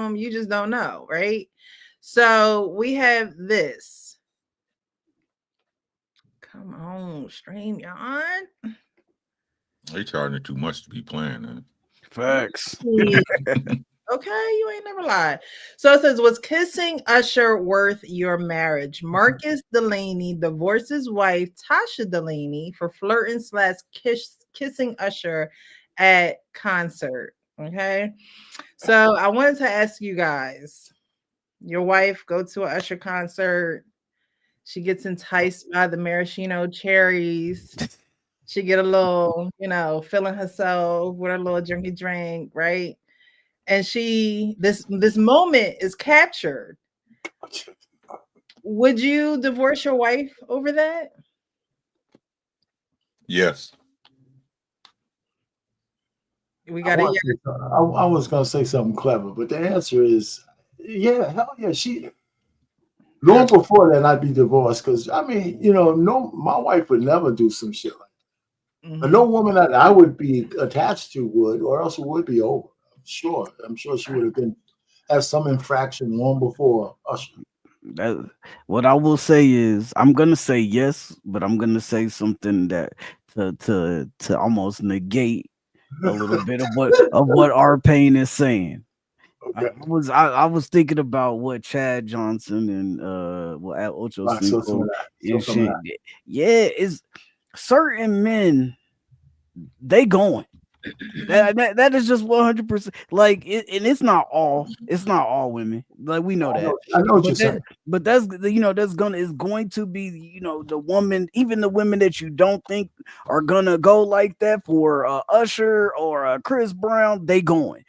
them, you just don't know, right? So we have this. Come on, stream on. They charging too much to be playing that. Facts. Okay, you ain't never lied. So it says, was kissing Usher worth your marriage? Marcus Delaney divorced his wife, Tasha Delaney, for flirting slash kissing Usher at concert. Okay. So I wanted to ask you guys, your wife go to an Usher concert. She gets enticed by the maraschino cherries. She get a little, feeling herself with her little drinky drink, right? And this moment is captured. Would you divorce your wife over that? Yes. We got I was gonna say something clever, but the answer is yeah, hell yeah. She long before that I'd be divorced because I mean, no, my wife would never do some shit like that. But no woman that I would be attached to would, or else it would be over. I'm sure she would have had some infraction long before us. What I will say is I'm gonna say yes, but I'm gonna say something that to almost negate a little bit of what our pain is saying. Okay. I was thinking about what Chad Johnson and at Ocho Cinco and shit. Yeah, it's certain men, they going. That is just 100%. Like, and it's not all women. Like, we know that. I know what you're saying. But that's is going to be the woman, even the women that you don't think are gonna go like that for Usher or Chris Brown, they going.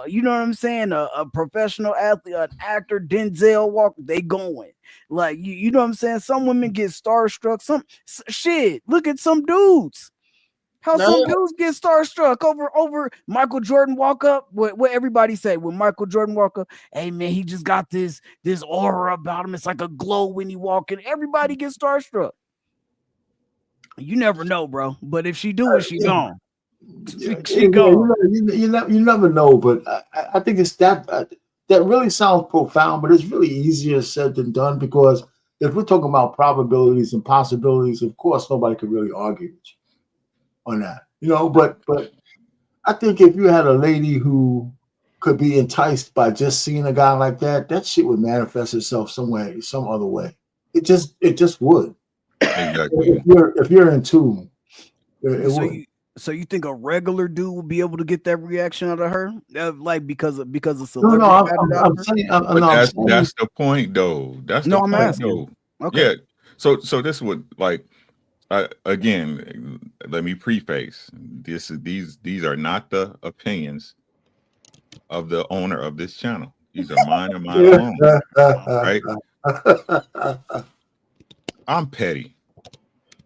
You know what I'm saying? A professional athlete, an actor, Denzel Walker, they going. Like, you know what I'm saying? Some women get starstruck. Some shit. Look at some dudes. How some dudes get starstruck over Michael Jordan walk up. What everybody say when Michael Jordan walk up? Hey man, he just got this aura about him. It's like a glow when he walk in. Everybody gets starstruck. You never know, bro. But if she do it, she gone. She gone. You never know. But I think it's that really sounds profound, but it's really easier said than done because if we're talking about probabilities and possibilities, of course nobody could really argue with you on that, but I think if you had a lady who could be enticed by just seeing a guy like that shit would manifest itself some other way. It just would. Exactly. If you're in tune, it would. So you think a regular dude will be able to get that reaction out of her, like because of celebrity? No, I'm saying that's the point, though. That's the point, though. Okay. Yeah. So this would like. Again, let me preface these are not the opinions of the owner of this channel. These are mine and mine alone. Right? I'm petty,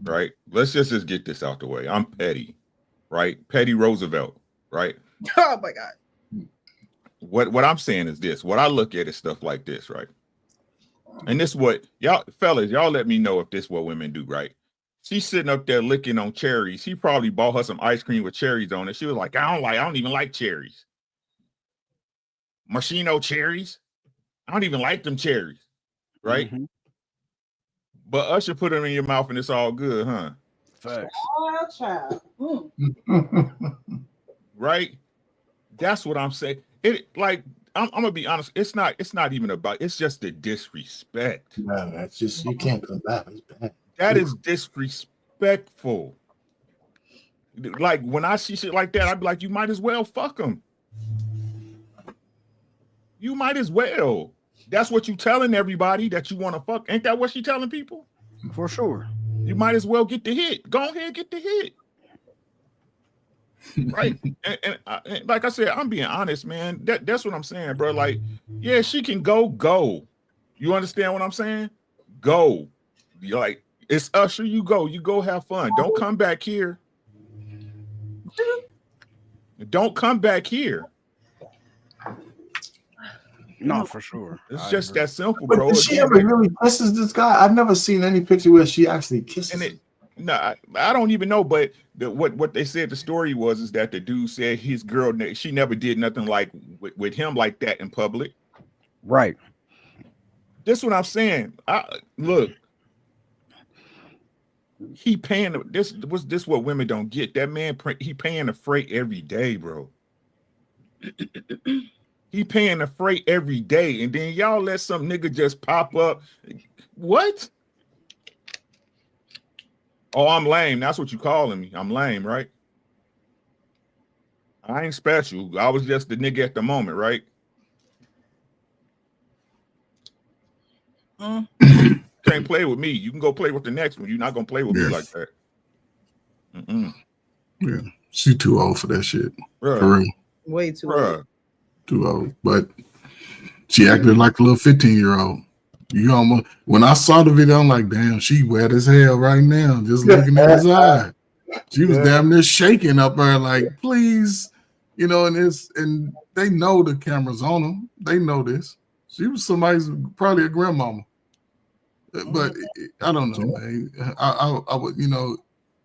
right? Let's just get this out the way. I'm petty, right? Petty Roosevelt, right? Oh my God. What I'm saying is this. What I look at is stuff like this, right? And this what y'all fellas, y'all let me know if this is what women do, right? She's sitting up there licking on cherries. He probably bought her some ice cream with cherries on it. She was like, I don't even like cherries. Maraschino cherries? I don't even like them cherries. Right? Mm-hmm. But Usher put them in your mouth and it's all good, huh? Facts. Oh, child. Right? That's what I'm saying. I'm gonna be honest, it's not even about, it's just the disrespect. No, that's just, you can't come back. It's bad. That is disrespectful. Like when I see shit like that, I'd be like, you might as well fuck him. You might as well. That's what you telling everybody, that you want to fuck. Ain't that what she telling people? For sure. You might as well get the hit. Go ahead, get the hit. Right. And like I said, I'm being honest, man. That's what I'm saying, bro. Like, yeah, she can go. You understand what I'm saying? Go. You're like, it's Usher, you go have fun. Don't come back here. Don't come back here. No, for sure. It's just that simple, but bro. Did she ever really kisses this guy? I've never seen any picture where she actually kisses him. No, I don't even know. But what they said the story is that the dude said his girl, she never did nothing like with him like that in public. Right. This is what I'm saying. Look, he paying this. Was this what women don't get? That man, he paying the freight every day, bro. He paying the freight every day, and then y'all let some nigga just pop up. What? Oh, I'm lame. That's what you calling me. I'm lame, right? I ain't special. I was just the nigga at the moment, right? Can't play with me. You can go play with the next one. You're not gonna play with me like that. Yeah, she too old for that shit. Bruh. For real. Way too old. Too old. But she acted like a little 15-year-old. You almost, when I saw the video, I'm like, damn, she wet as hell right now, just looking at his eye. She was damn near shaking up there, like, please, you know, and they know the camera's on them. They know this. She was somebody's, probably a grandmama. But I don't know, man. I would, you know,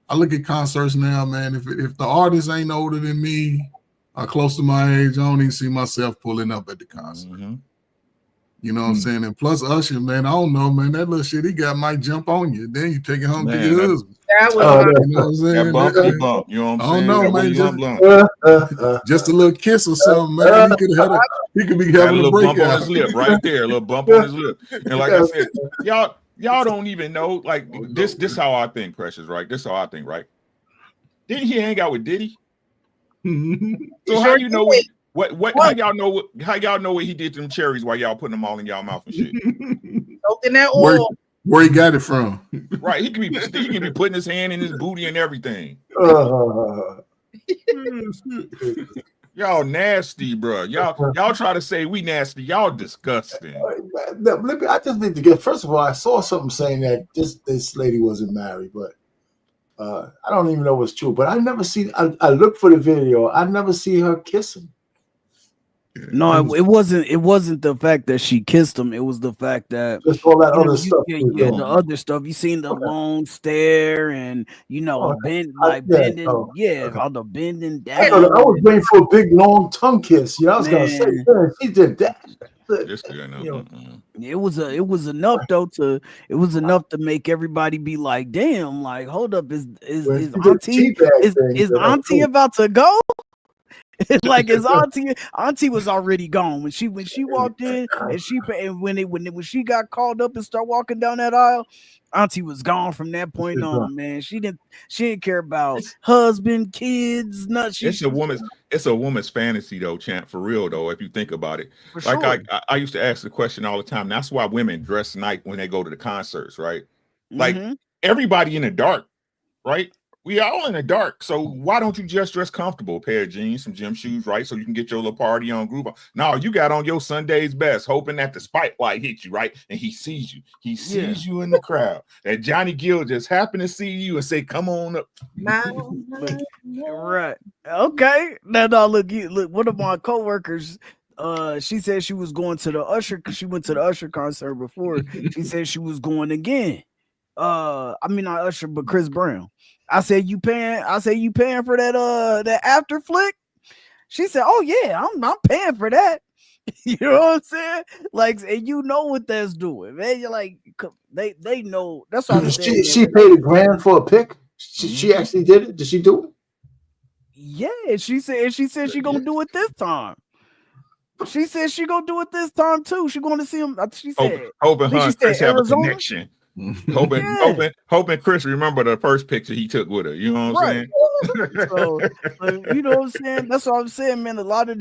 I look at concerts now, man. If the artist ain't older than me or close to my age, I don't even see myself pulling up at the concert. You know what I'm saying? And plus Usher, man, I don't know, man. That little shit he got might jump on you. Then you take it home to your husband. That was you know what I'm saying? That bumpy bump. You know what I'm saying? I don't know, man. Just a little kiss or something, man. He could be having a little bump on his lip right there. A little bump on his lip. And like I said, y'all don't even know. Like this how I think, Precious, right? This how I think, right? Didn't he hang out with Diddy? So how you know what how y'all know what he did to them cherries while y'all putting them all in y'all mouth and shit? Soaking that oil. Where he got it from? Right, he can be putting his hand in his booty and everything. Y'all nasty, bro. Y'all try to say we nasty. Y'all disgusting. I just need to get. First of all, I saw something saying that this lady wasn't married, but I don't even know what's true. But I never see. I looked for the video. I never see her kiss him. No, it wasn't the fact that she kissed him. It was the fact that just all that other stuff. The other stuff. You seen the long stare and all the bending, all the bending down. I was waiting for a big long tongue kiss. I was gonna say, she did that. It was enough though to make everybody be like, damn, like hold up, is auntie about to go? Like his auntie was already gone when she walked in, and when she got called up and started walking down that aisle, auntie was gone from that point on, man. She didn't care about husband, kids, nothing. It's a woman's fantasy though, champ, for real though, if you think about it. I used to ask the question all the time. That's why women dress nice when they go to the concerts, right? Like everybody in the dark, right? We all in the dark, so why don't you just dress comfortable? A pair of jeans, some gym shoes, right? So you can get your little party on groove on. No, you got on your Sunday's best, hoping that the spotlight hits you, right? And he sees you. He sees you in the crowd. And Johnny Gill just happened to see you and say, "Come on up." Right. Okay. Now look. One of my coworkers. She said she was going to the Usher because she went to the Usher concert before. She said she was going again. I mean not Usher, but Chris Brown. I said, you paying for that after flick? She said, oh yeah, I'm paying for that. You know what I'm saying? Like, and you know what that's doing, man. You're like, they know. That's what I'm saying. She paid $1,000 for a pick. She actually did it. Did she do it? Yeah, she said she gonna do it this time. She said she gonna do it this time too. She going to see him. She said, hoping Chris have a connection. Hoping Chris remember the first picture he took with her. You know what I'm saying? So, you know what I'm saying? That's what I'm saying, man. A lot of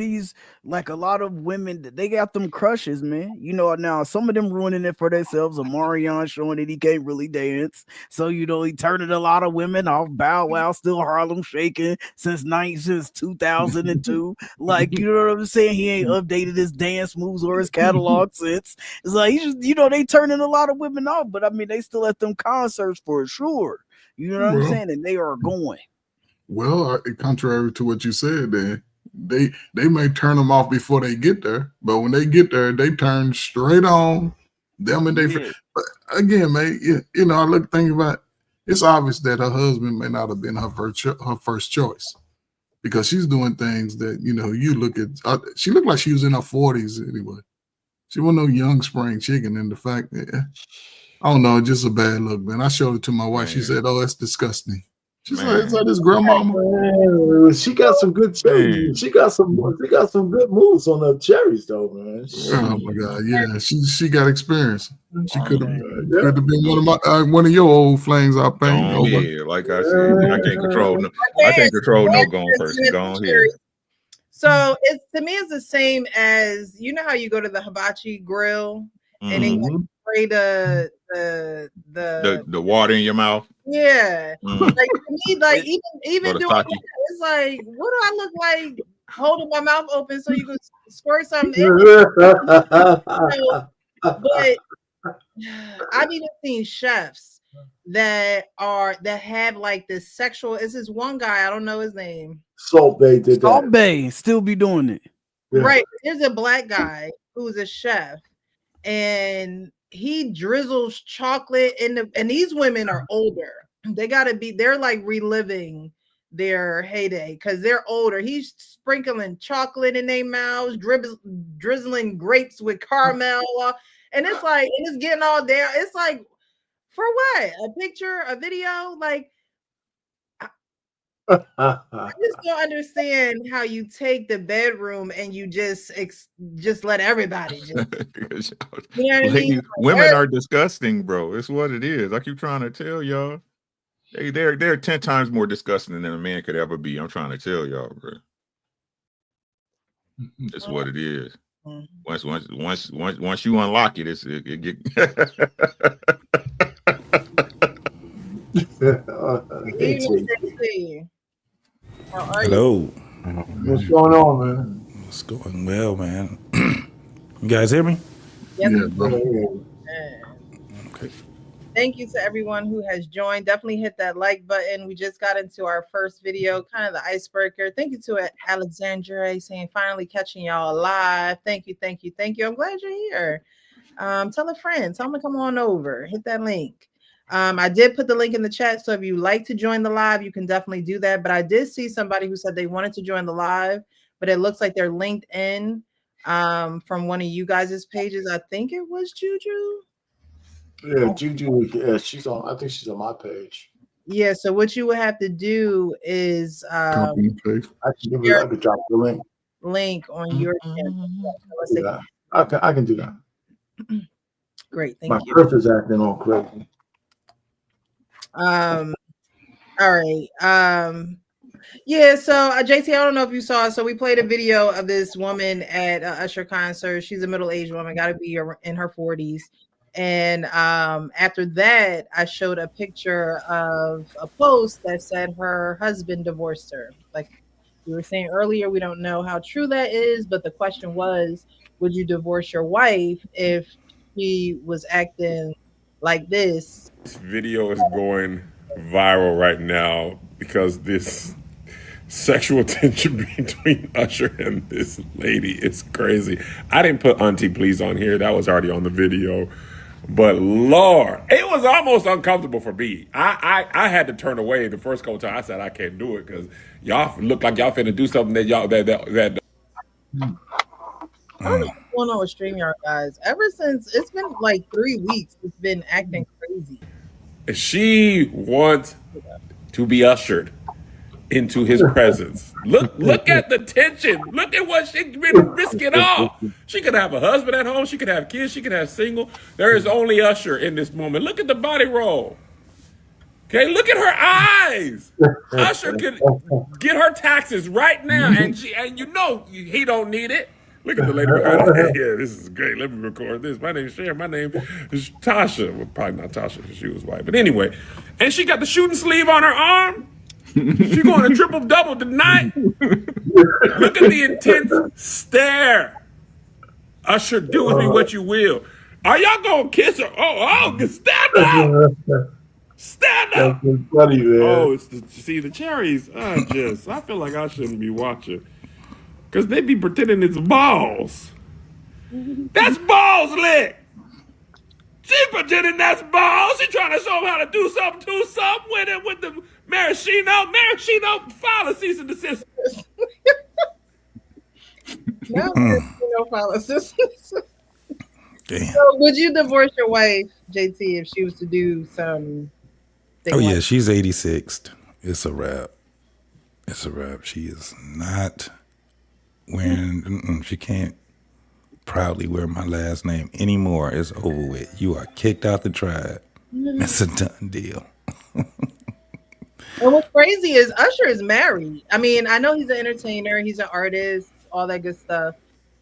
women, they got them crushes, man. Now some of them ruining it for themselves. Omarion showing that he can't really dance. So, he turning a lot of women off. Bow Wow still Harlem shaking since 2002. Like, you know what I'm saying? He ain't updated his dance moves or his catalog since. It's like, they turning a lot of women off. But I mean, they still at them concerts for sure. You know what I'm saying? And they are going. Well, contrary to what you said, they may turn them off before they get there, but when they get there, they turn straight on them and they. But again, man, I think about it, it's obvious that her husband may not have been her first choice because she's doing things that you look at. She looked like she was in her 40s anyway. She wasn't no young spring chicken, and the fact that I don't know, just a bad look, man. I showed it to my wife. She said, "Oh, that's disgusting." She said, "Is that his grandmama?" Man, she got some good cherries. She got some good moves on the cherries, though, man. Oh my God, yeah, she got experience. She could have been one of your old flames out painting. Oh yeah, like I said, I can't control no gone person. Go ahead. So to me, it's the same as how you go to the hibachi grill and then you spray the water in your mouth. Yeah, like to me, like even doing that, it's like, what do I look like holding my mouth open so you can squirt something in? But I've even seen chefs that have like this sexual. It's this one guy, I don't know his name. Salt Bae did that. Salt Bae still be doing it. Yeah. Right. There's a black guy who's a chef, and he drizzles chocolate and these women are older. They're like reliving their heyday because they're older. He's sprinkling chocolate in their mouths, drizzling grapes with caramel, and it's like, and it's getting all there. It's like, for what? A picture, a video? Like, I just don't understand how you take the bedroom and you just let everybody just. You know what I mean? Women are disgusting, bro. It's what it is. I keep trying to tell y'all. They're 10 times more disgusting than a man could ever be. I'm trying to tell y'all, bro. It's what it is. Once you unlock it, it get. Hello. What's going on, man? It's going well, man. You guys hear me? Yes. Yeah, bro. Okay. Thank you to everyone who has joined. Definitely hit that like button. We just got into our first video, kind of the icebreaker. Thank you to Alexandra saying finally catching y'all live. Thank you. I'm glad you're here. Tell a friend. Tell them to come on over. Hit that link. I did put the link in the chat, so if you like to join the live, you can definitely do that. But I did see somebody who said they wanted to join the live, but it looks like they're linked in from one of you guys' pages. I think it was Juju. Yeah, Juju. Yeah, she's on. I think she's on my page. Yeah. So what you would have to do is I could drop the link on your channel. I can do that. Great, thank you. My Perth is acting all crazy. All right. Yeah, so JT, I don't know if you saw, so we played a video of this woman at Usher concert. She's a middle-aged woman, got to be in her 40s. And after that, I showed a picture of a post that said her husband divorced her. Like we were saying earlier, we don't know how true that is, but the question was, would you divorce your wife if she was acting like this? This video is going viral right now because this sexual tension between Usher and this lady is crazy. I didn't put Auntie Please on here. That was already on the video. But Lord, it was almost uncomfortable for me. I had to turn away the first couple times. I said I can't do it because y'all look like y'all finna do something that y'all that. I don't know what's going on with StreamYard, guys. Ever since it's been like 3 weeks, it's been acting crazy. She wants to be ushered into his presence. Look at the tension. Look at what she's been risking all. She could have a husband at home. She could have kids. She could have single. There is only Usher in this moment. Look at the body roll. Okay, look at her eyes. Usher could get her taxes right now, and you know he don't need it. Look at the lady behind her. Yeah, this is great. Let me record this. My name is Sharon. My name is Tasha. Well, probably not Tasha because she was white. But anyway, and she got the shooting sleeve on her arm. She going to triple-double tonight. Look at the intense stare. Usher, do with me what you will. Are y'all going to kiss her? Oh, stand up. Stand up. That's funny, man. Oh, see, the cherries. I feel like I shouldn't be watching. Because they be pretending it's balls. That's balls lick. She pretending that's balls. She trying to show them how to do something with it with the maraschino. Maraschino, file a cease and desist. No, maraschino, file a cease and desist. Damn. So would you divorce your wife, JT, if she was to do some? Oh yeah, she's 86. It's a wrap. It's a wrap. She is not wearing. She can't proudly wear my last name anymore. It's over with. You are kicked out the tribe. It's a done deal. And what's crazy is Usher is married. I mean, I know he's an entertainer, he's an artist, all that good stuff.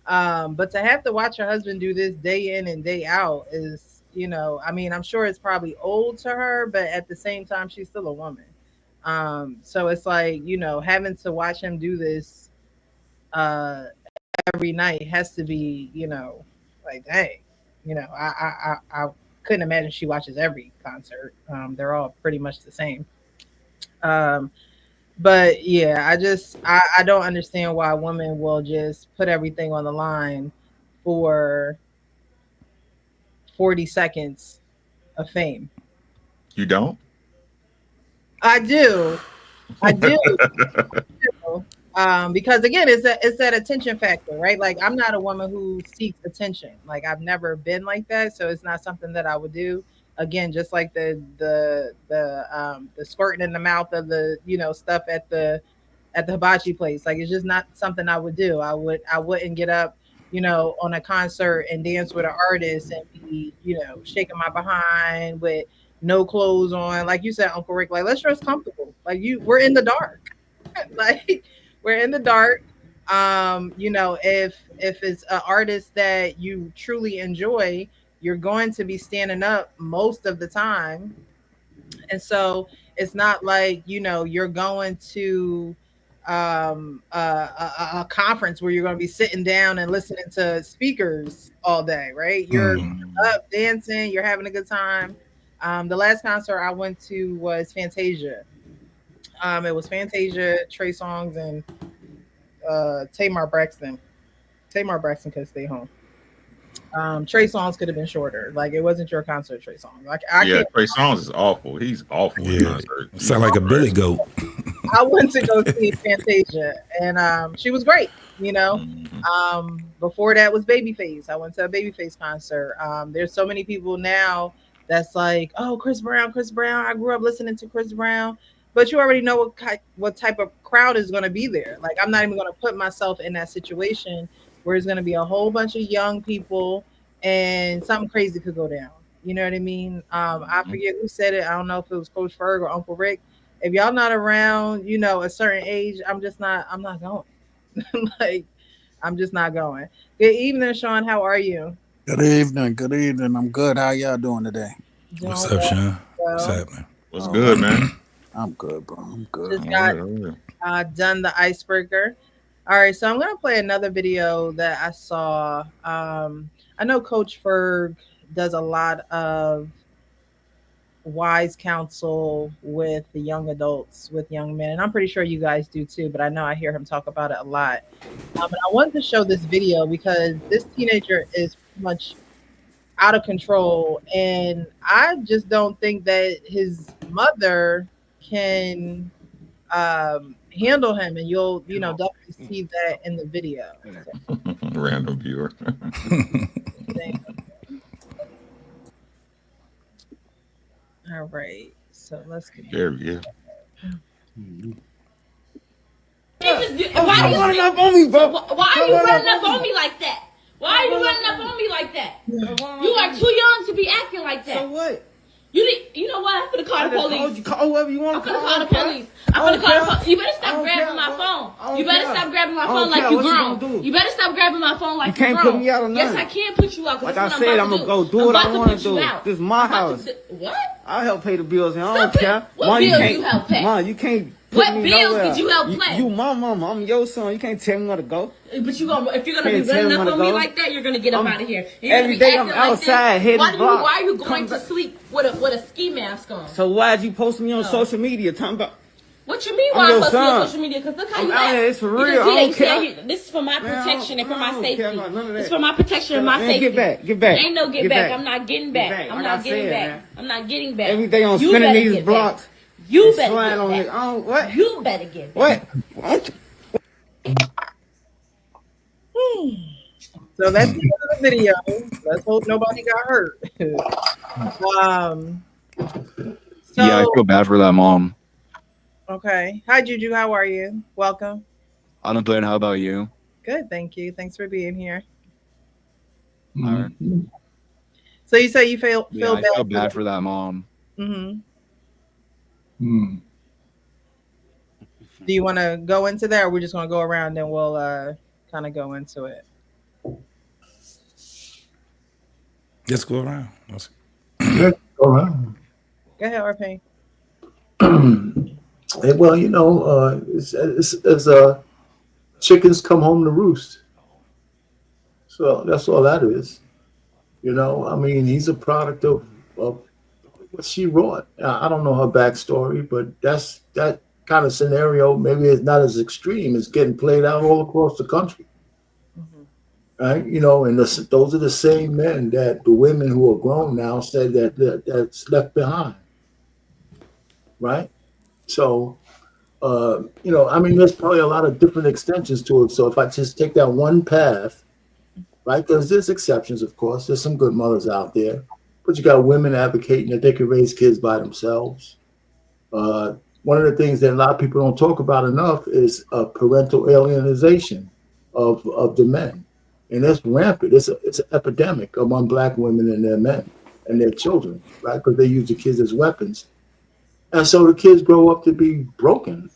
But to have to watch her husband do this day in and day out is, you know, I mean, I'm sure it's probably old to her, but at the same time, she's still a woman. So it's like, you know, having to watch him do this every night has to be, you know, like, dang, you know, I couldn't imagine she watches every concert. They're all pretty much the same. But yeah, I don't understand why a woman will just put everything on the line for 40 seconds of fame. You don't? I do. Because again, it's that attention factor, right? Like, I'm not a woman who seeks attention. Like, I've never been like that, so it's not something that I would do. Again, just like the squirting in the mouth of the, you know, stuff at the hibachi place. Like, it's just not something I would do. I wouldn't get up, you know, on a concert and dance with an artist and be, you know, shaking my behind with no clothes on. Like you said, Uncle Rick, like, let's dress comfortable. Like, we're in the dark. Like, we're in the dark. You know, if it's an artist that you truly enjoy, you're going to be standing up most of the time. And so it's not like, you know, you're going to a conference where you're going to be sitting down and listening to speakers all day, right? You're up dancing, you're having a good time. The last concert I went to was Fantasia. It was Fantasia, Trey Songz, and Tamar Braxton. Tamar Braxton could stay home. Trey Songz could have been shorter. Like, it wasn't your concert, Trey Songz. Like, yeah, Trey Songz is awful. He's awful. Yeah, sound like a Billy Goat. I went to go see Fantasia, and she was great. You know, before that was Babyface. I went to a Babyface concert. There's so many people now that's like, oh, Chris Brown. I grew up listening to Chris Brown. But you already know what type of crowd is going to be there. Like, I'm not even going to put myself in that situation where it's going to be a whole bunch of young people and something crazy could go down. You know what I mean? I forget who said it. I don't know if it was Coach Ferg or Uncle Rick. If y'all not around, you know, a certain age, I'm not going. Like, I'm just not going. Good evening, Sean. How are you? Good evening. I'm good. How y'all doing today? What's up, Sean? What's happening? What's good, man? I'm good, bro. I'm good. Just got done the icebreaker. All right, so I'm gonna play another video that I saw. I know Coach Ferg does a lot of wise counsel with the young adults, with young men, and I'm pretty sure you guys do too. But I know I hear him talk about it a lot. And I wanted to show this video because this teenager is pretty much out of control, and I just don't think that his mother can handle him, and you'll definitely see that in the video. Random viewer. All right, so let's get there. Yeah. Why are you running up on me, bro? Why are you running up on me like that? Why are you running up on me like that? You are too young to be acting like that. So what? You know what? I'm gonna call the police. You call whoever you want. I'm gonna call the police. I'm gonna call the police. You better stop grabbing my phone. You better stop grabbing my phone like you grown. You better stop grabbing my phone like you grown. You can't put me out on nothing. Yes, I can put you out. Like I said, I'm gonna go do what I want to do. This is my house. What? I'll help pay the bills and I don't care. What bill you help pay? Mom, you can't. What bills did you help pay? You my mama. I'm your son. You can't tell me where to go. But if you're gonna be running up on me like that, you're gonna get up out of here. Every day I'm outside hitting blocks. Why are you going to sleep with a ski mask on? So why'd you post me on social media? Talking about. What you mean? Why I'm posting on social media? Because look how you act. It's for real. I don't care. This is for my protection and for my safety. It's for my protection and my safety. Get back. Ain't no get back. I'm not getting back. I'm not getting back. I'm not getting back. Every day I'm spinning these blocks. You better get back. What? You better get back. What? So that's the end of the video. Let's hope nobody got hurt. Yeah, I feel bad for that mom. Okay. Hi, Juju. How are you? Welcome. I'm doing. How about you? Good. Thank you. Thanks for being here. All right. So you say you feel I feel bad for that mom. Mm-hmm. Do you want to go into that, or we're just going to go around and we'll kind of go into it? Let's go around. Go around. Go ahead, Arpane. Well, you know, it's chickens come home to roost. So that's all that is. You know, I mean, he's a product of what she wrought. I don't know her backstory, but that kind of scenario, maybe it's not as extreme. It's getting played out all across the country. Right? You know, and those are the same men that the women who are grown now said that's left behind. Right? So, you know, I mean, there's probably a lot of different extensions to it. So if I just take that one path, right, there's exceptions, of course. There's some good mothers out there. But you got women advocating that they can raise kids by themselves. One of the things that a lot of people don't talk about enough is parental alienization of the men. And that's rampant. It's an epidemic among Black women and their men and their children, right? Because they use the kids as weapons. And so the kids grow up to be broken,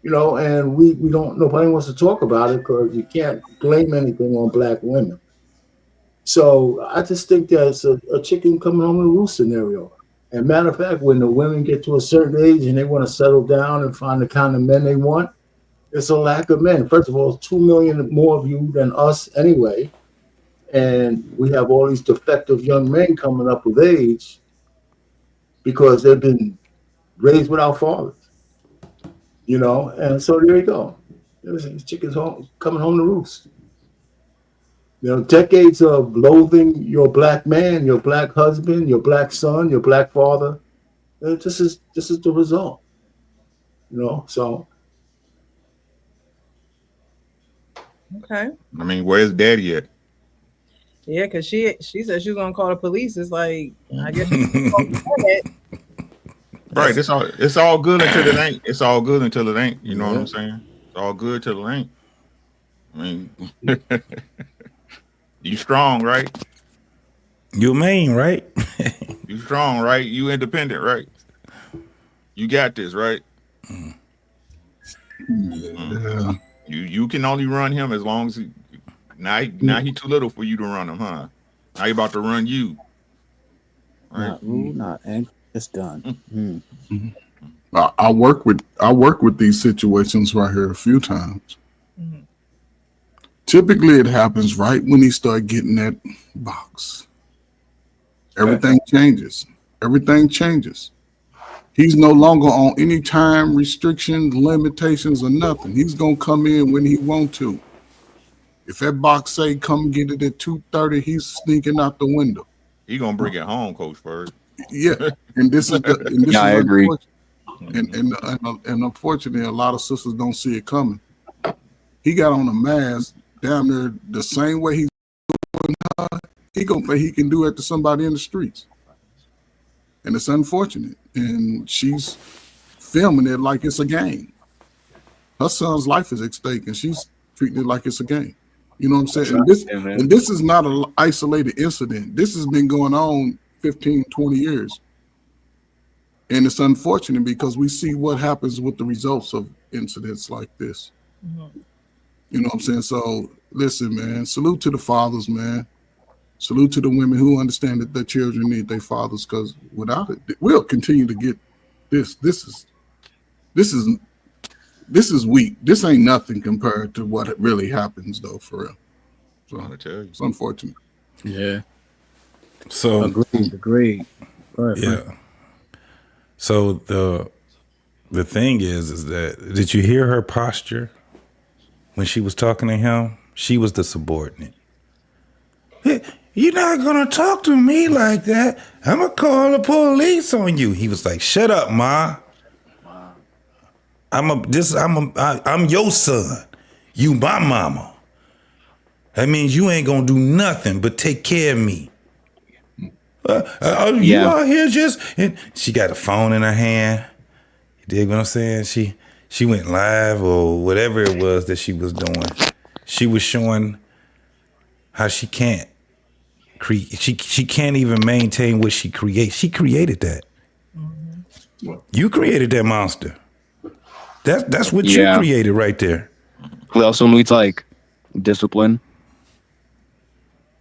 you know, and nobody wants to talk about it because you can't blame anything on Black women. So I just think that's a chicken coming home to roost scenario. And matter of fact, when the women get to a certain age and they want to settle down and find the kind of men they want, it's a lack of men. First of all, 2 million more of you than us anyway. And we have all these defective young men coming up with age because they've been raised without fathers. You know, and so there you go. There's chickens coming home to roost. You know, decades of loathing your Black man, your Black husband, your Black son, your Black father. This is the result. You know, so. Okay. I mean, where's Daddy at? Yeah, because she said she was gonna call the police. It's like, I guess. Right. It's all good until it ain't. It's all good until it ain't. You know what I'm saying? It's all good till it ain't. I mean, you strong, right? You mean, right? You strong, right? You independent, right? You got this, right? Yeah. You can only run him as long as now he too little for you to run him, huh? Now you about to run you. Right? Not rude, not angry, just done. I work with these situations right here a few times. Typically, it happens right when he start getting that box. Everything changes. Everything changes. He's no longer on any time restrictions, limitations, or nothing. He's gonna come in when he want to. If that box say come get it at 2:30, he's sneaking out the window. He gonna bring it home, Coach Bird. Yeah, and this is I agree. And unfortunately, a lot of sisters don't see it coming. He got on a mask down there the same way he's doing her. He gonna think he can do it to somebody in the streets, and it's unfortunate. And she's filming it like it's a game. Her son's life is at stake, and she's treating it like it's a game. You know what I'm saying? And this is not an isolated incident. This has been going on 15, 20 years. And it's unfortunate because we see what happens with the results of incidents like this. You know what I'm saying? So listen, man, salute to the fathers, man. Salute to the women who understand that their children need their fathers, because without it, we'll continue to get this. This is weak. This ain't nothing compared to what really happens, though, for real. So I'm gonna tell you. it's unfortunate. Yeah. So Agreed. Right, yeah. Frank. So the thing is that, did you hear her posture when she was talking to him? She was the subordinate. Hey, you're not gonna talk to me like that. I'm gonna call the police on you. He was like, "Shut up, Ma. I'm your son. You my mama." That means you ain't gonna do nothing but take care of me. You out here just, and she got a phone in her hand. You dig what I'm saying? She went live or whatever it was that she was doing. She was showing how she can't create. She can't even maintain what she creates. She created that. Mm-hmm. You created that monster. That's what you created right there. It also needs like discipline.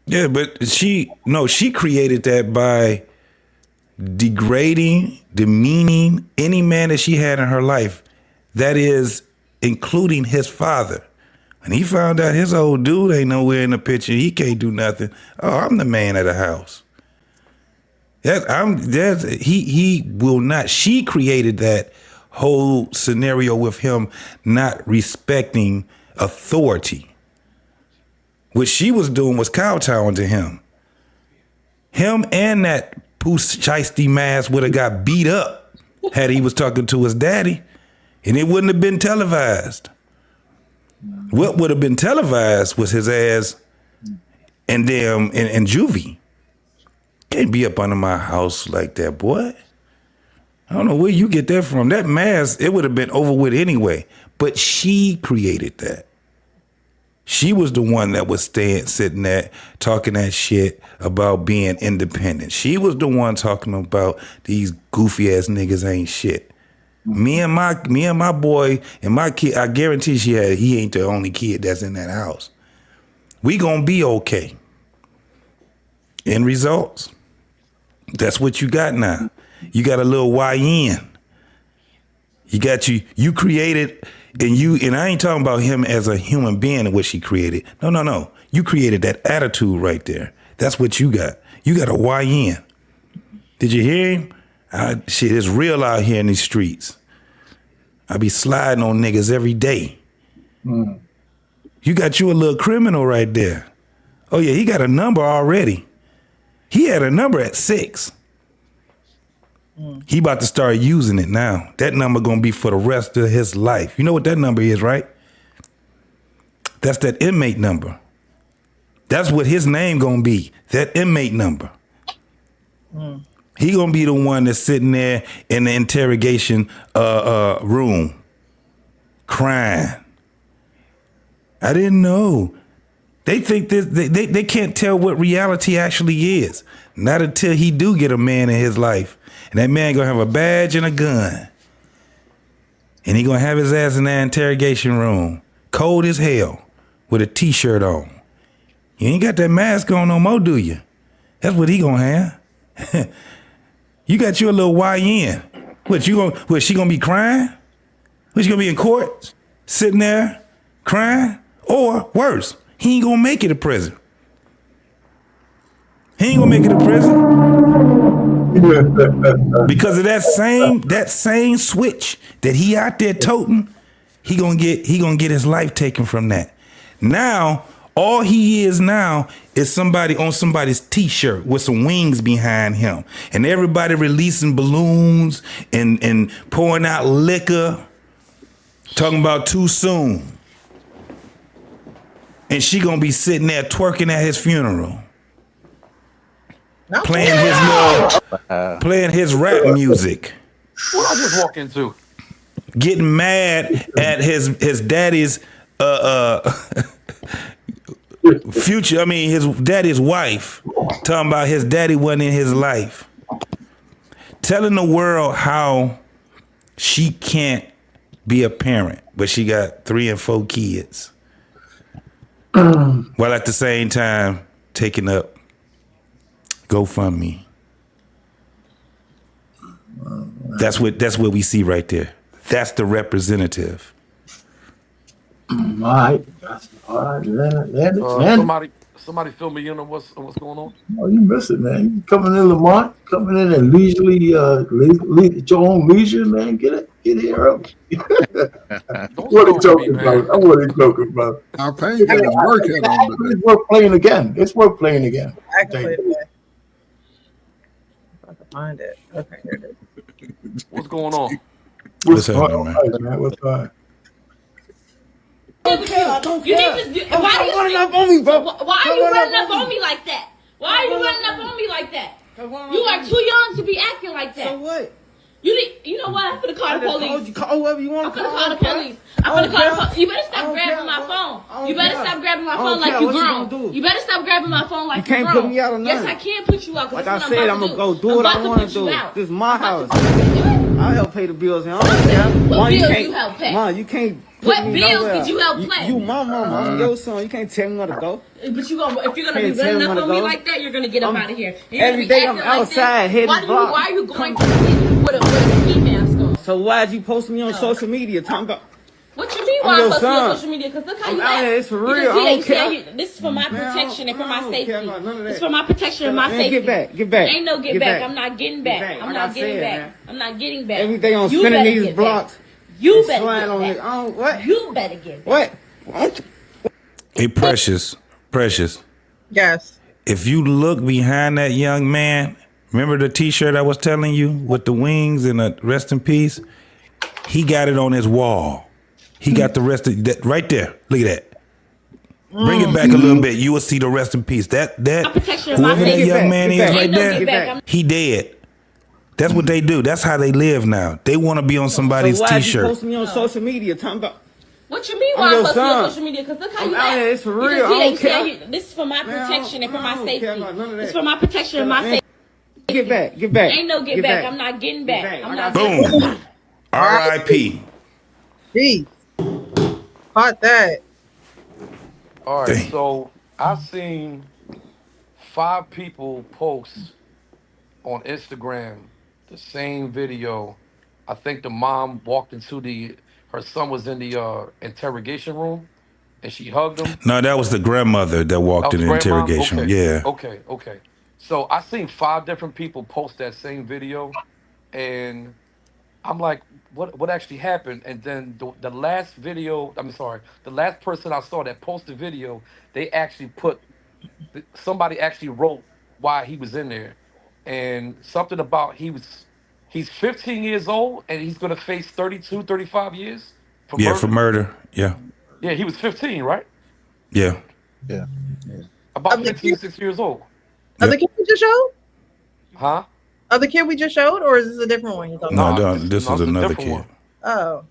Yeah, but she created that by degrading, demeaning any man that she had in her life. That is including his father. When he found out his old dude ain't nowhere in the picture, he can't do nothing. Oh, I'm the man of the house. He will not. She created that whole scenario with him not respecting authority. What she was doing was kowtowing to him. Him and that Pooh Shiesty Mask would have got beat up had he was talking to his daddy, and it wouldn't have been televised. What would have been televised was his ass and them and Juvie. Can't be up under my house like that, boy. I don't know where you get that from. That mask, it would have been over with anyway. But she created that. She was the one that was sitting there talking that shit about being independent. She was the one talking about these goofy ass niggas ain't shit. Me and my boy and my kid, I guarantee he ain't the only kid that's in that house. We gonna be okay. End results. That's what you got now. You got a little YN. You created, and I ain't talking about him as a human being and what she created. No. You created that attitude right there. That's what you got. You got a YN. Did you hear him? Shit, it's real out here in these streets. I be sliding on niggas every day. Mm. You got you a little criminal right there. Oh yeah, he got a number already. He had a number at 6. He about to start using it now. That number gonna be for the rest of his life. You know what that number is, right? That's that inmate number. That's what his name gonna be. That inmate number. Mm. He gonna be the one that's sitting there in the interrogation room, crying. I didn't know. They think they can't tell what reality actually is. Not until he do get a man in his life. And that man gonna have a badge and a gun. And he gonna have his ass in that interrogation room, cold as hell, with a t-shirt on. You ain't got that mask on no more, do you? That's what he gonna have. You got you a little YN. What, she gonna be crying? What, she gonna be in court? Sitting there crying? Or worse, he ain't gonna make it to prison. He ain't gonna make it to prison. Because of that same switch that he out there toting, he gonna get his life taken from that. Now, all he is now is somebody on somebody's t-shirt with some wings behind him. And everybody releasing balloons and pouring out liquor, talking about too soon. And she gonna be sitting there twerking at his funeral. Playing his rap music. What I just walk into? Getting mad at his daddy's future. I mean, his daddy's wife. Talking about his daddy wasn't in his life. Telling the world how she can't be a parent, but she got 3 and 4 kids. While at the same time taking up GoFundMe. That's what we see right there. That's the representative. All right. Somebody fill me in on what's going on. Oh, you miss it, man. You coming in, Lamont? Coming in at leisurely, at your own leisure, man. Get here early. What are you talking about? What are you talking about? Our pain got his work head on today. It's worth playing again. It's worth playing again. I can play it again. I can find it. Okay, here it is. What's going on? What's going on, man? What's going on? don't care. I don't You care. need to. I'm Why are you running up on me, bro. Why are you running up on me like that? Why are you running up on me like that? You are too young to be acting like that. So what? You know what? I'm finna call the police. Call whoever you want I'm to finna call. call the police. I'm finna call the police. You better stop grabbing my phone. You better stop grabbing my phone like you grown. You better stop grabbing my phone like you grown. You can't put me out or nothing. Yes, I can put you out. Like I said, I'm gonna go do what I want to do. This is my house. I'll help pay the bills. And I don't care. What bills you help pay? Mom, you can't. What bills did you help pay? You my mama. I'm your son. You can't tell me where to go. But if you're gonna be running up on me like that, you're gonna get up out of here. Every day I'm outside hitting blocks. Why are you going to sleep with a ski mask on? So why'd you post me on social media talking about? What you mean why I'm posting on social media? Because look how you act. It's for real. I don't care. This is for my protection and for my safety. It's for my protection and my safety. Get back. Ain't no get back. I'm not getting back. I'm not getting back. I'm not getting back. Every day I'm spinning these blocks. You better get back. What? You better get back. What? Hey, Precious. Yes. If you look behind that young man, remember the T-shirt I was telling you with the wings and the rest in peace? He got it on his wall. He got the rest of that right there. Look at that. Bring it back a little bit. You will see the rest in peace. That whoever that young man is right there, he dead. That's what they do. That's how they live now. They want to be on somebody's T-shirt. T-shirt. You posting me on social media talking about? What you mean why I'm posting on social media? Because look how you act. It's for real. I don't care. This is for my protection and for my safety. It's for my protection and my safety. Get back. Ain't no get back. I'm not getting back. I'm not getting back. Boom. R.I.P. Jeez. Caught that. All right, so I've seen 5 people post on Instagram the same video. I think the mom walked into her son was in the interrogation room and she hugged him. No, that was the grandmother that walked in the interrogation. Okay. Yeah. Okay. So I seen 5 different people post that same video, and I'm like, what actually happened? And then the last video, the last person I saw that posted the video, they actually somebody actually wrote why he was in there, and something about he's 15 years old and he's gonna face 32, 35 years for murder. For murder. Yeah. Yeah, he was 15, right? Yeah. About 15, 16 years old. Of the kid we just showed? Huh? Of the kid we just showed, or is this a different one you're talking about? No, this is another kid. One. Oh.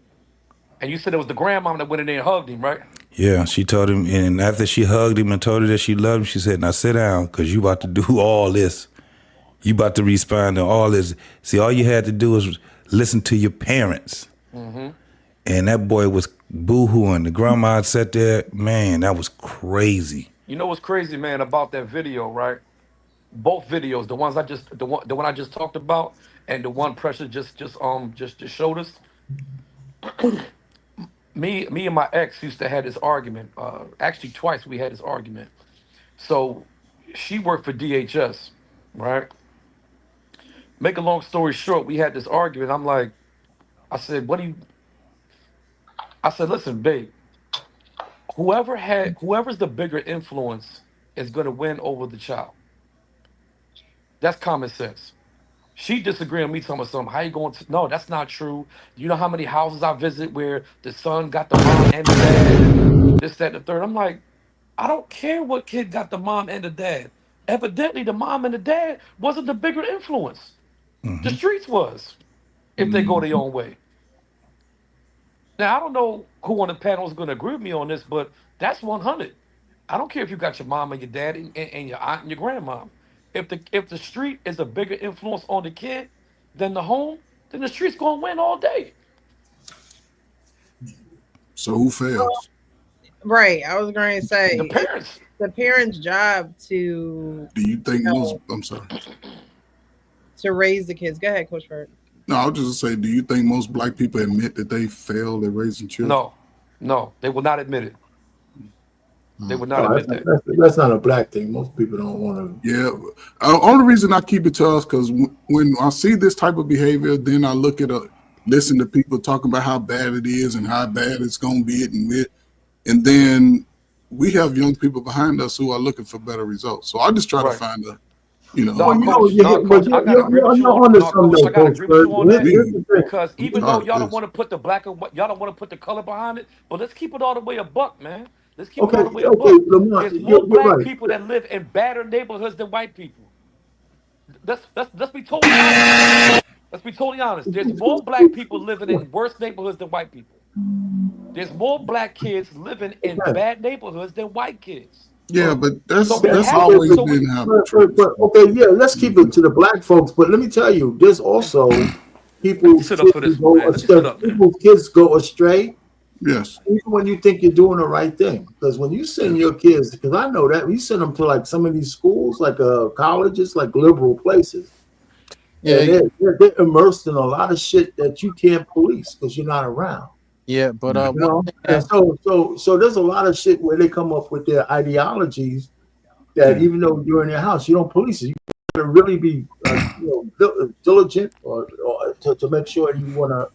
And you said it was the grandmom that went in there and hugged him, right? Yeah, she told him, and after she hugged him and told her that she loved him, she said, now sit down, because you about to do all this. You about to respond to all this. See, all you had to do was listen to your parents. Mm-hmm. And that boy was boo-hooing. The grandma sat there, man, that was crazy. You know what's crazy, man, about that video, right? Both videos, the one I just talked about, and the one Precious just showed us. me and my ex used to have this argument. Actually, twice we had this argument. So she worked for DHS, right? Make a long story short, we had this argument. I said, listen, babe, whoever's the bigger influence is gonna win over the child. That's common sense. She disagreed with me, telling me something. How you going to? No, that's not true. You know how many houses I visit where the son got the mom and the dad, this, that, and the third. I'm like, I don't care what kid got the mom and the dad. Evidently, the mom and the dad wasn't the bigger influence. Mm-hmm. The streets was, if they go their own way. Now, I don't know who on the panel is going to agree with me on this, but that's 100. I don't care if you got your mom and your dad and your aunt and your grandmom. If the street is a bigger influence on the kid than the home, then the street's gonna win all day. So who fails? Right. I was going to say the parents. The parents' job to. Do you think most? I'm sorry. To raise the kids. Go ahead, Coach Ferd. No, I was just say, do you think most black people admit that they failed at raising children? No, they will not admit it. They would not admit that. That's not a black thing. Most people don't want to. Yeah. Only reason I keep it to us because when I see this type of behavior, then I listen to people talking about how bad it is and how bad it's going to be. And then we have young people behind us who are looking for better results. So I just try to find You know, No, coach, I gotta agree with you on. No, coach, I gotta agree with you on that. Because even though y'all don't want to put the black and white, y'all don't want to put the color behind it, but let's keep it all the way a buck, man. Let's keep it all the way a buck. Lamont, There's more black right. people that live in badder neighborhoods than white people. Let's be totally honest. Let's be totally honest. There's more black people living in worse neighborhoods than white people. There's more black kids living in bad neighborhoods than white kids. Yeah, but that's have always to. been how. But okay, yeah, let's keep it to the black folks. But let me tell you, there's also people's Sit up for this one, man. Let me sit up, man. people's kids go astray. Yes. Even when you think you're doing the right thing, because when you send your kids, because I know that you send them to like some of these schools, like colleges, like liberal places. Yeah, and they're immersed in a lot of shit that you can't police because you're not around. Yeah, but and so there's a lot of shit where they come up with their ideologies that even though you're in their house, you don't police it. You got to really be diligent or to make sure you want to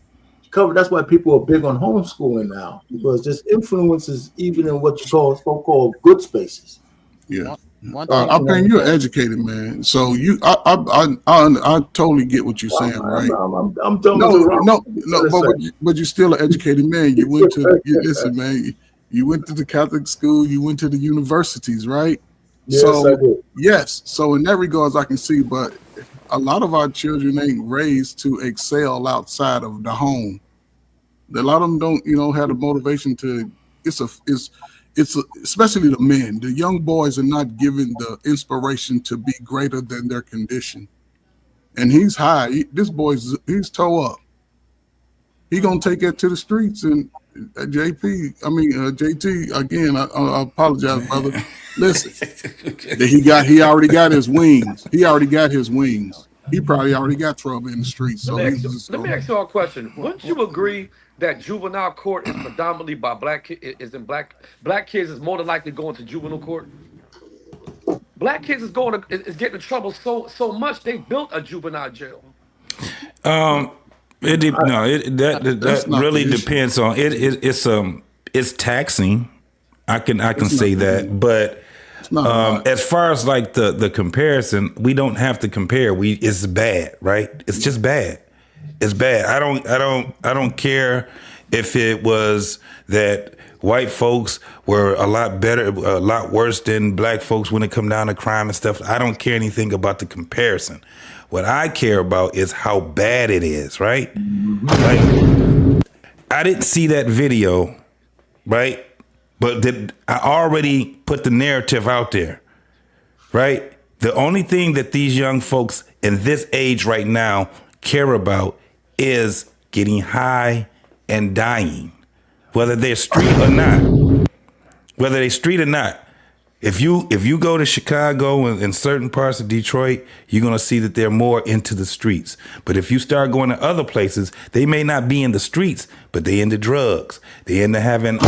cover. That's why people are big on homeschooling now, because there's influences even in what you call so-called good spaces. Yeah. I mean, you're educated, man. So I totally get what you're saying, right? I'm done. But you're still an educated man. You went to listen, man. You went to the Catholic school. You went to the universities, right? Yes, I did. Yes. So in that regards, I can see, but a lot of our children ain't raised to excel outside of the home. A lot of them don't, have the motivation to. It's especially the men. The young boys are not given the inspiration to be greater than their condition. And he's high. This he's toe up. He gonna take it to the streets. And JT again. I apologize, brother. Listen, he already got his wings. He already got his wings. He probably already got trouble in the streets. So let me ask you a question. Wouldn't you agree that juvenile court is predominantly by black kids is more than likely going to juvenile court? Black kids is getting in trouble so much they built a juvenile jail. That really depends on it. It's taxing. I can say that, but as far as like the comparison, we don't have to compare. It's bad, right? It's just bad. It's bad. I don't care if it was that white folks were a lot better, a lot worse than black folks when it come down to crime and stuff. I don't care anything about the comparison. What I care about is how bad it is, right? Like, I didn't see that video, right? But I already put the narrative out there, right? The only thing that these young folks in this age right now care about is getting high and dying, whether they're street or not. Whether they're street or not. If you go to Chicago and in certain parts of Detroit, you're gonna see that they're more into the streets. But if you start going to other places, they may not be in the streets, but they into drugs. They into having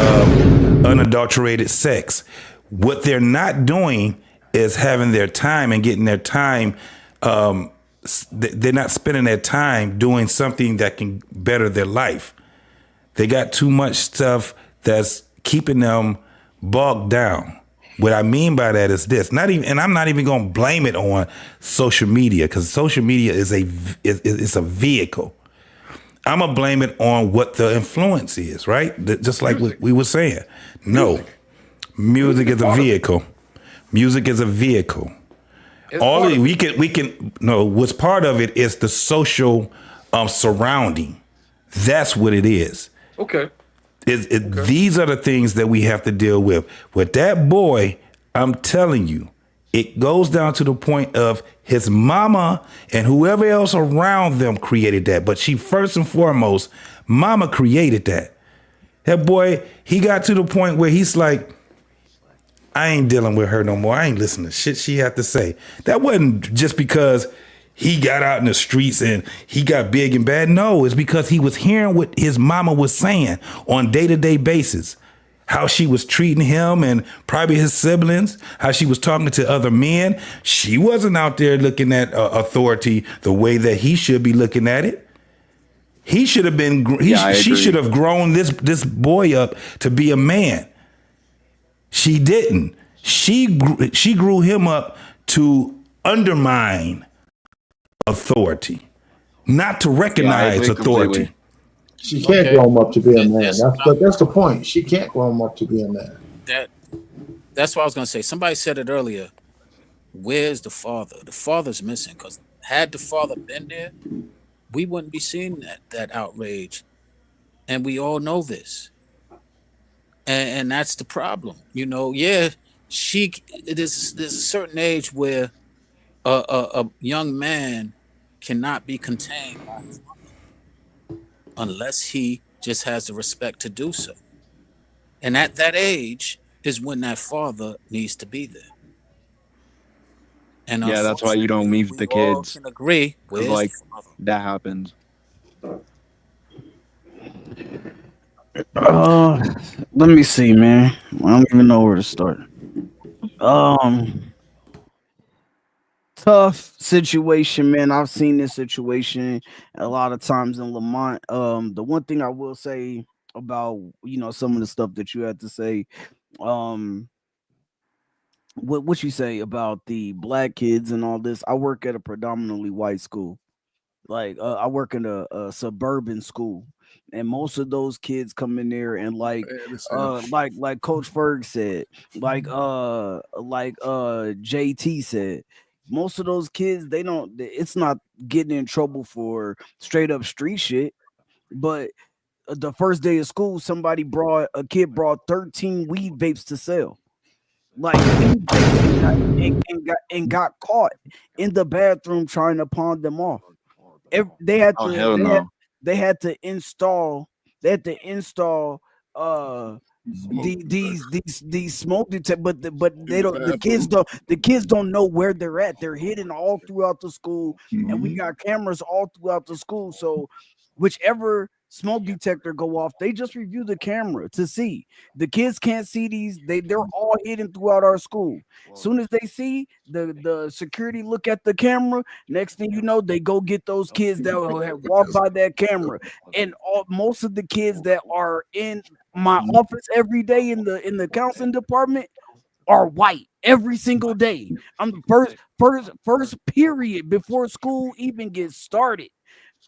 unadulterated sex. What they're not doing is having their time and getting their time. They're not spending their time doing something that can better their life. They got too much stuff that's keeping them bogged down. What I mean by that is this, and I'm not even going to blame it on social media, because social media is a vehicle. I'm going to blame it on what the influence is, right? Just like what we were saying. No, music is a vehicle. Music is a vehicle. What's part of it is the social surrounding. That's what it is. Okay. These are the things that we have to deal with. With that boy, I'm telling you, it goes down to the point of his mama and whoever else around them created that. But first and foremost, mama created that. That boy, he got to the point where he's like, I ain't dealing with her no more. I ain't listening to shit she had to say. That wasn't just because he got out in the streets and he got big and bad. No, it's because he was hearing what his mama was saying on day-to-day basis. How she was treating him and probably his siblings, how she was talking to other men. She wasn't out there looking at authority the way that he should be looking at it. He should have been, she should have grown this boy up to be a man. She didn't. She grew him up to undermine authority, not to recognize authority. She can't grow him up to be a man. That's the point. She can't grow him up to be a man. That's what I was gonna say. Somebody said it earlier. Where's the father? The father's missing, because had the father been there, we wouldn't be seeing that outrage. And we all know this. And that's the problem. There's a certain age where a young man cannot be contained by his mother unless he just has the respect to do so. And at that age is when that father needs to be there. And yeah, that's why you don't meet the kids. Can agree with like that happens. Let me see, man. I don't even know where to start. Tough situation, man. I've seen this situation a lot of times in Lamont. The one thing I will say about some of the stuff that you had to say, what you say about the black kids and all this. I work at a predominantly white school. Like I work in a suburban school, and most of those kids come in there and like Coach Ferg said, like JT said, most of those kids, it's not getting in trouble for straight up street shit, but the first day of school, a kid brought 13 weed vapes to sell. Like and got caught in the bathroom trying to pawn them off. They had to install these smoke detectors, but they don't. The kids don't know where they're at. They're hidden all throughout the school, and we got cameras all throughout the school. So whichever smoke detector go off, they just review the camera to see. The kids can't see these. They're all hidden throughout our school. As soon as they see the security look at the camera, next thing you know, they go get those kids that will have walked by that camera. And most of the kids that are in my office every day in the counseling department are white every single day. I'm the first period before school even gets started.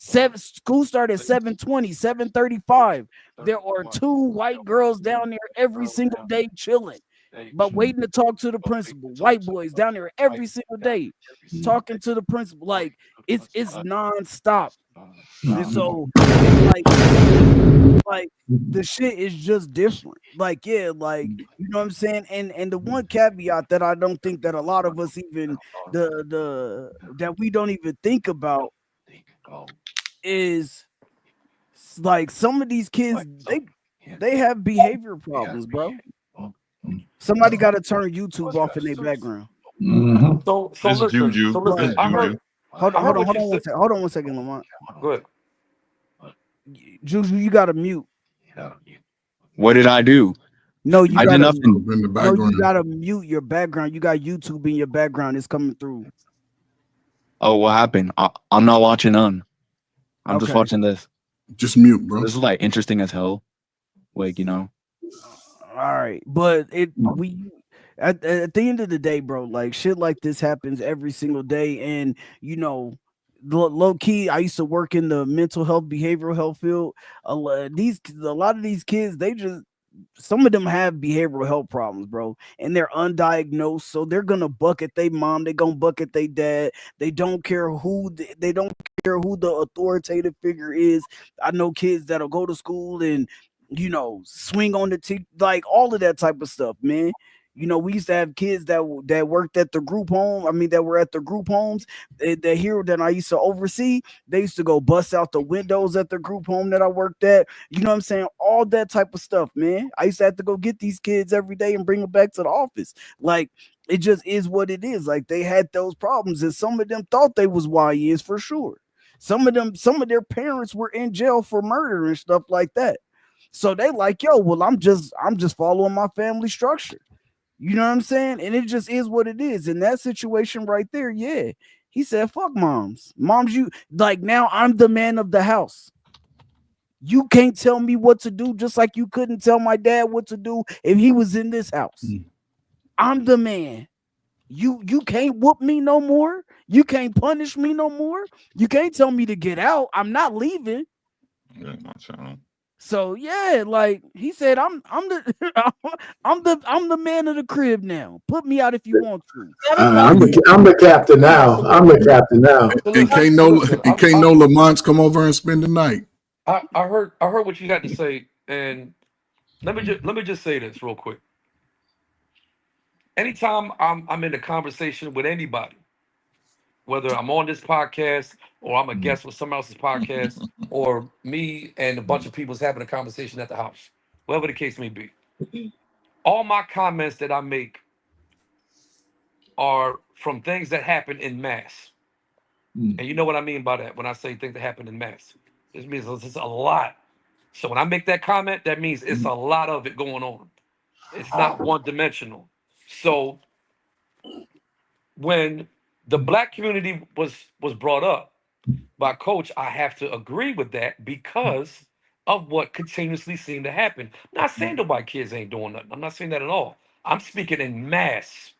School started at 7:20, 7:35. There are 2 white girls down there every single day chilling, but waiting to talk to the principal. White boys down there every single day talking to the principal. Like it's nonstop. And so like the shit is just different. Like, yeah, like, you know what I'm saying? And the one caveat that I don't think that a lot of us even that we don't even think about is like some of these kids, they have behavior problems, bro. Somebody got to turn YouTube off in their background. So listen, Juju. I heard, hold on one second, Lamont. Good. Juju, you got to mute. What did I do? No, I did nothing. No, you got to mute your background. You got YouTube in your background. It's coming through. Oh, what happened? I'm not watching none. I'm just watching this. Just mute, bro. This is like interesting as hell. Like, All right, but at the end of the day, bro, like shit like this happens every single day, and low key, I used to work in the mental health, behavioral health field. A lot of these kids, some of them have behavioral health problems, bro, and they're undiagnosed. So they're gonna bucket their mom, they're gonna bucket their dad. They don't care who the authoritative figure is. I know kids that'll go to school and swing on the like all of that type of stuff, man. We used to have kids that worked at the group home. I mean, that were at the group homes. The hero that I used to oversee, they used to go bust out the windows at the group home that I worked at. You know what I'm saying? All that type of stuff, man. I used to have to go get these kids every day and bring them back to the office. Like, it just is what it is. Like, they had those problems, and some of them thought they was YNs for sure. Some of their parents were in jail for murder and stuff like that. So they like, yo, well, I'm just following my family structure. You know what I'm saying? And it just is what it is. In that situation right there, yeah. He said, fuck moms. Moms, you like, now I'm the man of the house. You can't tell me what to do, just like you couldn't tell my dad what to do if he was in this house. I'm the man. You can't whoop me no more. You can't punish me no more. You can't tell me to get out. I'm not leaving. Yeah, my child. So yeah, like he said, I'm the man of the crib now. Put me out if you want to. I'm the captain now. I'm the captain now. And can't no Lamont come over and spend the night. I heard what you had to say, and let me just say this real quick. Anytime I'm in a conversation with anybody, whether I'm on this podcast or I'm a guest with someone else's podcast, or me and a bunch of people's having a conversation at the house, whatever the case may be, all my comments that I make are from things that happen in mass. And you know what I mean by that when I say things that happen in mass. This means it's a lot. So when I make that comment, that means it's a lot of it going on. It's not one dimensional. So when the black community was brought up by Coach, I have to agree with that because of what continuously seemed to happen. I'm not saying the white kids ain't doing nothing. I'm not saying that at all. I'm speaking in mass.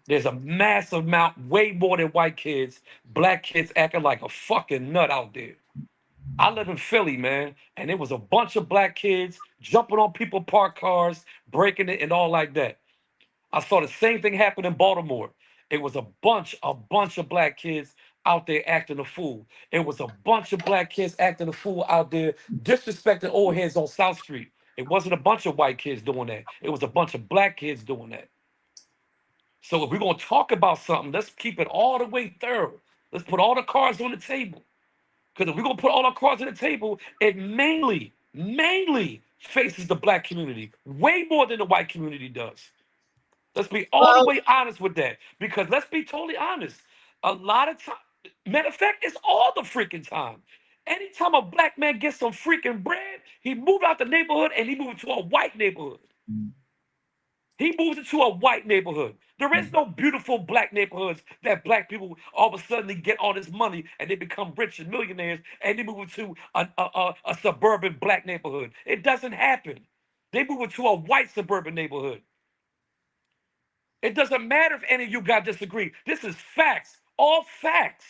There's a massive amount, way more than white kids, black kids acting like a fucking nut out there. I live in Philly, man, and there was a bunch of black kids jumping on people parked cars, breaking it and all like that. I saw the same thing happen in Baltimore. It was a bunch of black kids out there acting a fool. It was a bunch of black kids acting a fool out there, disrespecting old heads on South Street. It wasn't a bunch of white kids doing that. It was a bunch of black kids doing that. So if we're going to talk about something, let's keep it all the way thorough. Let's put all the cards on the table. Because if we're going to put all our cards on the table, it mainly faces the black community, way more than the white community does. Let's be all the way honest with that. Because let's be totally honest. A lot of time, matter of fact, it's all the freaking time. Anytime a black man gets some freaking bread, he moves out the neighborhood and he moves to a white neighborhood. He moves into a white neighborhood. There is no beautiful black neighborhoods that black people all of a sudden get all this money and they become rich and millionaires and they move into a suburban black neighborhood. It doesn't happen. They move into a white suburban neighborhood. It doesn't matter if any of you guys disagree. This is facts. All facts.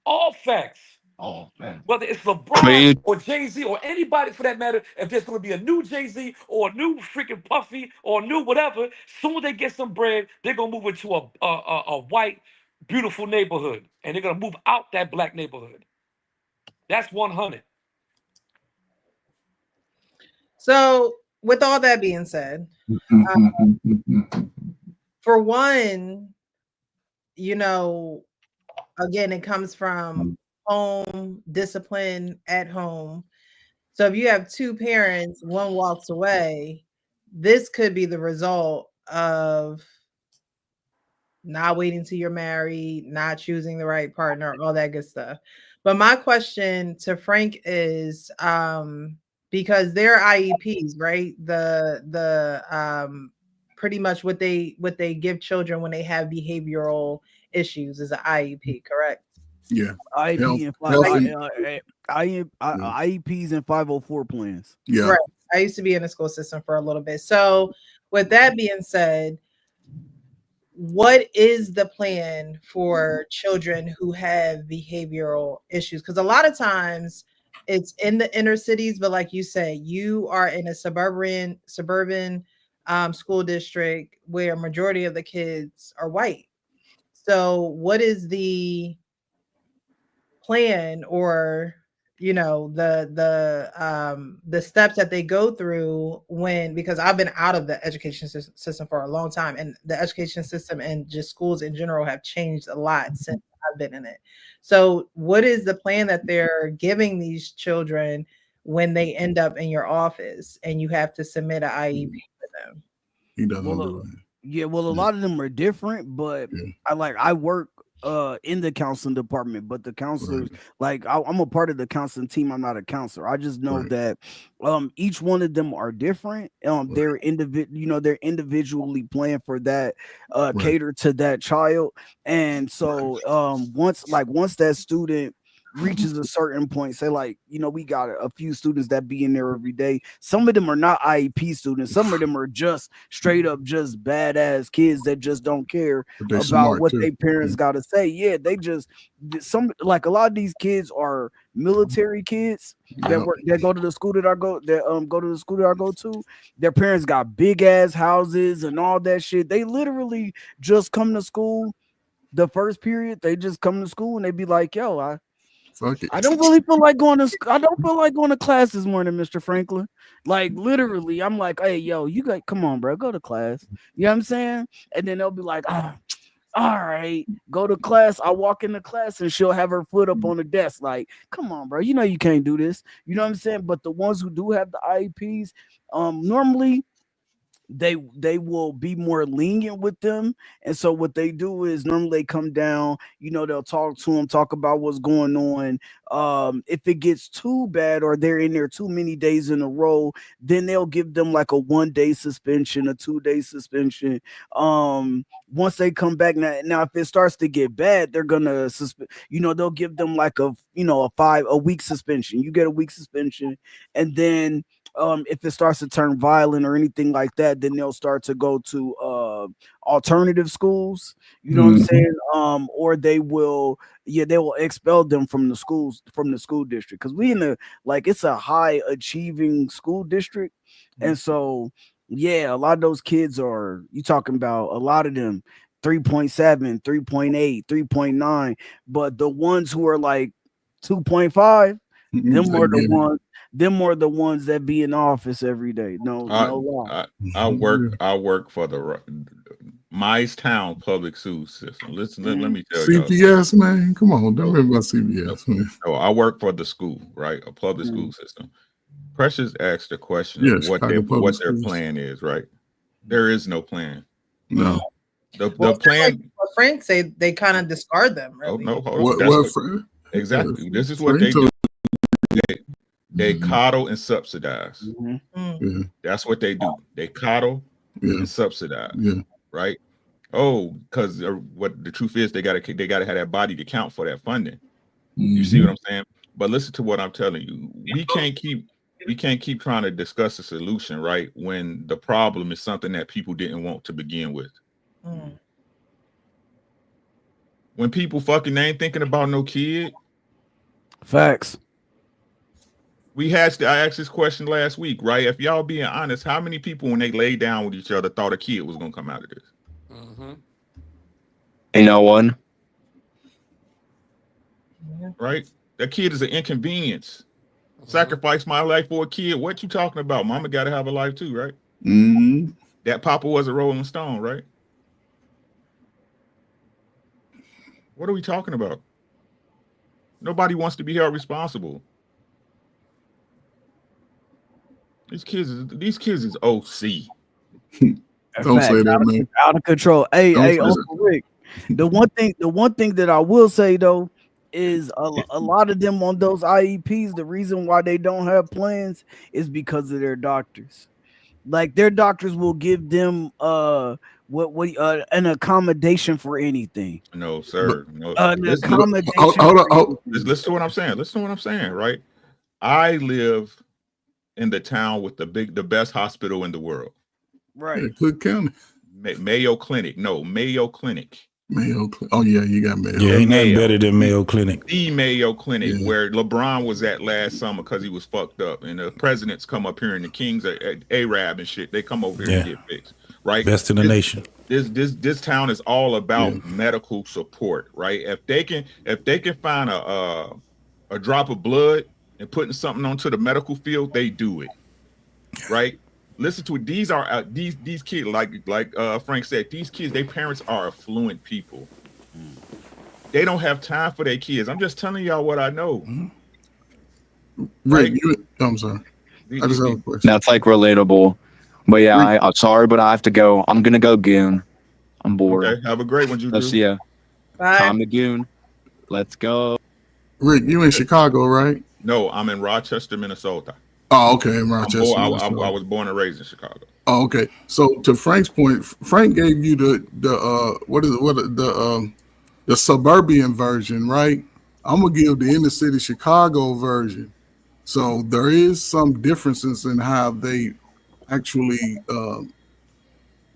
All facts. Oh, man. Whether it's LeBron or Jay-Z or anybody for that matter, if there's going to be a new Jay-Z or a new freaking Puffy or a new whatever, soon as they get some bread, they're going to move into a white, beautiful neighborhood. And they're going to move out that black neighborhood. That's 100. So with all that being said, for one, you know, again, it comes from home, discipline at home. So if you have two parents, one walks away, this could be the result of not waiting till you're married, not choosing the right partner, all that good stuff. But my question to Frank is, because they're IEPs, right? The pretty much what they give children when they have behavioral issues is an IEP, correct? Yeah. IEPs and 504 plans. Yeah. Right. I used to be in the school system for a little bit. So with that being said, what is the plan for children who have behavioral issues? Because a lot of times it's in the inner cities, but like you say, you are in a suburban school district where majority of the kids are white. So what is the plan, or you know, the steps that they go through when, because I've been out of the education system for a long time, and the education system and just schools in general have changed a lot since I've been in it. So what is the plan that they're giving these children when they end up in your office and you have to submit an IEP for them? He doesn't do it. Yeah, well, a lot of them are different, but I work in the counseling department, but the counselors, like I'm a part of the counseling team. I'm not a counselor. I just know that each one of them are different. They're they're individually planned for that, cater to that child. And so once that student reaches a certain point, say like, you know, we got a few students that be in there every day. Some of them are not IEP students. Some of them are just straight up just badass kids that just don't care about what their parents got to say. Yeah, they just like a lot of these kids are military kids that go to the school that I go to the school that I go to. Their parents got big ass houses and all that shit. They literally just come to school. The first period, they just come to school and they be like, yo, I don't really feel like going to I don't feel like going to class this morning, Mr. Franklin. Like literally, I'm like, hey, yo, you got come on, bro, go to class. You know what I'm saying? And then they'll be like, all right, go to class. I walk into class and she'll have her foot up on the desk. Like, come on, bro, you know you can't do this. You know what I'm saying? But the ones who do have the IEPs, normally they will be more lenient with them. And so what they do is normally they come down, you know, they'll talk to them, talk about what's going on. If it gets too bad or they're in there too many days in a row, then they'll give them like a 1-day suspension, a 2-day suspension. Once they come back now if it starts to get bad, they're gonna you know, they'll give them like a week suspension. You get a week suspension, and then if it starts to turn violent or anything like that, then they'll start to go to alternative schools, you know what I'm saying? Or they will expel them from the schools, from the school district, because we it's a high achieving school district. And so a lot of those kids are, you talking about a lot of them 3.7, 3.8, 3.9, but the ones who are like 2.5, them are the ones that be in office every day. No lie. I work for the Mize Town public school system. Listen, let me tell you. CPS, man. Come on, don't remember CPS, man. No, I work for the school, right? A public school system. Precious asked the question of what their plan is, right? There is no plan. No. The plan. Frank said they kind of discard them. Really. Oh, no. Exactly. This is what they do. They coddle and subsidize. That's what they do. They coddle and subsidize. Right? Oh, because what the truth is, they gotta have that body to count for that funding. You see what I'm saying? But listen to what I'm telling you. We can't keep trying to discuss a solution, right? When the problem is something that people didn't want to begin with. When people fucking ain't thinking about no kid. Facts. I asked this question last week, right? If y'all being honest, how many people when they laid down with each other thought a kid was gonna come out of this? Ain't no one. Right? That kid is an inconvenience. Sacrifice my life for a kid. What you talking about? Mama gotta have a life too, right? That papa was a Rolling Stone, right? What are we talking about? Nobody wants to be held responsible. These kids is OC. Don't say that, man. Out of control. Hey, Uncle Rick. The one thing that I will say though is a lot of them on those IEPs, the reason why they don't have plans is because of their doctors. Like their doctors will give them an accommodation for anything. No, sir. No. Accommodation. Listen to what I'm saying. Listen to what I'm saying, right? I live in the town with the best hospital in the world. Right. Yeah, Cook County. Mayo Clinic. No, Mayo Clinic. Mayo Clinic. Oh, yeah, you got Mayo. Yeah, ain't nothing better than Mayo Clinic. The Mayo Clinic, where LeBron was at last summer because he was fucked up. And the presidents come up here and the kings, Arab and shit, they come over here and get fixed. Right? Best in the nation. This town is all about medical support, right? If they can find a drop of blood and putting something onto the medical field, they do it. Right? Listen to it. These are these kids, like Frank said, these kids, their parents are affluent people. They don't have time for their kids. I'm just telling y'all what I know. Rick, I'm sorry. I just have a question. That's like relatable. But yeah, I'm sorry, but I have to go. I'm gonna go goon. I'm bored. Okay, have a great one, Let's see ya. Bye. Time to goon. Let's go. Rick, you in Chicago, right? No, I'm in Rochester, Minnesota. Oh, okay, in Rochester. I was born and raised in Chicago. Oh, okay. So to Frank's point, Frank gave you the suburban version, right? I'm gonna give the inner city Chicago version. So there is some differences in how they actually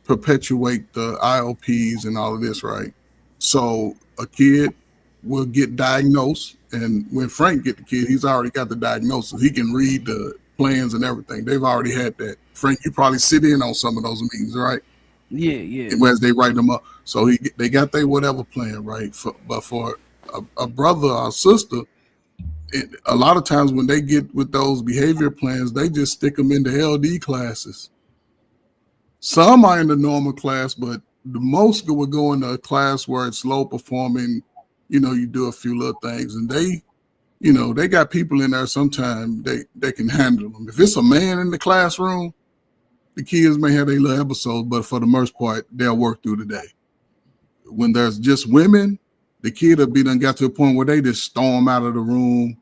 perpetuate the IOPs and all of this, right? So a kid will get diagnosed, and when Frank get the kid, he's already got the diagnosis. He can read the plans and everything. They've already had that. Frank, you probably sit in on some of those meetings, right? Yeah. As they write them up. So they got their whatever plan, right? But for a brother or sister, a lot of times when they get with those behavior plans, they just stick them into LD classes. Some are in the normal class, but the most would go into a class where it's low performing. You do a few little things, and they got people in there sometimes they can handle them. If it's a man in the classroom, the kids may have their little episodes, but for the most part, they'll work through the day. When there's just women, the kid will be done got to a point where they just storm out of the room,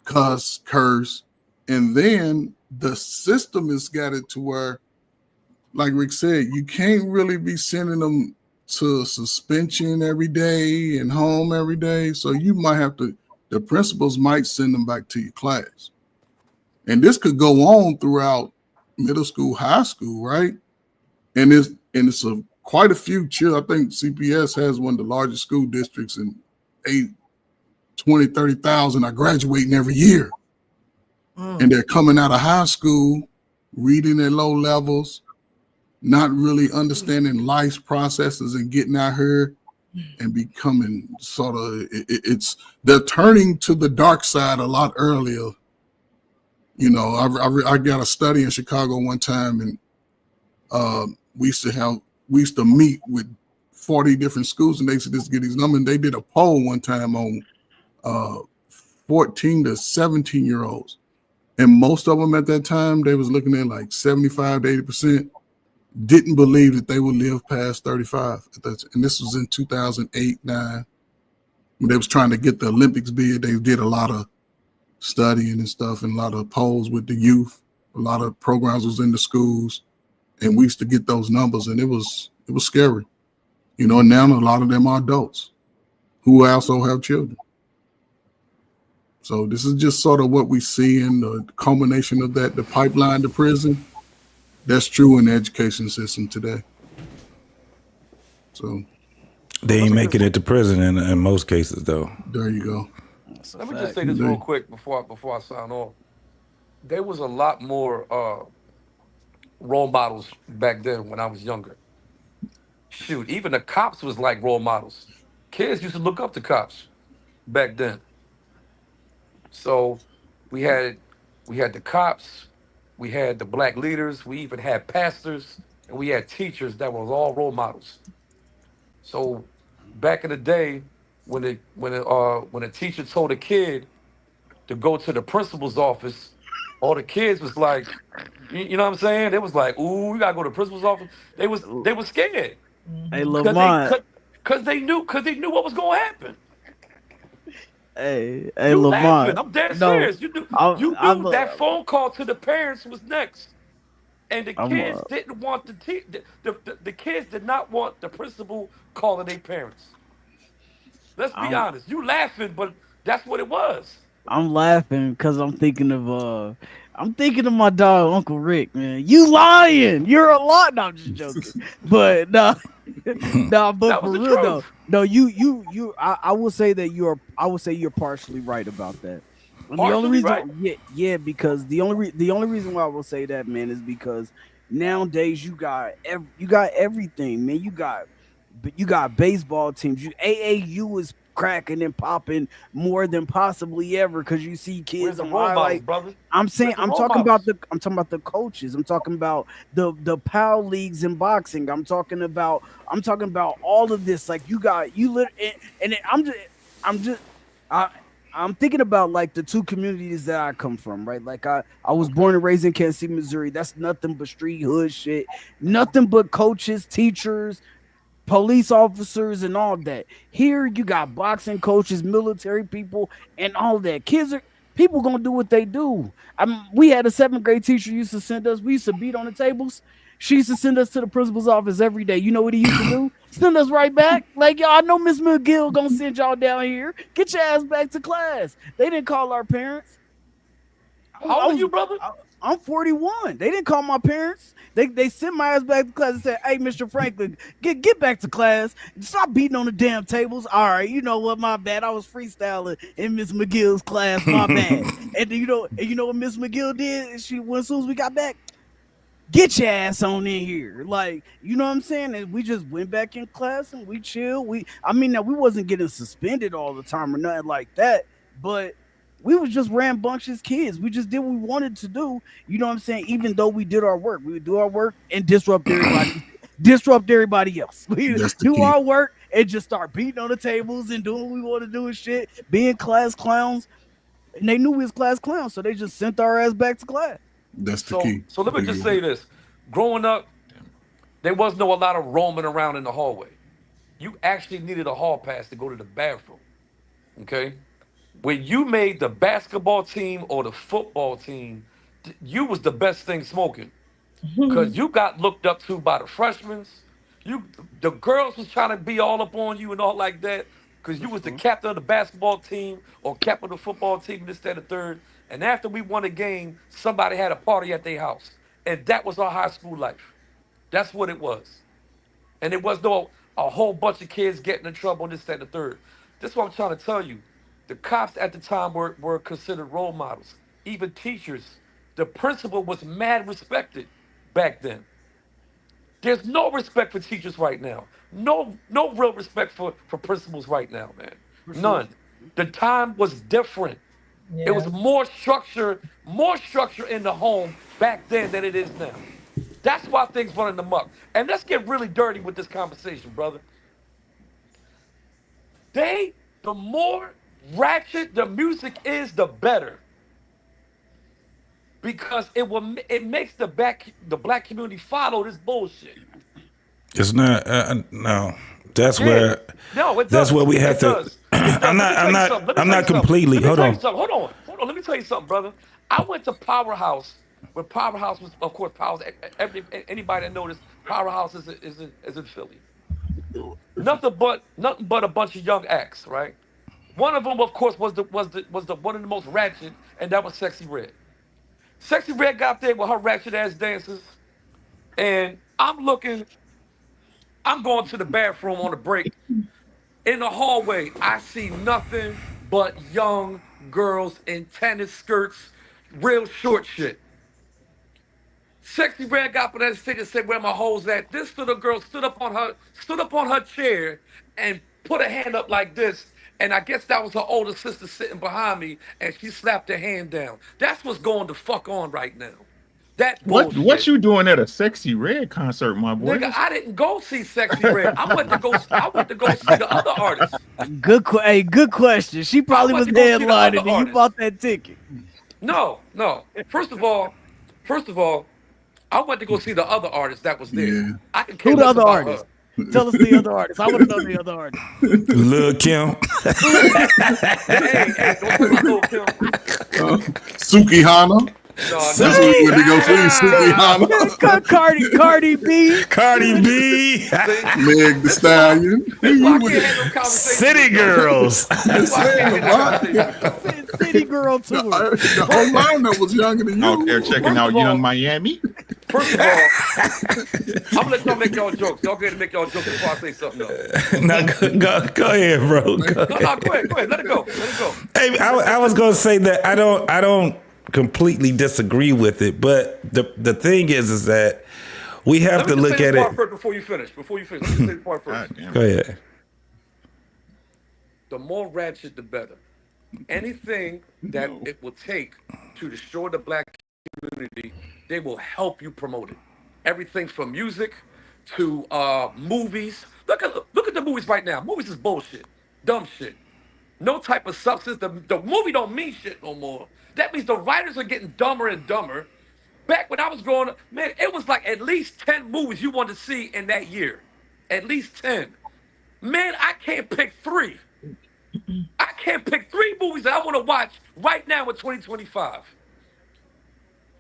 cuss, curse, and then the system has got it to where, like Rick said, you can't really be sending them to suspension every day and home every day. So you might have to, the principals might send them back to your class. And this could go on throughout middle school, high school, right? And it's quite a few children. I think CPS has one of the largest school districts, and 30,000 are graduating every year. And they're coming out of high school, reading at low levels, not really understanding life's processes and getting out here and becoming sort of, they're turning to the dark side a lot earlier. I got a study in Chicago one time, and we used to meet with 40 different schools, and they used to just get these numbers. And they did a poll one time on 14 to 17 year olds. And most of them at that time, they was looking at like 75 to 80% didn't believe that they would live past 35. And this was in 2008-9, when they was trying to get the Olympics bid. They did a lot of studying and stuff, and a lot of polls with the youth. A lot of programs was in the schools, and we used to get those numbers, and it was scary. And now a lot of them are adults who also have children. So this is just sort of what we see in the culmination of that, the pipeline to prison. That's true in the education system today. So they ain't making it to prison in most cases, though. There you go. Let me just say this real quick before I sign off. There was a lot more role models back then when I was younger. Shoot, even the cops was like role models. Kids used to look up to cops back then. So we had the cops, we had the black leaders, we even had pastors, and we had teachers that was all role models. So back in the day, when a teacher told a kid to go to the principal's office, all the kids was like, you know what I'm saying? They was like, "Ooh, we gotta go to the principal's office." They was scared. Hey, Lamont. Because they knew what was gonna happen. Hey, You Lamont. laughing? I'm dead serious. You knew that phone call to the parents was next, and the kids didn't want the kids did not want the principal calling their parents. Let's be honest. You laughing, but that's what it was. I'm laughing because I'm thinking of my dog Uncle Rick, man. You lying? You're a lot. No, I'm just joking. But but for real though, no, I will say that you're partially right about that. And the only reason, right? Because the only reason why I will say that, man, is because nowadays you got everything, man. You got baseball teams. AAU is cracking and popping more than possibly ever because you see kids on highlight. I'm talking about the coaches. I'm talking about the PAL leagues in boxing. I'm talking about all of this. Like I'm thinking about like the two communities that I come from, right? Like I was born and raised in Kansas City, Missouri. That's nothing but street hood shit. Nothing but coaches, teachers, police officers, and all that. Here you got boxing coaches, military people, and all that. People gonna do what they do. We had a 7th grade teacher used to send us. We used to beat on the tables. She used to send us to the principal's office every day. You know what he used to do? Send us right back. Like, y'all, I know Miss McGill gonna send y'all down here. Get your ass back to class. They didn't call our parents. How old are you, brother? I'm 41. They didn't call my parents. They sent my ass back to class and said, "Hey, Mr. Franklin, get back to class. Stop beating on the damn tables." All right, you know what? My bad. I was freestyling in Miss McGill's class. My bad. And you know what Miss McGill did? As soon as we got back, get your ass on in here. Like, you know what I'm saying? And we just went back in class and we chill. Now we wasn't getting suspended all the time or nothing like that, but we was just rambunctious kids. We just did what we wanted to do. You know what I'm saying? Even though we did our work, we would do our work and disrupt everybody else. We do our work and just start beating on the tables and doing what we want to do and shit, being class clowns. And they knew we was class clowns, so they just sent our ass back to class. That's the key. So let me just say this. Growing up, there was no a lot of roaming around in the hallway. You actually needed a hall pass to go to the bathroom. Okay? When you made the basketball team or the football team, you was the best thing smoking. Because you got looked up to by the freshmen. The girls was trying to be all up on you and all like that. Because you was the captain of the basketball team or captain of the football team, this, that, and the third. And after we won a game, somebody had a party at their house. And that was our high school life. That's what it was. And it was no a whole bunch of kids getting in trouble, this, that, and the third. This is what I'm trying to tell you. The cops at the time were considered role models. Even teachers. The principal was mad respected back then. There's no respect for teachers right now. No real respect for principals right now, man. None. The time was different. Yeah. It was more structure in the home back then than it is now. That's why things running amok. And let's get really dirty with this conversation, brother. The more ratchet the music is, the better. Because it makes the black community follow this bullshit. It's not no. That's Yeah. where No, it that's does. where we have It to. does. It does. I'm not completely. Hold on. Hold on. Let me tell you something, brother. I went to Powerhouse. Where Powerhouse was, of course, anybody that noticed, Powerhouse is in Philly. Nothing but a bunch of young acts, right? One of them, of course, was the one of the most ratchet, and that was Sexy Red. Sexy Red got there with her ratchet ass dancers, and I'm going to the bathroom on a break. In the hallway, I see nothing but young girls in tennis skirts, real short shit. Sexy Red got up on that stage and said, "Where my hoes at?" This little girl stood up on her chair and put her hand up like this. And I guess that was her older sister sitting behind me, and she slapped her hand down. That's what's going to fuck on right now. That bullshit. What you doing at a Sexy Red concert, my boy? Nigga, I didn't go see Sexy Red. I went to go see the other artists. Good question. She probably was headlining and you bought that ticket. No. First of all, I went to go see the other artist that was there. Yeah. I can care Who the less other about artist? her. Tell us the other artist. I want to know the other artist. Lil' Kim. Hey, don't put my Lil' Kim. Suki Hana. That's what we went to go see. Suki Hana. Cardi B. Cardi B. Meg Thee Stallion. That's why I can't have no conversation. City Girls. That's why I can't have no conversation. City Girl tour. The whole lineup was younger than you. Out there checking out Young Miami. First of all, I'm gonna let y'all make y'all jokes. Y'all go ahead and make y'all jokes before I say something else. No, go ahead, bro. No, go ahead. Let it go. Hey, I was gonna say that I don't completely disagree with it, but the thing is that we have to look at it. Before you finish, let me say the part first. Go ahead. The more ratchet, the better. Anything that it will take to destroy the black community, they will help you promote it. Everything from music to movies. Look at the movies right now. Movies is bullshit, dumb shit. No type of substance. The movie don't mean shit no more. That means the writers are getting dumber and dumber. Back when I was growing up, man, it was like at least 10 movies you wanted to see in that year. At least 10. Man, I can't pick 3. I can't pick 3 movies that I want to watch right now in 2025.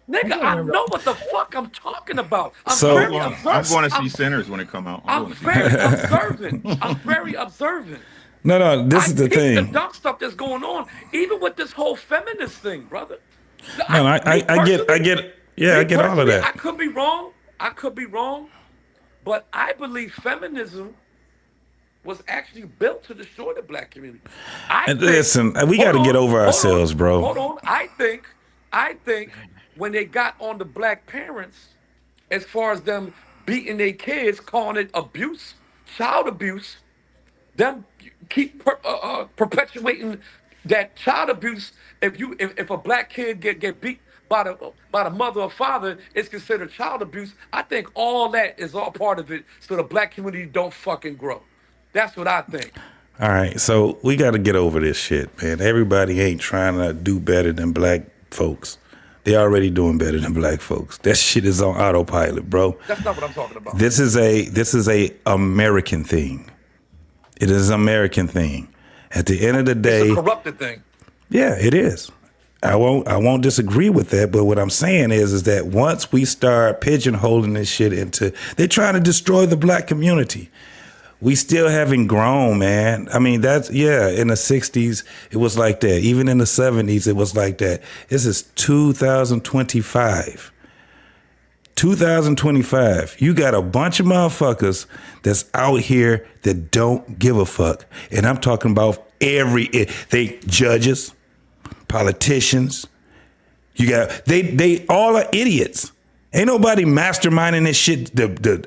Nigga, I know what the fuck I'm talking about. I'm So- very I'm observant. going to see Sinners when it come out. I'm very observant. I'm very observant. No, this is the peep thing. The dark stuff that's going on, even with this whole feminist thing, brother. No, I get, yeah, I get all of that. I could be wrong, but I believe feminism was actually built to destroy the black community. And listen, we got to get over ourselves, bro. Hold on. I think when they got on the black parents, as far as them beating their kids, calling it abuse, child abuse, them keep perpetuating that child abuse. If a black kid get beat by the mother or father, it's considered child abuse. I think all that is all part of it, so the black community don't fucking grow. That's what I think. All right, so we got to get over this shit, man. Everybody ain't trying to do better than black folks. They already doing better than black folks. That shit is on autopilot, bro. That's not what I'm talking about. This is a American thing. It is an American thing. At the end of the day, It's a corrupted thing. yeah, it is. I won't disagree with that, but what I'm saying is that once we start pigeonholing this shit into, they're trying to destroy the black community. We still haven't grown, man. I mean, that's, yeah, in the 60s, it was like that. Even in the 70s, it was like that. This is 2025. 2025. You got a bunch of motherfuckers that's out here that don't give a fuck. And I'm talking about they judges, politicians. You got, they all are idiots. Ain't nobody masterminding this shit to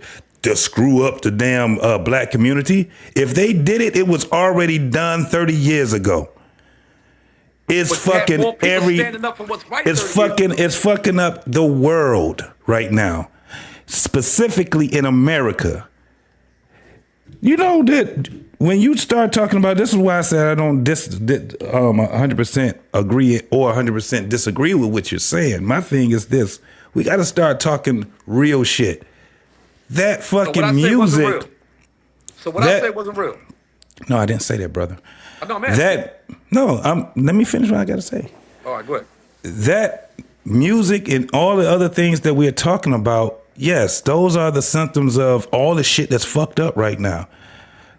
screw up the damn black community. If they did it, it was already done 30 years ago. It's fucking it's fucking up the world right now, specifically in America. You know that when you start talking about, this is why I said I don't 100% agree or 100% disagree with what you're saying. My thing is this: we got to start talking real shit. That fucking music. So what I said wasn't real. No, I didn't say that, brother. No, man. Let me finish what I got to say. All right, go ahead. That music and all the other things that we're talking about, yes, those are the symptoms of all the shit that's fucked up right now.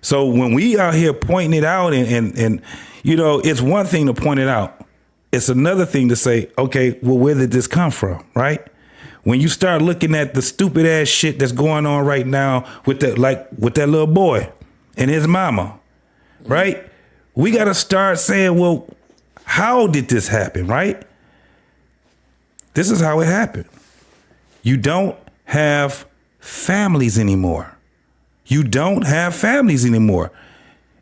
So when we out here pointing it out and you know, it's one thing to point it out. It's another thing to say, okay, well, where did this come from, right? When you start looking at the stupid ass shit that's going on right now with that little boy and his mama, right? We got to start saying, well, how did this happen, right? This is how it happened. You don't have families anymore. You don't have families anymore.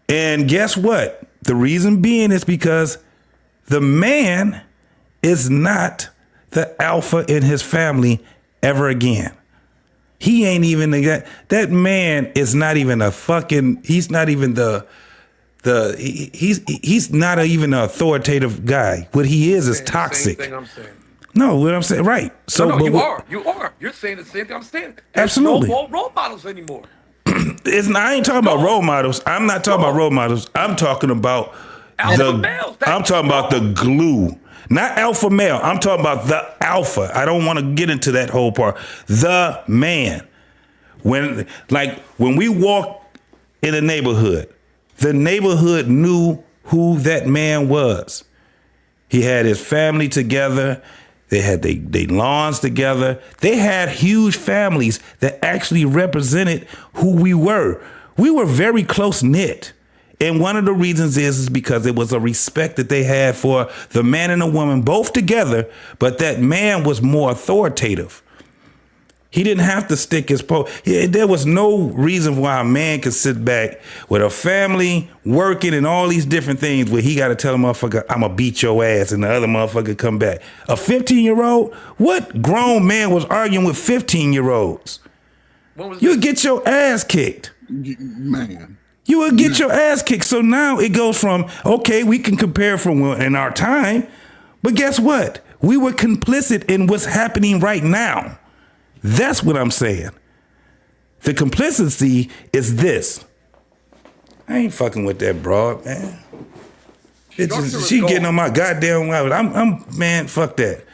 And guess what? The reason being is because the man is not the alpha in his family ever again. He ain't even that man is not even a fucking, he's not even he's not even an authoritative guy. What he is toxic. Same thing I'm saying. No, what I'm saying, right. So No, you are. You're saying the same thing I'm saying. There's Absolutely. no more role models anymore. I ain't talking about role models. I'm not talking about role models. I'm talking about I'm talking about the glue. Not alpha male. I'm talking about the alpha. I don't want to get into that whole part. The man. When we walk in the neighborhood knew who that man was. He had his family together. They had their lawns together. They had huge families that actually represented who we were. We were very close knit. And one of the reasons is because it was a respect that they had for the man and the woman both together, but that man was more authoritative. He didn't have to stick his there was no reason why a man could sit back with a family working and all these different things where he got to tell a motherfucker, I'm going to beat your ass, and the other motherfucker come back. A 15-year-old? What grown man was arguing with 15-year-olds? You would get your ass kicked. Man. You would get your ass kicked. So now it goes from, okay, we can compare from in our time, but guess what? We were complicit in what's happening right now. That's what I'm saying. The complicity is this. I ain't fucking with that broad, man. She getting on my goddamn wife. Man, fuck that.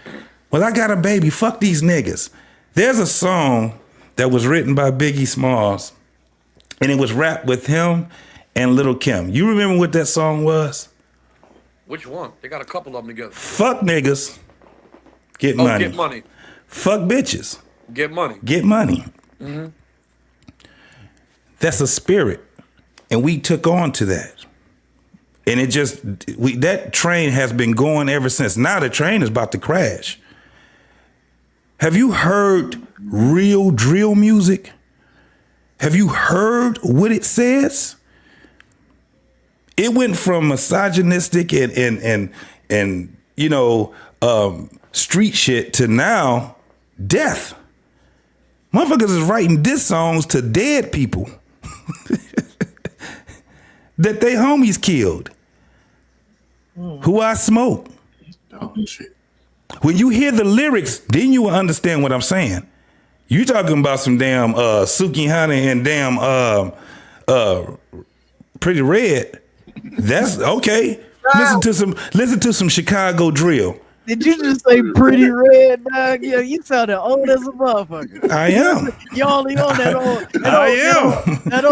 Well, I got a baby. Fuck these niggas. There's a song that was written by Biggie Smalls, and it was rapped with him and Lil' Kim. You remember what that song was? Which one? They got a couple of them together. Fuck niggas. Get money. Get money. Fuck bitches. Get money. Get money. Mm-hmm. That's a spirit. And we took on to that. And it just, that train has been going ever since. Now the train is about to crash. Have you heard real drill music? Have you heard what it says? It went from misogynistic and you know, street shit to now death. Motherfuckers is writing diss songs to dead people that they homies killed, who I smoke. Oh, shit. When you hear the lyrics, then you will understand what I'm saying. You talking about some damn Suki Honey and damn Pretty Red. That's okay. Listen to some Chicago drill. Did you just say Pretty Red, dog? Yeah, you sounded old as a motherfucker. I am. You only on that old. That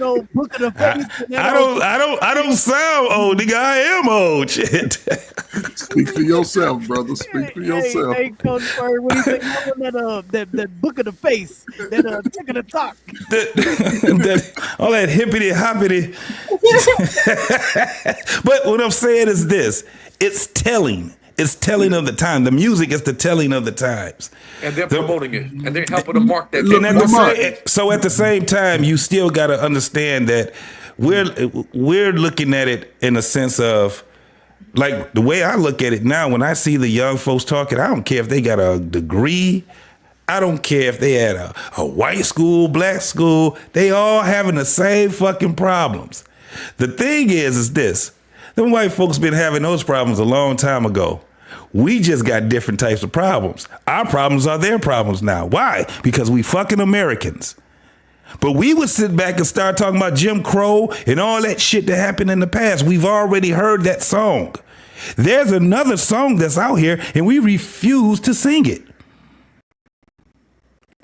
old book of the face. I don't sound old, nigga. I am old. Shit. Speak for yourself, brother. Speak for yourself. Hey, Coach Bird, what do you think on that book of the face? That tick of the talk. All that hippity hoppity. But what I'm saying is this: it's telling. It's telling of the time. The music is the telling of the times. And they're promoting it. And they're helping to mark that. So at the same time, you still got to understand that we're looking at it in a sense of, like, the way I look at it now, when I see the young folks talking, I don't care if they got a degree. I don't care if they had a white school, black school. They all having the same fucking problems. The thing is this. Them white folks been having those problems a long time ago. We just got different types of problems. Our problems are their problems now. Why? Because we fucking Americans. But we would sit back and start talking about Jim Crow and all that shit that happened in the past. We've already heard that song. There's another song that's out here and we refuse to sing it.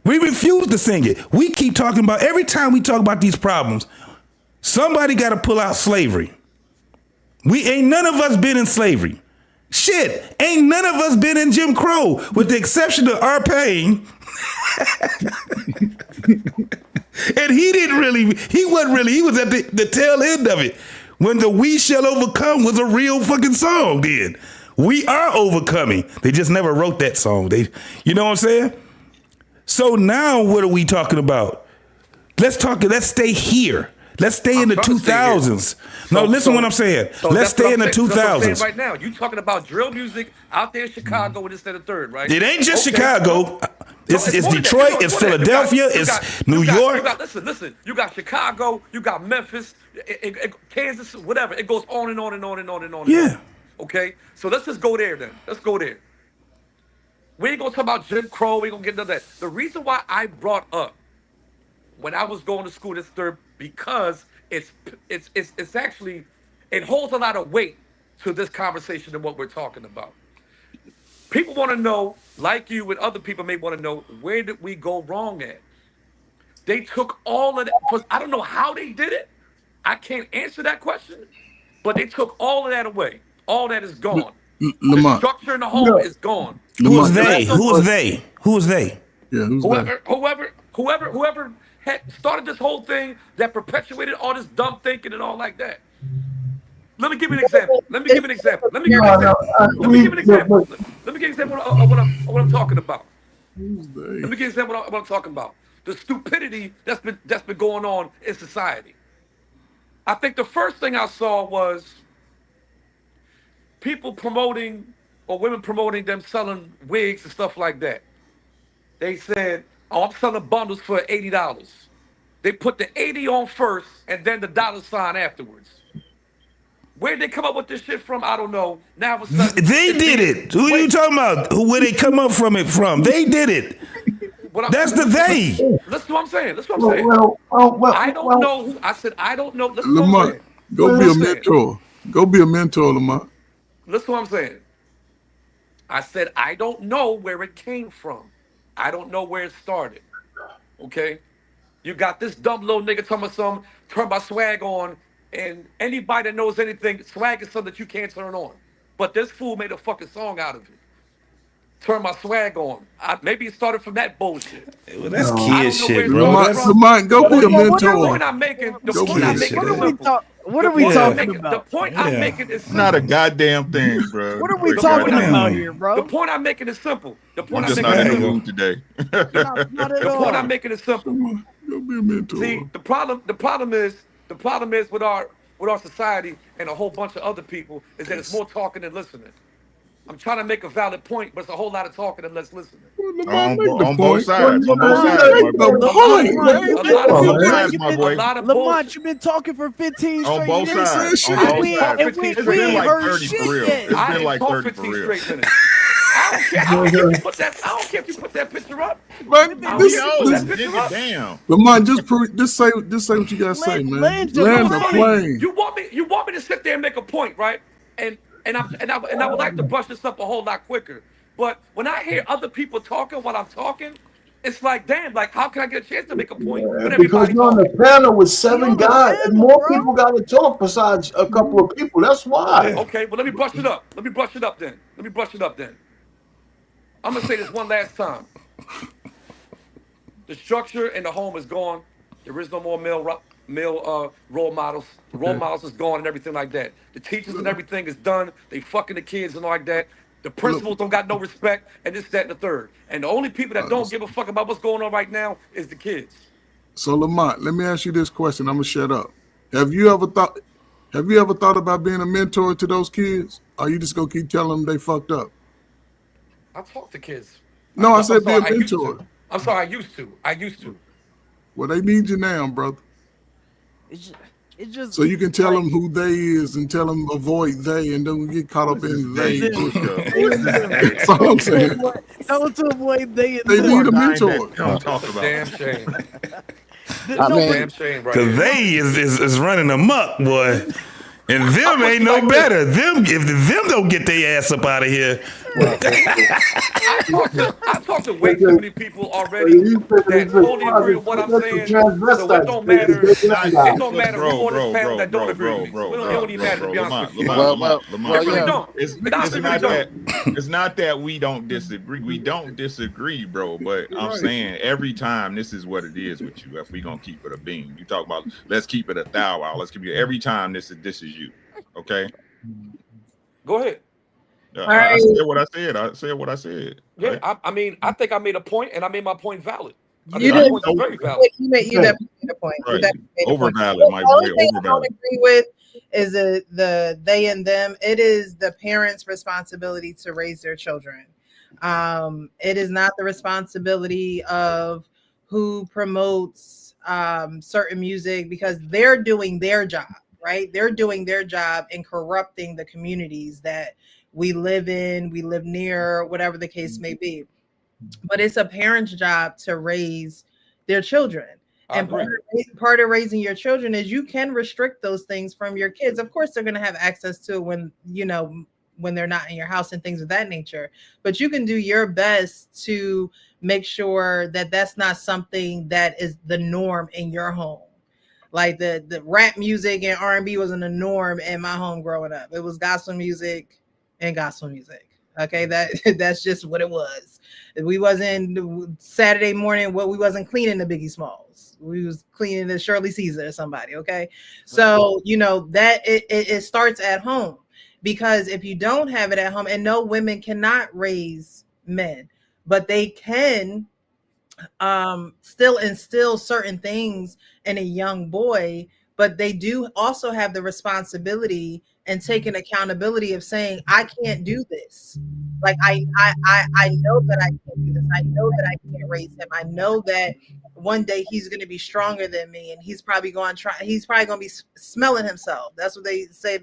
We refuse to sing it. We keep talking about, every time we talk about these problems, somebody got to pull out slavery. Ain't none of us been in slavery. Shit, ain't none of us been in Jim Crow, with the exception of our Payne. And he was at the tail end of it. When the We Shall Overcome was a real fucking song then. We are overcoming. They just never wrote that song. You know what I'm saying? So now what are we talking about? Let's stay here. Let's stay in the 2000s. No, listen what I'm saying. Let's stay in the 2000s. Right now, you talking about drill music out there in Chicago and this and the third, right? It ain't just Chicago. It's Detroit. It's Philadelphia. It's New York. Listen. You got Chicago. You got Memphis, Kansas, whatever. It goes on and on and on and on and on. Yeah. Okay. So let's just go there then. Let's go there. We ain't gonna talk about Jim Crow. We ain't gonna get into that. The reason why I brought up when I was going to school this third, because it's actually, it holds a lot of weight to this conversation and what we're talking about. People want to know, like you and other people may want to know, where did we go wrong at? They took all of that. I don't know how they did it. I can't answer that question, but they took all of that away. All that is gone. The structure in the home is gone. Who's they? Who's they? Who's they? Yeah, who's whoever had started this whole thing that perpetuated all this dumb thinking and all like that. Let me give you an example. Let me give you an example of what I'm talking about. Let me give you an example of what I'm talking about. The stupidity that's been going on in society. I think the first thing I saw was people promoting, or women promoting them selling wigs and stuff like that. They said, "Oh, I'm selling bundles for $80." They put the 80 on first and then the $sign afterwards. Where did they come up with this shit from? I don't know. Now all of a sudden, they did it. Who are you talking about? Where they come up from? They did it. That's the they. Listen what I'm saying. I don't know who. I said I don't know. Lamont, go be a mentor. Go be a mentor, Lamont. Listen what I'm saying. I said, I don't know where it came from. I don't know where it started. Okay? You got this dumb little nigga telling me something, turn my swag on, and anybody that knows anything, swag is something that you can't turn on. But this fool made a fucking song out of it. Turn my swag on. Maybe it started from that bullshit. Well, that's kid shit, bro. Lamont, go be a mentor. The point I'm making is simple. What are we talking about? The point I'm making is simple. Not a goddamn thing, bro. What are we talking about here, bro? The point I'm making is simple. The point I'm just not in the mood today. Not at the all. point I'm making is simple. Go be a mentor. See, the problem is with our society and a whole bunch of other people is that it's more talking than listening. I'm trying to make a valid point, but it's a whole lot of talking and less listening. On both sides. On both sides, my boy. Lamont, you've been talking for 15 straight on both minutes. sides. And we ain't It's been like heard 30 shit for real. yet. It's been like 30 for real. I don't care if you put that picture up. Man, Lamont, just say what you gotta say, man. Land the plane. You want me to sit there and make a point, right? And I would like to brush this up a whole lot quicker. But when I hear other people talking while I'm talking, it's like, damn, like how can I get a chance to make a point? Because you're on the panel with 7 guys, and more people got to talk besides a couple of people. That's why. Okay, well let me brush it up. Let me brush it up then. I'm gonna say this one last time. The structure in the home is gone. There is no more male role models. The role models is gone and everything like that. The teachers and everything is done. They fucking the kids and all like that. The principals don't got no respect, and this, that, and the third. And the only people that don't give a fuck about what's going on right now is the kids. So Lamont, let me ask you this question. I'm gonna shut up. Have you ever thought about being a mentor to those kids? Or are you just gonna keep telling them they fucked up? I talk to kids. No, I said be a mentor. I'm sorry, I used to. Well, they need you now, brother. It's just so you can tell them who they is and tell them avoid they and don't get caught up in they. That's all I'm saying. Tell them to avoid they. They need a mentor. Don't talk about. Damn shame. Damn shame, right? Because they is running amok, boy. And them ain't no better. Them if them don't get their ass up out of here. I talked to way too many people already that only agree with what I'm saying. So it don't matter. It don't matter who on this panel that don't agree with me. It don't even matter, to be honest with you. It really don't. It's not that we don't disagree. We don't disagree, bro. But I'm saying every time this is what it is with you. If we gonna keep it a beam, you talk about let's keep it a thou wow. Let's keep it every time. This is you. Okay. Go ahead. I said what I said. I said what I said. Yeah, right? I mean, I think I made a point, and I made my point valid. You did. Very valid. You definitely made a point. Right. Over valid, Mike. The only thing I don't agree with is the they and them. It is the parents' responsibility to raise their children. It is not the responsibility of who promotes certain music because they're doing their job, right? They're doing their job in corrupting the communities that we live in, we live near, whatever the case may be. But it's a parent's job to raise their children. And part of raising your children is you can restrict those things from your kids. Of course, they're going to have access to it when they're not in your house and things of that nature. But you can do your best to make sure that that's not something that is the norm in your home. Like the rap music and R&B wasn't a norm in my home growing up. It was gospel music and gospel music. Okay, that's just what it was. We wasn't Saturday morning. We wasn't cleaning the Biggie Smalls. We was cleaning the Shirley Caesar or somebody. Okay, so that it starts at home, because if you don't have it at home, and no, women cannot raise men, but they can still instill certain things in a young boy. But they do also have the responsibility and taking accountability of saying, I can't do this. Like, I know that I can't do this. I know that I can't raise him. I know that one day he's going to be stronger than me, and he's probably going to be smelling himself. That's what they say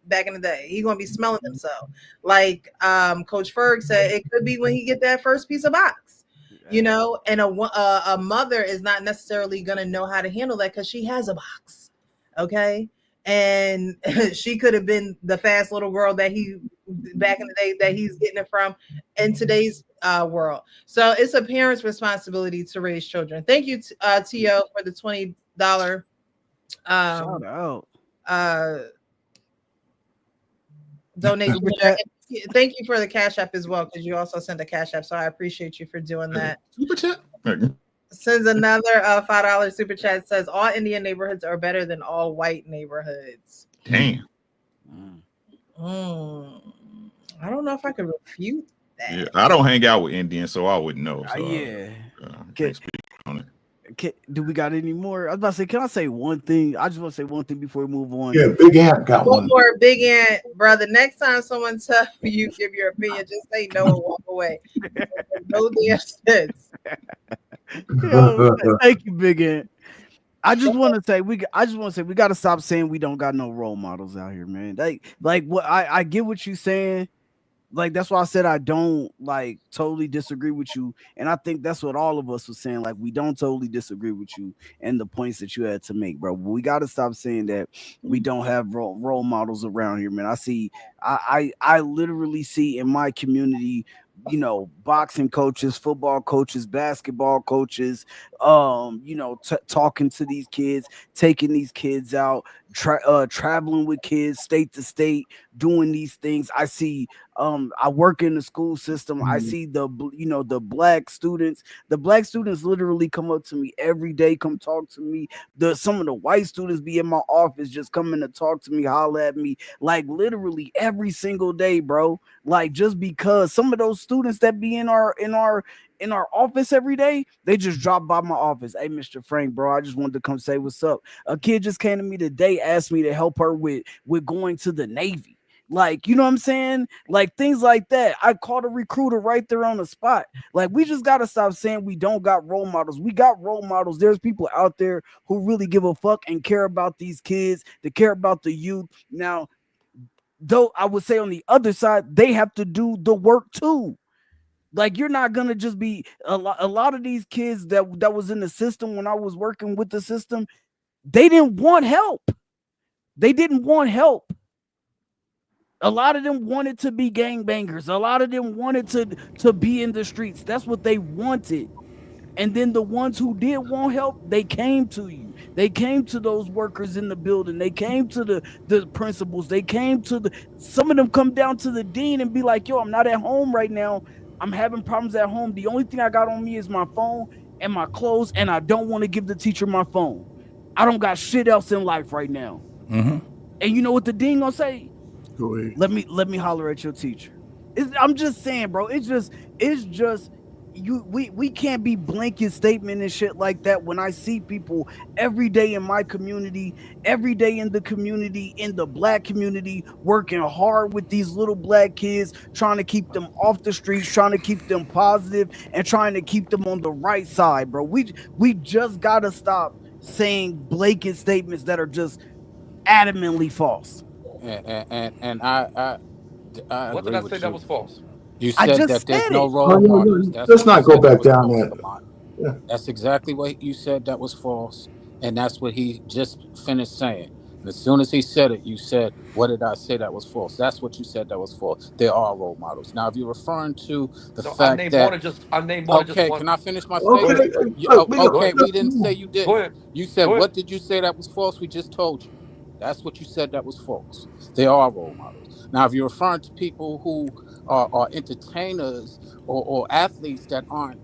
back in the day. He's going to be smelling himself. Like Coach Ferg said, it could be when he get that first piece of box. And a mother is not necessarily going to know how to handle that because she has a box. Okay. And she could have been the fast little girl that he back in the day that he's getting it from in today's world. So it's a parent's responsibility to raise children. Thank you, T.O., for the $20 shout out. Donation. Thank you for the Cash App as well, because you also sent a Cash App, so I appreciate you for doing that. Super chat. Sends another $5 super chat. Says all Indian neighborhoods are better than all white neighborhoods. Damn. I don't know if I could refute that. Yeah, I don't hang out with Indians, so I wouldn't know. So Yeah. can't speak on it. Do we got any more? I was about to say, can I say one thing? I just want to say one thing before we move on. Yeah, Big Ant got One one. more, Big Ant, brother. Next time someone tells you give your opinion, just say no and walk away. No damn sense. Thank you, Big Ant. I just want to say we got to stop saying we don't got no role models out here, man. Like what I get what you're saying. Like that's why I said I don't like totally disagree with you, and I think that's what all of us was saying. Like we don't totally disagree with you and the points that you had to make, bro. We got to stop saying that we don't have role models around here, man. I literally see in my community, you know, boxing coaches, football coaches, basketball coaches, talking to these kids, taking these kids out, traveling with kids state to state, doing these things. I see I work in the school system. I see the black students literally come up to me every day, come talk to me. Some of the white students be in my office just coming to talk to me, holler at me, like literally every single day, bro. Like just because some of those students that be in our office every day, they just drop by my office. Hey, Mr. Frank, bro, I just wanted to come say what's up. A kid just came to me today, asked me to help her with going to the Navy. Like, you know what I'm saying? Like things like that. I called a recruiter right there on the spot. Like, we just got to stop saying we don't got role models. We got role models. There's people out there who really give a fuck and care about these kids, they care about the youth. Now, though, I would say on the other side, they have to do the work too. Like, you're not gonna just be a lot of these kids that was in the system when I was working with the system. They didn't want help. A lot of them wanted to be gangbangers. A lot of them wanted to be in the streets. That's what they wanted. And then the ones who did want help, they came to you. They came to those workers in the building. They came to the principals. They came to some of them come down to the dean and be like, yo, I'm not at home right now. I'm having problems at home. The only thing I got on me is my phone and my clothes, and I don't want to give the teacher my phone. I don't got shit else in life right now. Mm-hmm. And you know what the dean gonna say? Go ahead. Let me holler at your teacher. I'm just saying, bro. It's just we can't be blanket statement and shit like that. When I see people every day in my community, every day in the community, in the black community, working hard with these little black kids, trying to keep them off the streets, trying to keep them positive, and trying to keep them on the right side, bro. We just gotta stop saying blanket statements that are just adamantly false. And I what did I say that was false? You said that there's no role models. Let's not go back down there. Yeah. That's exactly what you said that was false, and that's what he just finished saying. And as soon as he said it, you said, what did I say that was false? That's what you said that was false. There are role models. Now, if you're referring to the fact I named that... more than just one. Can I finish my statement? Okay, we didn't say you did. You said, what did you say that was false? We just told you. That's what you said that was false. They are role models. Now, if you're referring to people who are entertainers or athletes that aren't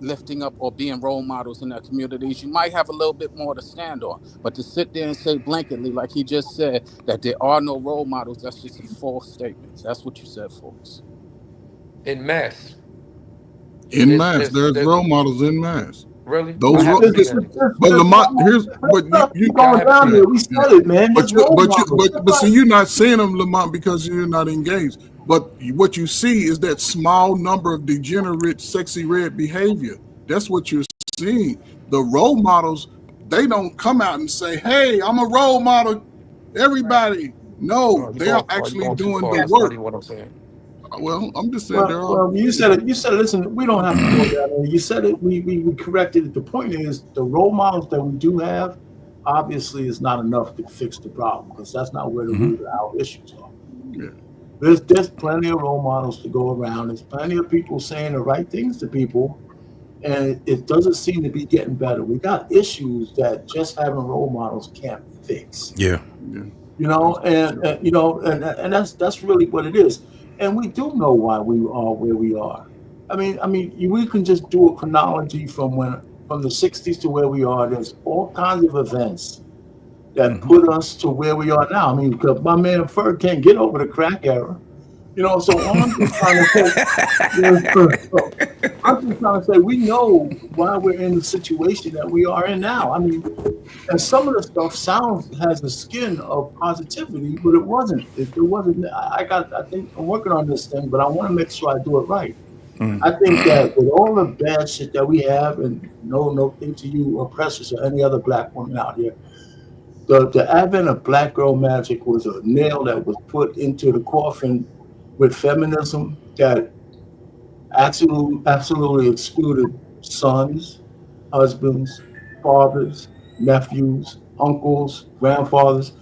lifting up or being role models in their communities, you might have a little bit more to stand on. But to sit there and say blanketly, like he just said, that there are no role models, that's just a false statement. That's what you said, folks. In mass. There's role models in mass. Really? Those but Lamont, here's what you going down there. We said it, man. But see, you're not seeing them, Lamont, because you're not engaged. But what you see is that small number of degenerate, sexy red behavior. That's what you're seeing. The role models, they don't come out and say, "Hey, I'm a role model." Everybody, no, they are actually doing the work. What I'm saying. Well, I'm just saying. Well, you said it. Listen, we don't have to go down there. You said it. We corrected it. The point is, the role models that we do have, obviously, is not enough to fix the problem, because that's not where the root of our issues are. Yeah. There's plenty of role models to go around. There's plenty of people saying the right things to people, and it doesn't seem to be getting better. We got issues that just having role models can't fix. Yeah. You know, and you know, and that's really what it is. And we do know why we are where we are. We can just do a chronology from the '60s to where we are. There's all kinds of events that put us to where we are now. I mean, because my man Ferg can't get over the crack era. You know, so I'm just trying to say we know why we're in the situation that we are in now. I mean, and some of the stuff has a skin of positivity, but it wasn't. It wasn't. I think I'm working on this thing, but I want to make sure I do it right. I think that with all the bad shit that we have, and no thing to you oppressors or any other black woman out here, the advent of Black Girl Magic was a nail that was put into the coffin with feminism that absolutely excluded sons, husbands, fathers, nephews, uncles, grandfathers,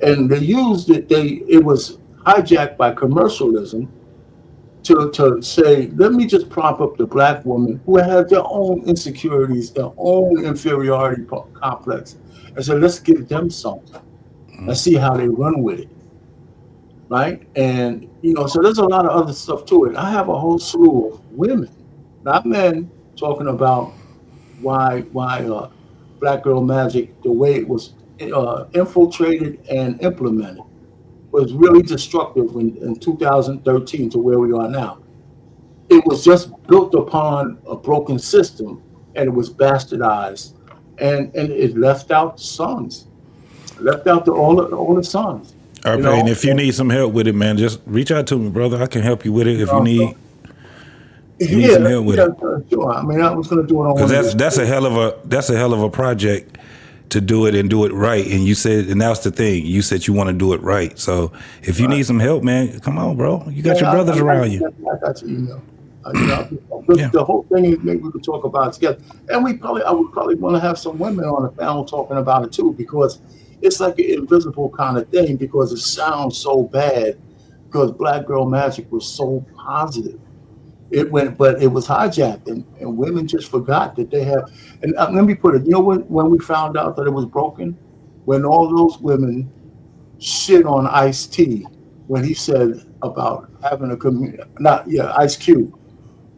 and they used it. It was hijacked by commercialism to say, let me just prop up the black woman who had their own insecurities, their own inferiority complex, and so let's give them something and see how they run with it. Right? And, you know, so there's a lot of other stuff to it. I have a whole slew of women, not men, talking about why Black Girl Magic, the way it was infiltrated and implemented, was really destructive in 2013 to where we are now. It was just built upon a broken system, and it was bastardized, and it left out sons, left out all the sons. All right, and if you need some help with it, man, just reach out to me, brother. I can help you with it if you need some help with it. Sure. I mean, I was going to do it on because that's a hell of a project to do it and do it right. And you said, and that's the thing, you said you want to do it right. So if you need some help, man, come on, bro. You got your brothers around you. I got your email. The whole thing is maybe we could talk about it together, and I would probably want to have some women on the panel talking about it too, because it's like an invisible kind of thing, because it sounds so bad, because Black Girl Magic was so positive. But it was hijacked, and women just forgot that they have. And let me put it, you know, when we found out that it was broken, when all those women shit on Ice-T when he said about having a community, Ice Cube,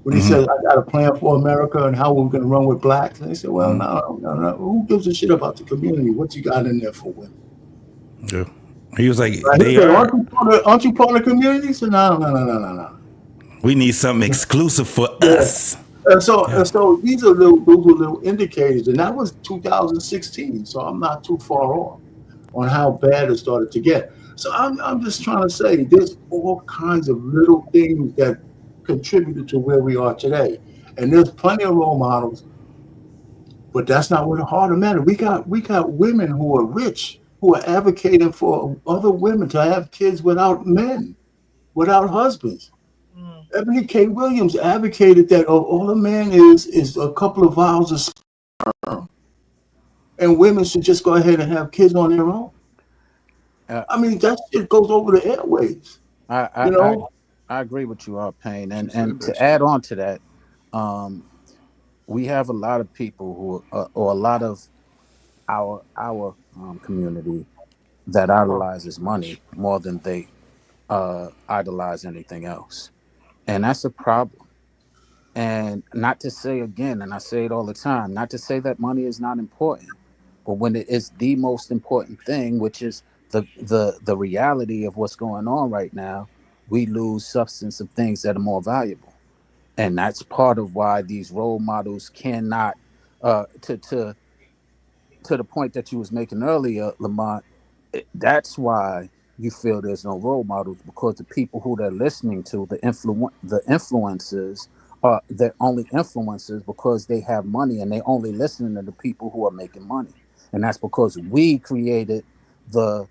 when he said, I got a plan for America and how we're going to run with blacks. And they said, well, no. Who gives a shit about the community? What you got in there for women? Yeah. He was like, aren't you part of the community? He said, no. We need something exclusive for us. And so these are little indicators. And that was 2016. So I'm not too far off on how bad it started to get. So I'm just trying to say there's all kinds of little things that contributed to where we are today, and there's plenty of role models, but that's not what the heart of matter. We got women who are rich, who are advocating for other women to have kids without men, without husbands. Ebony K. Williams advocated that all a man is a couple of vials of sperm, and women should just go ahead and have kids on their own. I mean, that shit goes over the airwaves. I agree with you, Pain, and to add on to that, we have a lot of people or a lot of our community that idolizes money more than they idolize anything else, and that's a problem. And not to say again, and I say it all the time, not to say that money is not important, but when it is the most important thing, which is the reality of what's going on right now, we lose substance of things that are more valuable. And that's part of why these role models cannot, to the point that you was making earlier, Lamont, that's why you feel there's no role models, because the people who they're listening to, the influencers, are they're only influencers because they have money, and they only listening to the people who are making money. And that's because we created the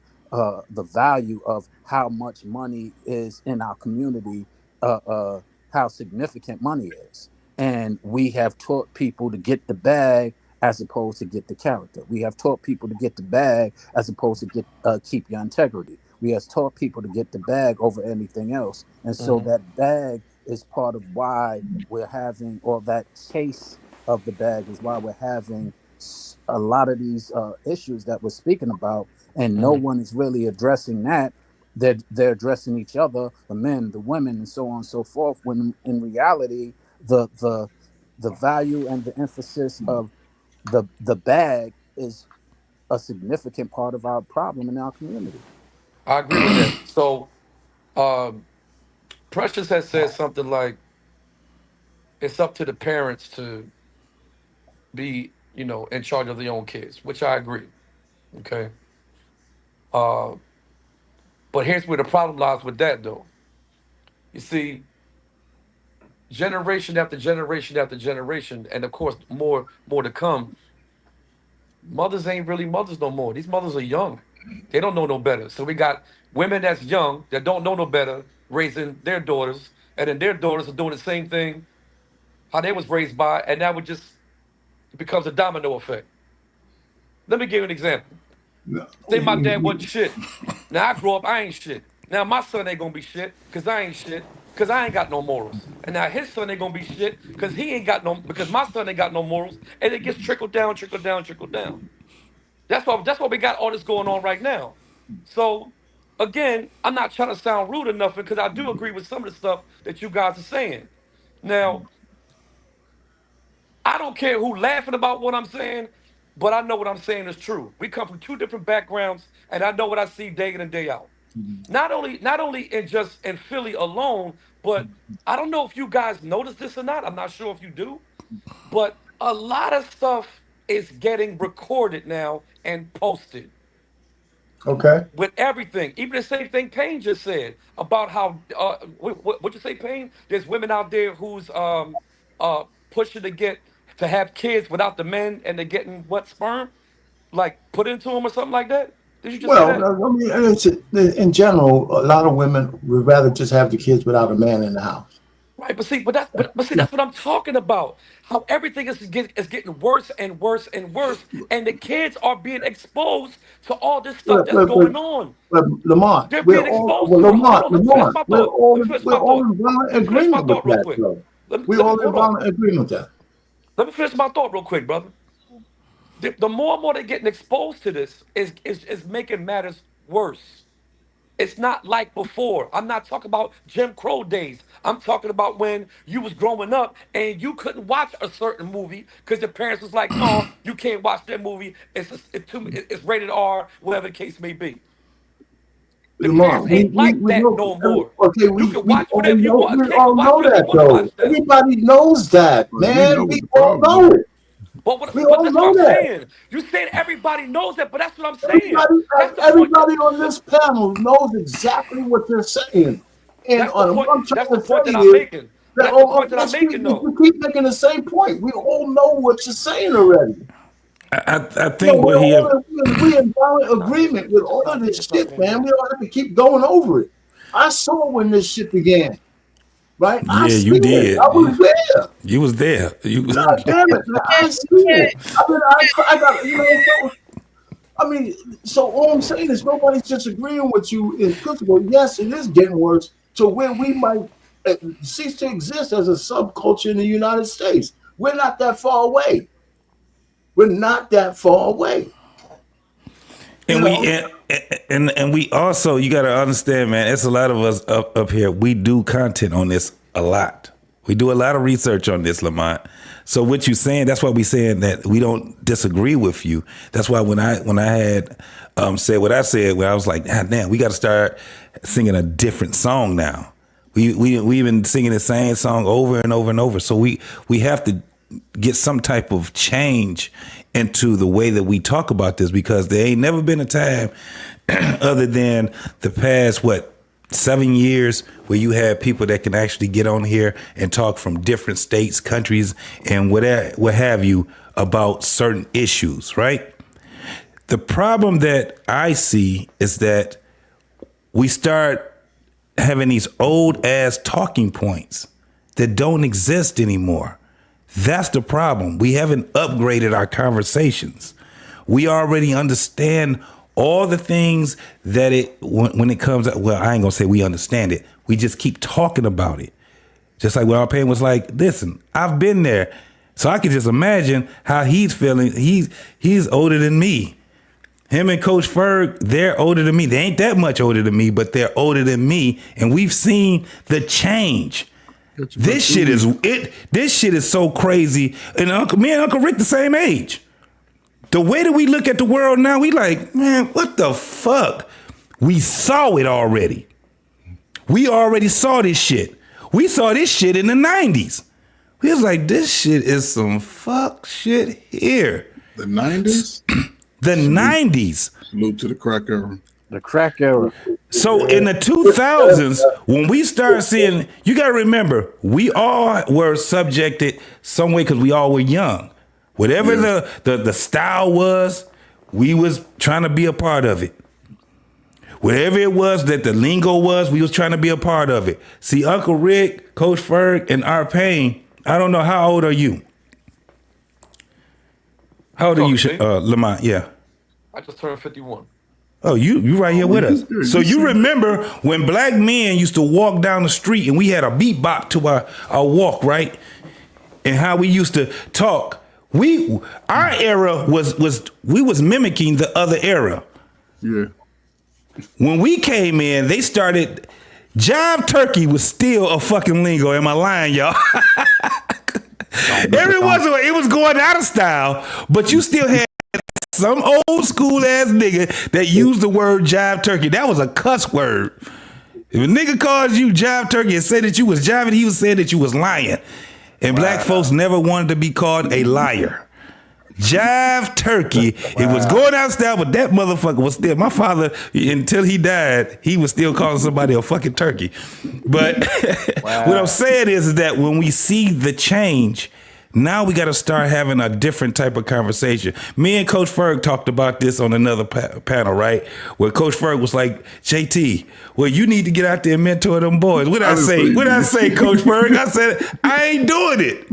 value of how much money is in our community, how significant money is. And we have taught people to get the bag as opposed to get the character. We have taught people to get the bag as opposed to keep your integrity. we has taught people to get the bag over anything else. And so that bag is part of why we're having, or that chase of the bag is why we're having a lot of these issues that we're speaking about, and no one is really addressing that. They're addressing each other, the men, the women, and so on and so forth, when in reality the value and the emphasis of the bag is a significant part of our problem in our community. I agree with that. So Precious has said something like, it's up to the parents to be, in charge of their own kids, which I agree. Okay. But here's where the problem lies with that, though. You see, generation after generation after generation, and of course more to come, mothers ain't really mothers no more. These mothers are young. They don't know no better. So we got women that's young that don't know no better raising their daughters, and then their daughters are doing the same thing how they was raised by, and now it becomes a domino effect. Let me give you an example. Say my dad wasn't shit. Now I grow up, I ain't shit. Now my son ain't gonna be shit because I ain't shit, because I ain't got no morals. And now his son ain't gonna be shit because because my son ain't got no morals. And it gets trickled down, trickled down, trickled down. That's why we got all this going on right now. So again, I'm not trying to sound rude or nothing, because I do agree with some of the stuff that you guys are saying. Now, I don't care who laughing about what I'm saying, but I know what I'm saying is true. We come from two different backgrounds, and I know what I see day in and day out. Not only in Philly alone, but I don't know if you guys notice this or not. I'm not sure if you do, but a lot of stuff is getting recorded now and posted. Okay. With everything, even the same thing Payne just said about how what you say, Payne? There's women out there who's pushing to have kids without the men, and they're getting sperm, like put into them or something like that. Did you just say that? I mean, in general, a lot of women would rather just have the kids without a man in the house. Right, but see, that's what I'm talking about. How everything is getting worse and worse and worse, and the kids are being exposed to all this stuff that's going on. But Lamont, They're we're being all, exposed. well, Lamont, we're all in violent agreement with that, though. We're all in violent agreement with that. Let me finish my thought real quick, brother. The more and more they're getting exposed to this is making matters worse. It's not like before. I'm not talking about Jim Crow days. I'm talking about when you was growing up and you couldn't watch a certain movie because your parents was like, "Oh, you can't watch that movie. It's rated R, whatever the case may be." The parents ain't like that no more. Okay, we all know that, though. Everybody knows that, man. We all know it. But that's what I'm saying. You're saying everybody knows that, but that's what I'm saying. Everybody on this panel knows exactly what you're saying. And that's the point that I'm making. That's the point that I'm making, though. You keep making the same point. We all know what you're saying already. I think we're in violent agreement with all of this shit, man. We don't have to keep going over it. I saw when this shit began. Right? Yeah, you did. I was there. You was there. God damn it! I see it. I got I mean, so all I'm saying is nobody's disagreeing with you in principle. Yes, it is getting worse to where we might cease to exist as a subculture in the United States. We're not that far away. We're not that far away. And we also, you got to understand, man, it's a lot of us up here. We do content on this a lot. We do a lot of research on this, Lamont. So what you're saying, that's why we saying that we don't disagree with you. That's why when I had said what I said, where I was like, damn, we got to start singing a different song now. We've been singing the same song over and over and over. So we have to get some type of change into the way that we talk about this, because there ain't never been a time other than the past, 7 years, where you have people that can actually get on here and talk from different states, countries, and what have you about certain issues, right? The problem that I see is that we start having these old ass talking points that don't exist anymore. That's the problem. We haven't upgraded our conversations. We already understand all the things that when it comes up, well, I ain't gonna say we understand it. We just keep talking about it. Just like when our parent was like, listen, I've been there. So I can just imagine how he's feeling. He's older than me. Him and Coach Ferg, they're older than me. They ain't that much older than me, but they're older than me. And we've seen the change. This shit is so crazy. And me and Uncle Rick the same age. The way that we look at the world now, we like, man, what the fuck? We saw it already. We already saw this shit. We saw this shit in the 90s. We was like, this shit is some fuck shit here. The 90s? The 90s. Salute to the crack era. The crack era. So in the 2000s, when we start seeing, you got to remember, we all were subjected some way because we all were young. Whatever the style was, we was trying to be a part of it. Whatever it was that the lingo was, we was trying to be a part of it. See, Uncle Rick, Coach Ferg, and R. Payne, I don't know, how old are you? How old are you, Lamont? Yeah. I just turned 51. Oh, you right here with us. So you remember when black men used to walk down the street and we had a beat bop to our walk, right? And how we used to talk. Our era we was mimicking the other era. Yeah. When we came in, they started. Jive turkey was still a fucking lingo. Am I lying, y'all? Every once in a while, it was going out of style, but you still had some old school ass nigga that used the word jive turkey. That was a cuss word. If a nigga calls you jive turkey and said that you was jiving, he was saying that you was lying. And black folks never wanted to be called a liar. Jive turkey. It was going out of style, but that motherfucker was still, my father, until he died, he was still calling somebody a fucking turkey. But what I'm saying is that when we see the change, now we got to start having a different type of conversation. Me and Coach Ferg talked about this on another panel, right? Where Coach Ferg was like, JT, well, you need to get out there and mentor them boys. What I say, Coach Ferg? I said, I ain't doing it.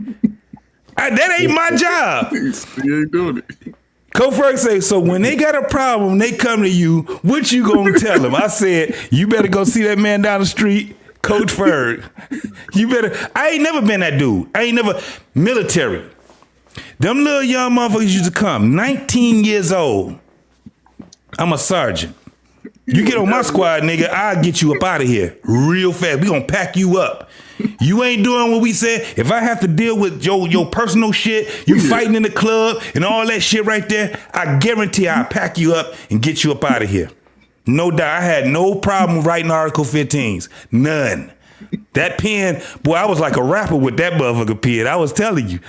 That ain't my job. You ain't doing it. Coach Ferg say, so when they got a problem, they come to you, what you gonna tell them? I said, you better go see that man down the street, Coach Ferg. You better. I ain't never been that dude. I ain't never military. Them little young motherfuckers used to come, 19 years old. I'm a sergeant. You get on my squad, nigga, I'll get you up out of here real fast. We gonna pack you up. You ain't doing what we said. If I have to deal with your personal shit, you fighting in the club and all that shit right there, I guarantee I'll pack you up and get you up out of here. No doubt. I had no problem writing Article 15s. None. That pen, boy, I was like a rapper with that motherfucker pen. I was telling you.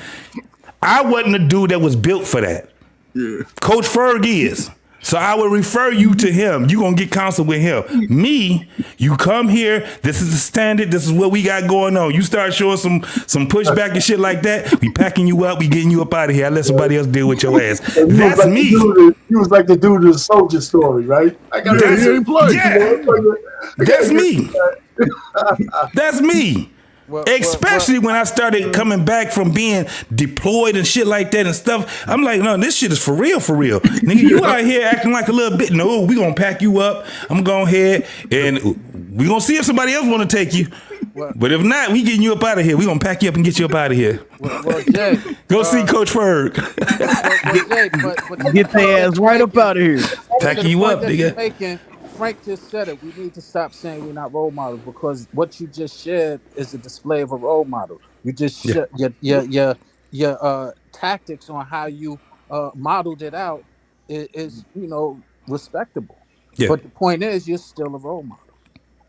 I wasn't a dude that was built for that. Yeah. Coach Ferg is. So I would refer you to him. You gonna get counsel with him. Me, you come here. This is the standard. This is what we got going on. You start showing some pushback and shit like that. We packing you up. We getting you up out of here. I let somebody else deal with your ass. That's me. He was like the dude in the soldier story, right? That's me. That's me. Especially when I started coming back from being deployed and shit like that and stuff. I'm like, no, this shit is for real, for real. Nigga, you out here acting like a little bit. No, we gonna pack you up. I'm gonna go ahead and we gonna see if somebody else wanna take you. But if not, we getting you up out of here. We gonna pack you up and get you up out of here. Jay, go see Coach Ferg. Get their ass right up out of here. Packing you up, nigga. Frank just said it. We need to stop saying we're not role models, because what you just shared is a display of a role model. You just your tactics on how you modeled it out is respectable. Yeah. But the point is, you're still a role model.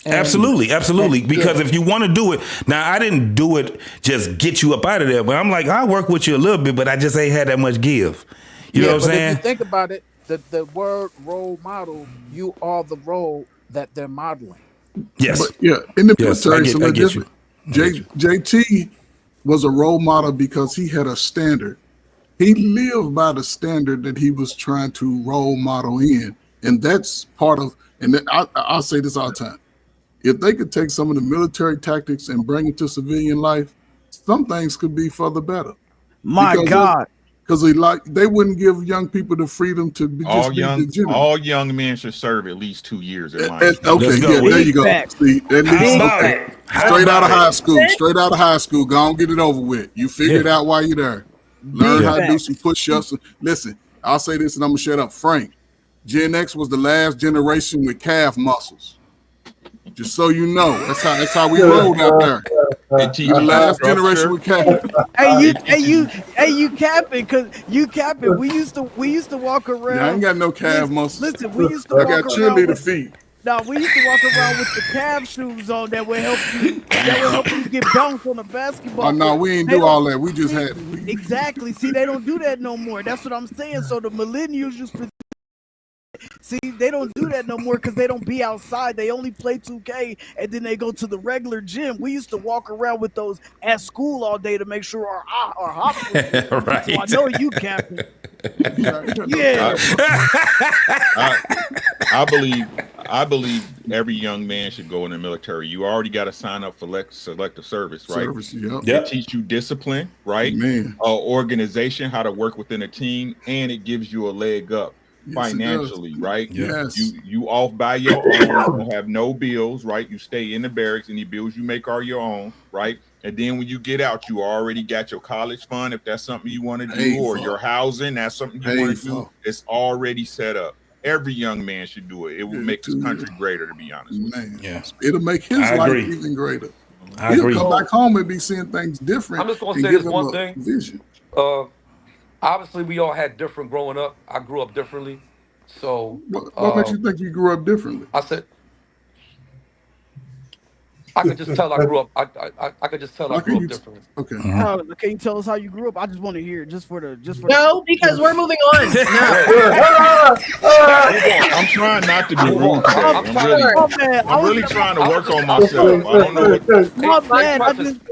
Absolutely. Because if you want to do it, now I didn't do it just get you up out of there, but I'm like, I'll work with you a little bit, but I just ain't had that much give. You know what I'm saying? If you think about it, the word role model, you are the role that they're modeling. Yes. But in the military, it's a little different. JT was a role model because he had a standard. He lived by the standard that he was trying to role model in. And that's part of, and I'll say this all the time. If they could take some of the military tactics and bring it to civilian life, some things could be for the better. My God. because they wouldn't give young people the freedom to be legitimate. All young men should serve at least 2 years in line. Okay, yeah, there you go. See, at least straight out of high school. Go on, get it over with. You figure it out while you're there. Learn how to do some push-ups. Listen, I'll say this and I'm gonna shut up. Frank, Gen X was the last generation with calf muscles. Just so you know, that's how we rolled out there. The last generation with calf. You capping because you capping. We used to walk around. Yeah, I ain't got no calf muscles. Listen, we used to walk around. I got cheerleader feet. No, we used to walk around with the calf shoes on that would help you. That would help you get bounced on the basketball. Oh no, we ain't do all that. We just had exactly. See, they don't do that no more. That's what I'm saying. So the millennials used to. See, they don't do that no more because they don't be outside. They only play 2K and then they go to the regular gym. We used to walk around with those at school all day to make sure our hops was right. So I know you, Captain. Yeah. I believe every young man should go in the military. You already got to sign up for selective service, right? They teach you discipline, right? Organization, how to work within a team, and it gives you a leg up. Financially, right? Yes. You off by your own, you don't have no bills, right? You stay in the barracks, and the bills you make are your own, right? And then when you get out, you already got your college fund if that's something you want to do, or your housing, that's something you want to do. It's already set up. Every young man should do it. It will make this country greater, to be honest with you. Yeah. It'll make his life even greater. He'll come back home and be seeing things different. I'm just gonna say this one thing. Vision. Obviously, we all had different growing up. I grew up differently. So what makes you think you grew up differently? I said I could just tell I grew up. I could just tell I grew up differently. Okay. Can you tell us how you grew up? I just want to hear just for the. No, because we're moving on. I'm trying not to be rude today. I'm really trying to work on myself. I don't know what. My man,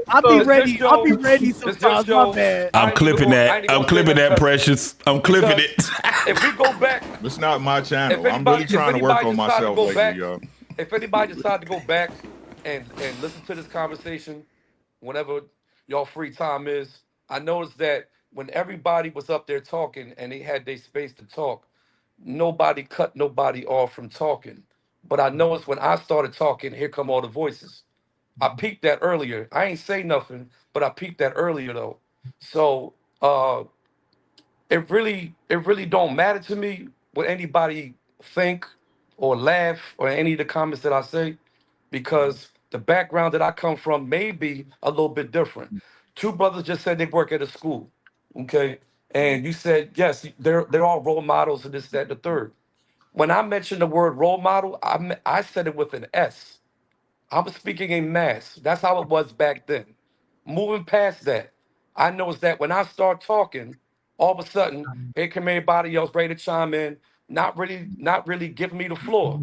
I'll be ready. I'll be ready sometimes. My man. I'm clipping that. I'm clipping that, Precious. I'm clipping it. If we go back, it's not my channel. I'm really trying to work on myself lately, y'all. If anybody decide to go back and listen to this conversation whenever y'all free time is, I noticed that when everybody was up there talking and they had their space to talk, nobody cut nobody off from talking. But I noticed when I started talking, here come all the voices. I peeped that earlier. I ain't say nothing, but I peeped that earlier though. So it really don't matter to me what anybody think or laugh or any of the comments that I say, because the background that I come from may be a little bit different. Two brothers just said they work at a school, okay? And you said, yes, they're all role models and this, that, and the third. When I mentioned the word role model, I said it with an S. I'm speaking in mass. That's how it was back then. Moving past that, I noticed that when I start talking, all of a sudden, here come everybody else ready to chime in, not really giving me the floor.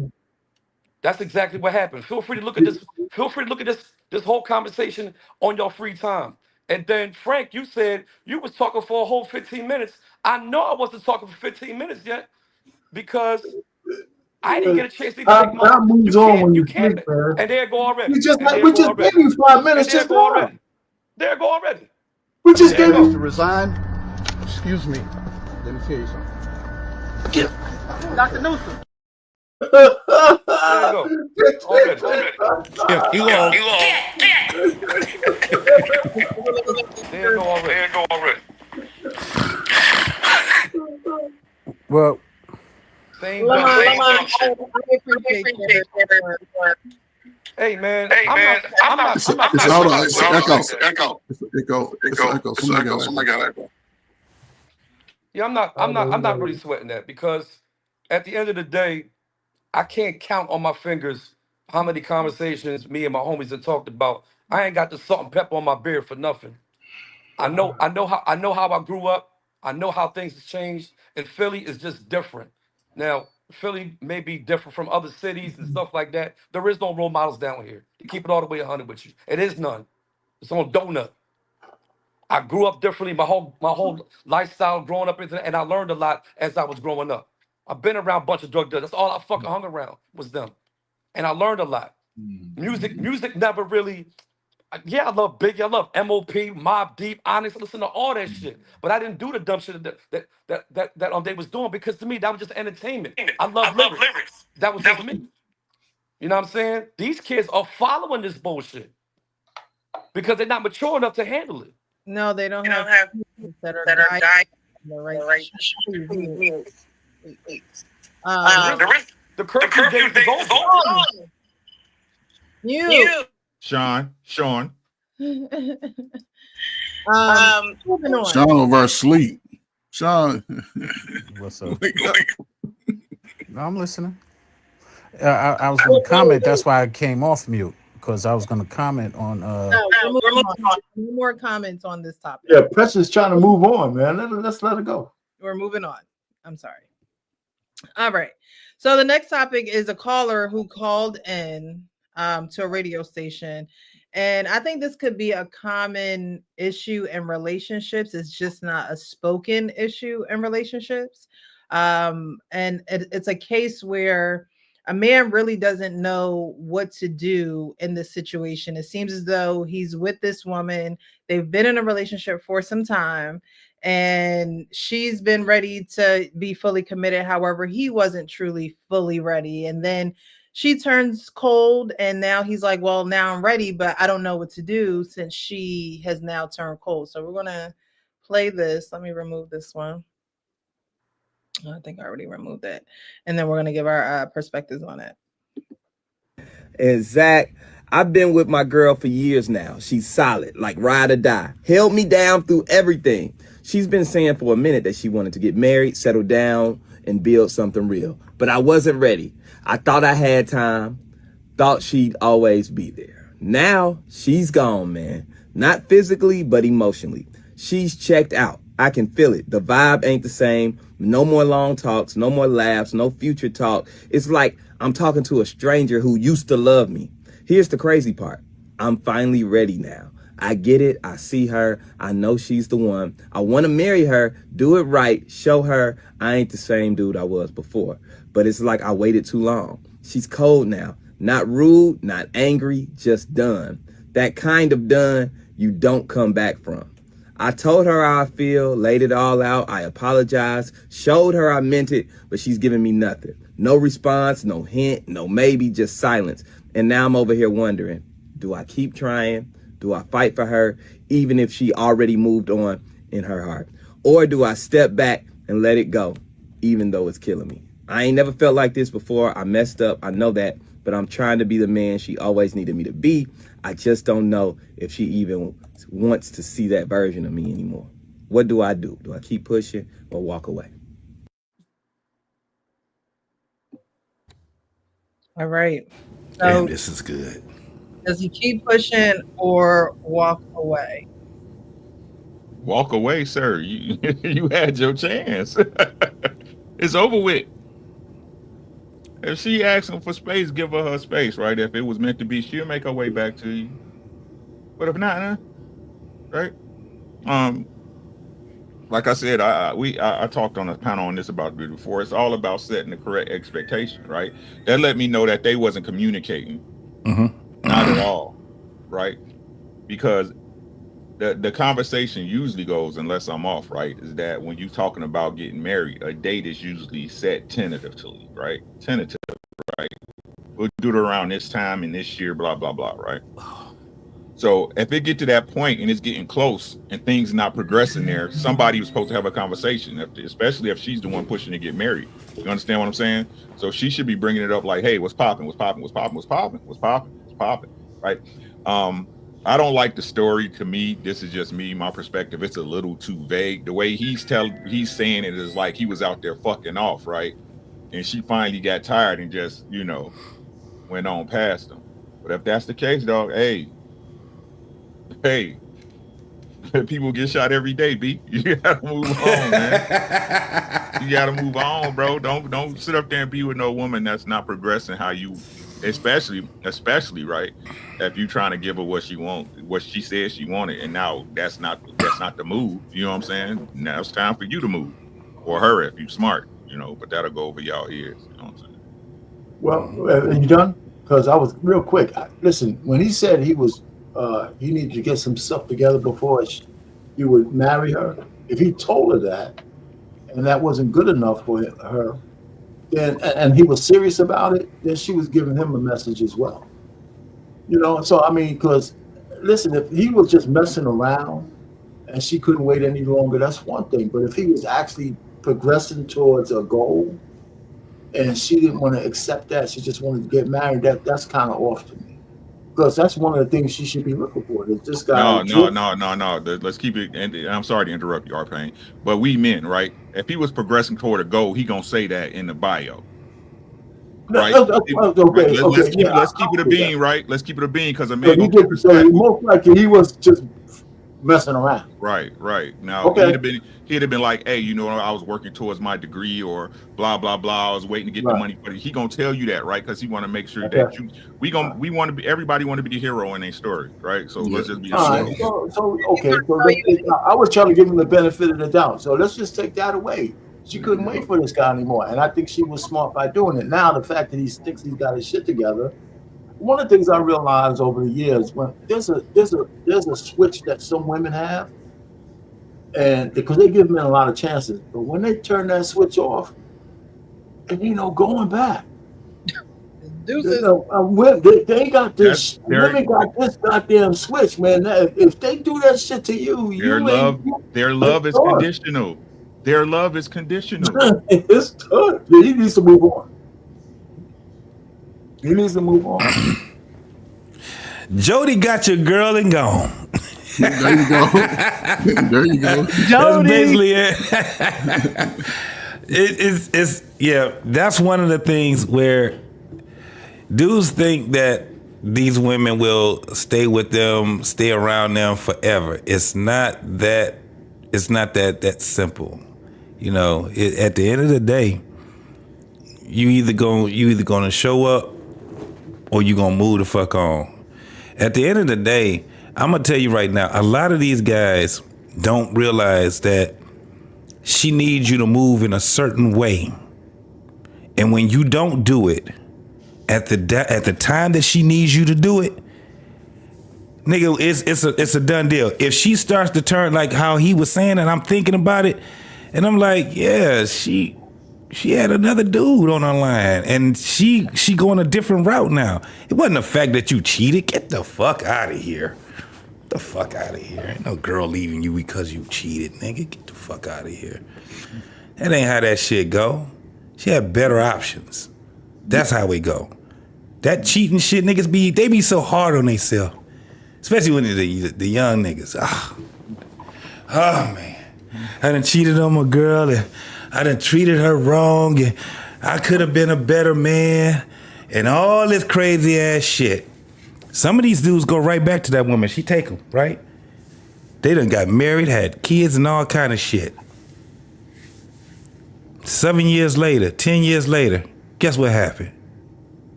That's exactly what happened. Feel free to look at this. Feel free to look at this whole conversation on your free time. And then Frank, you said you was talking for a whole 15 minutes. I know I wasn't talking for 15 minutes yet because I didn't get a chance to take my. Moves on when you can't, think, man. and there go already. We just gave you 5 minutes. There go already. There go already. We just gave you to resign. Excuse me. Let me tell you something. Get Dr. Newsom. There you go. Already. There you go already. Well, Hey man, I'm not. It's echo. Somebody got echo. Yeah, I'm not really sweating that because at the end of the day, I can't count on my fingers how many conversations me and my homies have talked about. I ain't got the salt and pepper on my beard for nothing. I know how I grew up. I know how things have changed, and Philly is just different. Now, Philly may be different from other cities and stuff like that. There is no role models down here. To keep it all the way 100 with you, it is none. It's on donut. I grew up differently. My whole lifestyle growing up into, and I learned a lot as I was growing up. I've been around a bunch of drug dealers. That's all I fucking hung around was them, and I learned a lot. Music never really. Yeah, I love Biggie. I love MOP, Mobb Deep, Onyx. Listen to all that shit. But I didn't do the dumb shit that they was doing because to me that was just entertainment. I love lyrics. That was just me. You know what I'm saying? These kids are following this bullshit because they're not mature enough to handle it. No, they don't have that are guiding the right. The curfew date is over. You. Sean. Moving on. Sean over sleep. Sean. What's up? No, I'm listening. I was going to comment. That's why I came off mute, because I was going to comment on. No more comments on this topic. Yeah, Preston's trying to move on, man. Let's let it go. We're moving on. I'm sorry. All right. So the next topic is a caller who called in to a radio station. And I think this could be a common issue in relationships. It's just not a spoken issue in relationships. And it's a case where a man really doesn't know what to do in this situation. It seems as though he's with this woman. They've been in a relationship for some time, and she's been ready to be fully committed. However, he wasn't truly fully ready. And then she turns cold, and now he's like, well, now I'm ready, but I don't know what to do since she has now turned cold. So we're going to play this. Let me remove this one. I think I already removed that. And then we're going to give our perspectives on it. And Zach, I've been with my girl for years now. She's solid, like ride or die. Held me down through everything. She's been saying for a minute that she wanted to get married, settle down, and build something real. But I wasn't ready. I thought I had time. Thought she'd always be there. Now, she's gone, man. Not physically, but emotionally. She's checked out. I can feel it. The vibe ain't the same. No more long talks, no more laughs, no future talk. It's like I'm talking to a stranger who used to love me. Here's the crazy part. I'm finally ready now. I get it. I see her. I know she's the one. I want to marry her, do it right, show her I ain't the same dude I was before. But it's like I waited too long. She's cold now. Not rude, not angry, just done. That kind of done you don't come back from. I told her how I feel, laid it all out. I apologized, showed her I meant it, but she's giving me nothing. No response, no hint, no maybe, just silence. And now I'm over here wondering, do I keep trying? Do I fight for her, even if she already moved on in her heart? Or do I step back and let it go, even though it's killing me? I ain't never felt like this before. I messed up, I know that, but I'm trying to be the man she always needed me to be. I just don't know if she even wants to see that version of me anymore. What do? Do I keep pushing or walk away? All right. So Damn, this is good. Does he keep pushing or walk away? Walk away, sir. You had your chance. It's over with. If she asking for space, give her space, right? If it was meant to be, she'll make her way back to you. But if not, right? Like I said, I talked on a panel on this about before. It's all about setting the correct expectation, right? That let me know that they wasn't communicating, not at all, right? Because the conversation usually goes, unless I'm off, right, is that when you're talking about getting married, a date is usually set tentatively, right? Tentative, right? We'll do it around this time and this year, blah, blah, blah, right? So if it get to that point and it's getting close and things not progressing there, somebody was supposed to have a conversation, especially if she's the one pushing to get married. You understand what I'm saying? So she should be bringing it up like, hey, what's popping, right? I don't like the story. To me, this is just me, my perspective. It's a little too vague. The way he's saying it is like he was out there fucking off, right? And she finally got tired and just, went on past him. But if that's the case, dog, hey, people get shot every day, B. You gotta move on, man. You gotta move on, bro. Don't sit up there and be with no woman that's not progressing how you, especially right, if you trying to give her what she want, what she said she wanted, and now that's not the move. You know what I'm saying? Now it's time for you to move, or her if you smart, but that'll go over y'all ears. You know what I'm saying? Well, are you done? Because I was real quick. Listen, when he said he was he needed to get some stuff together before he would marry her. If he told her that, and that wasn't good enough for her, then and he was serious about it, then she was giving him a message as well. You know, so I mean, because listen, if he was just messing around and she couldn't wait any longer, that's one thing. But if he was actually progressing towards a goal and she didn't want to accept that, she just wanted to get married, that's kind of off to me. Because that's one of the things she should be looking for. Is this guy? No. Let's keep it. And I'm sorry to interrupt you, Arpain, but we men, right? If he was progressing toward a goal, he gonna say that in the bio, right? Okay. Let's keep it a bean, right? Let's keep it a bean because a man. So most likely he was just messing around. Right. Now he'd have been like, hey, you know, I was working towards my degree or blah blah blah. I was waiting to get the money, but he gonna tell you that, right? Because he want to make sure that we want to be, everybody want to be the hero in their story, right? So let's just be. So I was trying to give him the benefit of the doubt. So let's just take that away. She couldn't wait for this guy anymore, and I think she was smart by doing it. Now the fact that he thinks he's got his shit together. One of the things I realized over the years, when there's a switch that some women have, and because they give men a lot of chances, but when they turn that switch off, and going back, they got this. Women got this goddamn switch, man. If they do that shit to you, their love is conditional. Their love is conditional. It's good. He needs to move on. He needs to move on. Jody got your girl and gone. There you go. There you go. Jody. That's basically it. That's one of the things where dudes think that these women will stay with them, stay around them forever. It's not that simple. You know, at the end of the day, you either gonna show up or you gonna move the fuck on. At the end of the day, I'm gonna tell you right now, a lot of these guys don't realize that she needs you to move in a certain way. And when you don't do it at the time that she needs you to do it, nigga, it's a done deal. If she starts to turn like how he was saying, and I'm thinking about it, and I'm like, yeah, she had another dude on her line, and she going a different route now. It wasn't the fact that you cheated. Get the fuck out of here. Get the fuck out of here. Ain't no girl leaving you because you cheated, nigga. Get the fuck out of here. That ain't how that shit go. She had better options. That's how it go. That cheating shit, niggas be so hard on themselves. Especially when the young niggas. Oh man. I done cheated on my girl and I done treated her wrong and I could have been a better man and all this crazy ass shit. Some of these dudes go right back to that woman. She take them, right? They done got married, had kids and all kind of shit. 7 years later, 10 years later, guess what happened?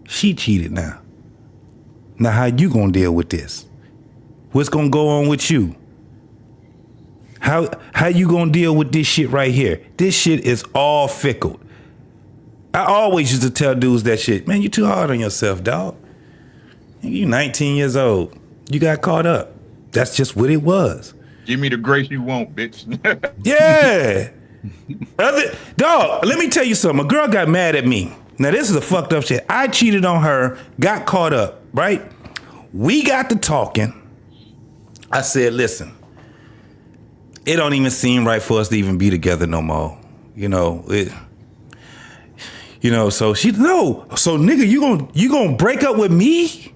She cheated now. Now how you gonna deal with this? What's gonna go on with you? How you gonna deal with this shit right here? This shit is all fickle. I always used to tell dudes that shit. Man, you too hard on yourself, dog. You 19 years old. You got caught up. That's just what it was. Give me the grace you want, bitch. Yeah. Dog, let me tell you something. A girl got mad at me. Now, this is a fucked up shit. I cheated on her, got caught up, right? We got to talking. I said, listen, it don't even seem right for us to even be together no more. So she, no. So nigga, you gonna break up with me?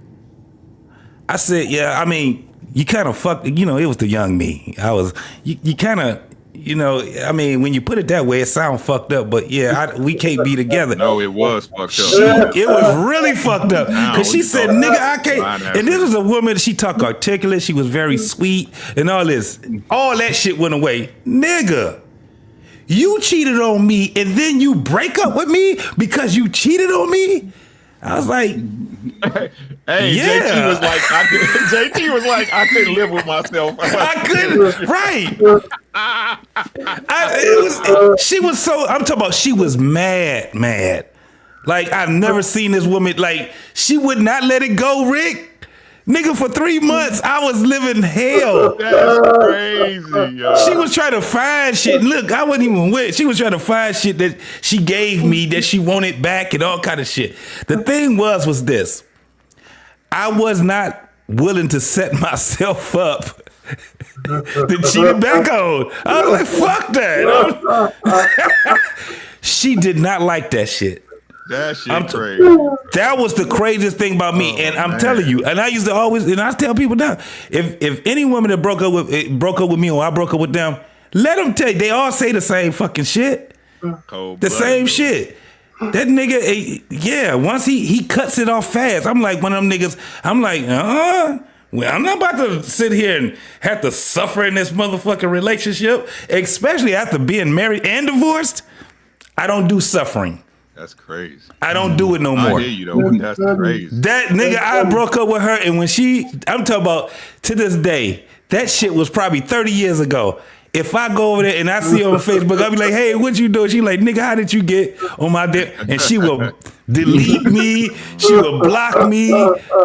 I said, yeah, I mean, you kind of fucked, it was the young me. You kind of, I mean, when you put it that way, it sounds fucked up, but yeah, we can't be together. No, it was fucked up. It was really fucked up. Because she said, nigga, I can't. And this was a woman, she talked articulate, she was very sweet and all this. All that shit went away. Nigga, you cheated on me and then you break up with me because you cheated on me? I was like, hey, yeah. JT was like, I couldn't live with myself. I couldn't, right. She was so, I'm talking about, she was mad. Like, I've never seen this woman, like, she would not let it go, Rick. Nigga, for 3 months, I was living hell. That's crazy, yo. She was trying to find shit. Look, I wasn't even with. She was trying to find shit that she gave me that she wanted back and all kind of shit. The thing was this. I was not willing to set myself up to cheat it back on. I was like, fuck that. She did not like that shit. That shit crazy. That was the craziest thing about me, and I'm telling you. And I used to always, and I tell people now, if any woman that broke up with me or I broke up with them, let them tell you. They all say the same fucking shit. The same shit. That nigga, yeah. Once he cuts it off fast. I'm like one of them niggas. I'm like, well, I'm not about to sit here and have to suffer in this motherfucking relationship, especially after being married and divorced. I don't do suffering. That's crazy. I don't do it no more. I hear you though, but that's crazy. That nigga, I broke up with her, and when I'm talking about to this day, that shit was probably 30 years ago. If I go over there and I see her on Facebook, I'll be like, hey, what you doing? She like, nigga, how did you get on my dick? And she will delete me. She will block me.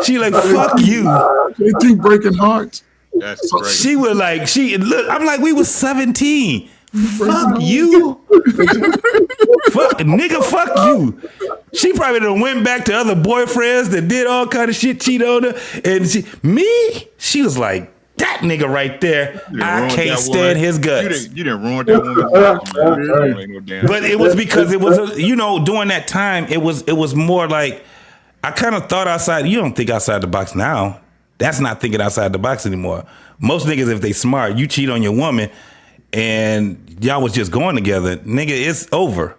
She like, fuck you. They keep breaking hearts. That's crazy. She was like, look, I'm like, we was 17. Fuck you. Fuck you. She probably done went back to other boyfriends that did all kind of shit, cheat on her. And she was like, that nigga right there, I can't stand his guts. You didn't ruin that woman. But it was because it was, during that time, it was more like, I kind of thought outside. You don't think outside the box now. That's not thinking outside the box anymore. Most niggas, if they smart, you cheat on your woman and y'all was just going together, nigga, it's over.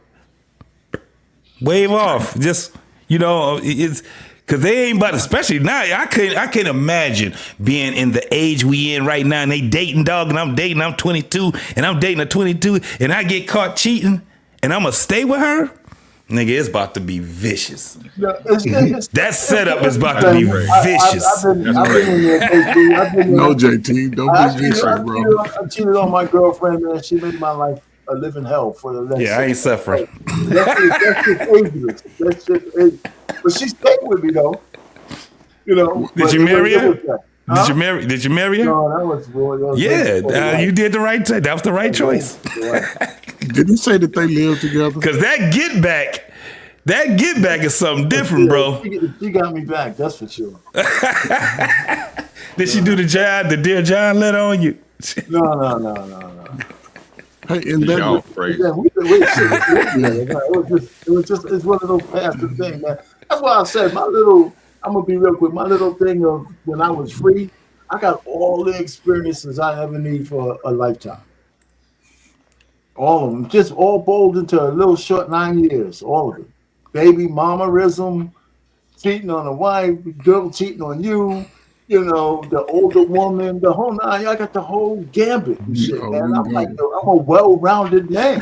Wave off. Just, it's because they ain't about, especially now, I can't imagine being in the age we in right now and they dating, dog, and I'm 22 and I'm dating a 22 and I get caught cheating and I'm going to stay with her. Nigga, it's about to be vicious. That setup is about to be vicious. No, JT, don't be vicious, bro. I cheated on my girlfriend, man. She made my life a living hell for the next. Yeah, I ain't suffering. That's just dangerous. That's just, but she stayed with me though. Did you marry her? Huh? Did you marry her? No, that was you did the right thing. That was the right choice. Did you say that they live together? Because that get back is something different, bro. She got me back, that's for sure. Did she do the Dear John letter on you? No. Hey, and y'all crazy. It's one of those passive things, man. That's why I said I'm gonna be real quick. My little thing of when I was free, I got all the experiences I ever need for a lifetime. All of them, just all boiled into a little short 9 years. All of it. Baby mamaism, cheating on a wife, girl cheating on you. The older woman, the whole nine. I got the whole gambit and shit, man. I'm like, I'm a well-rounded man.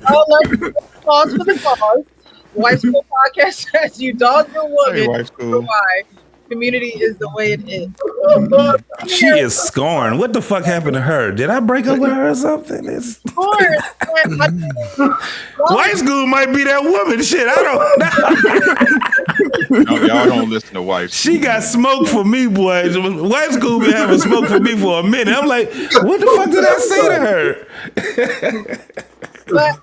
I'll let you pause for the cause. Wife School Podcast says you dog your woman. Wife School. Why community is the way it is. She is scorned. What the fuck happened to her? Did I break up with her or something? Wife School might be that woman. Shit, I don't know. No, y'all don't listen to Wife School. She got smoke for me, boys. Wife School been having smoke for me for a minute. I'm like, what the fuck did I say to her? But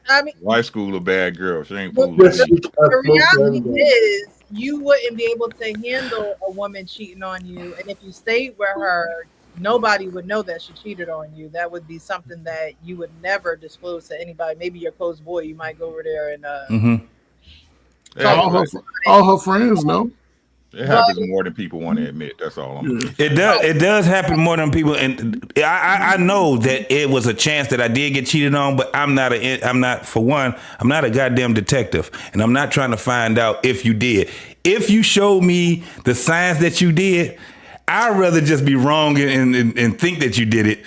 I mean, Wife School a bad girl. She ain't fooling. The reality is, you wouldn't be able to handle a woman cheating on you, and if you stayed with her, nobody would know that she cheated on you. That would be something that you would never disclose to anybody. Maybe your close boy, you might go over there and all her friends know. It happens more than people want to admit. That's all I'm saying. It does happen more than people, and I know that it was a chance that I did get cheated on, but I'm not a goddamn detective, and I'm not trying to find out if you did. If you show me the signs that you did, I'd rather just be wrong and think that you did it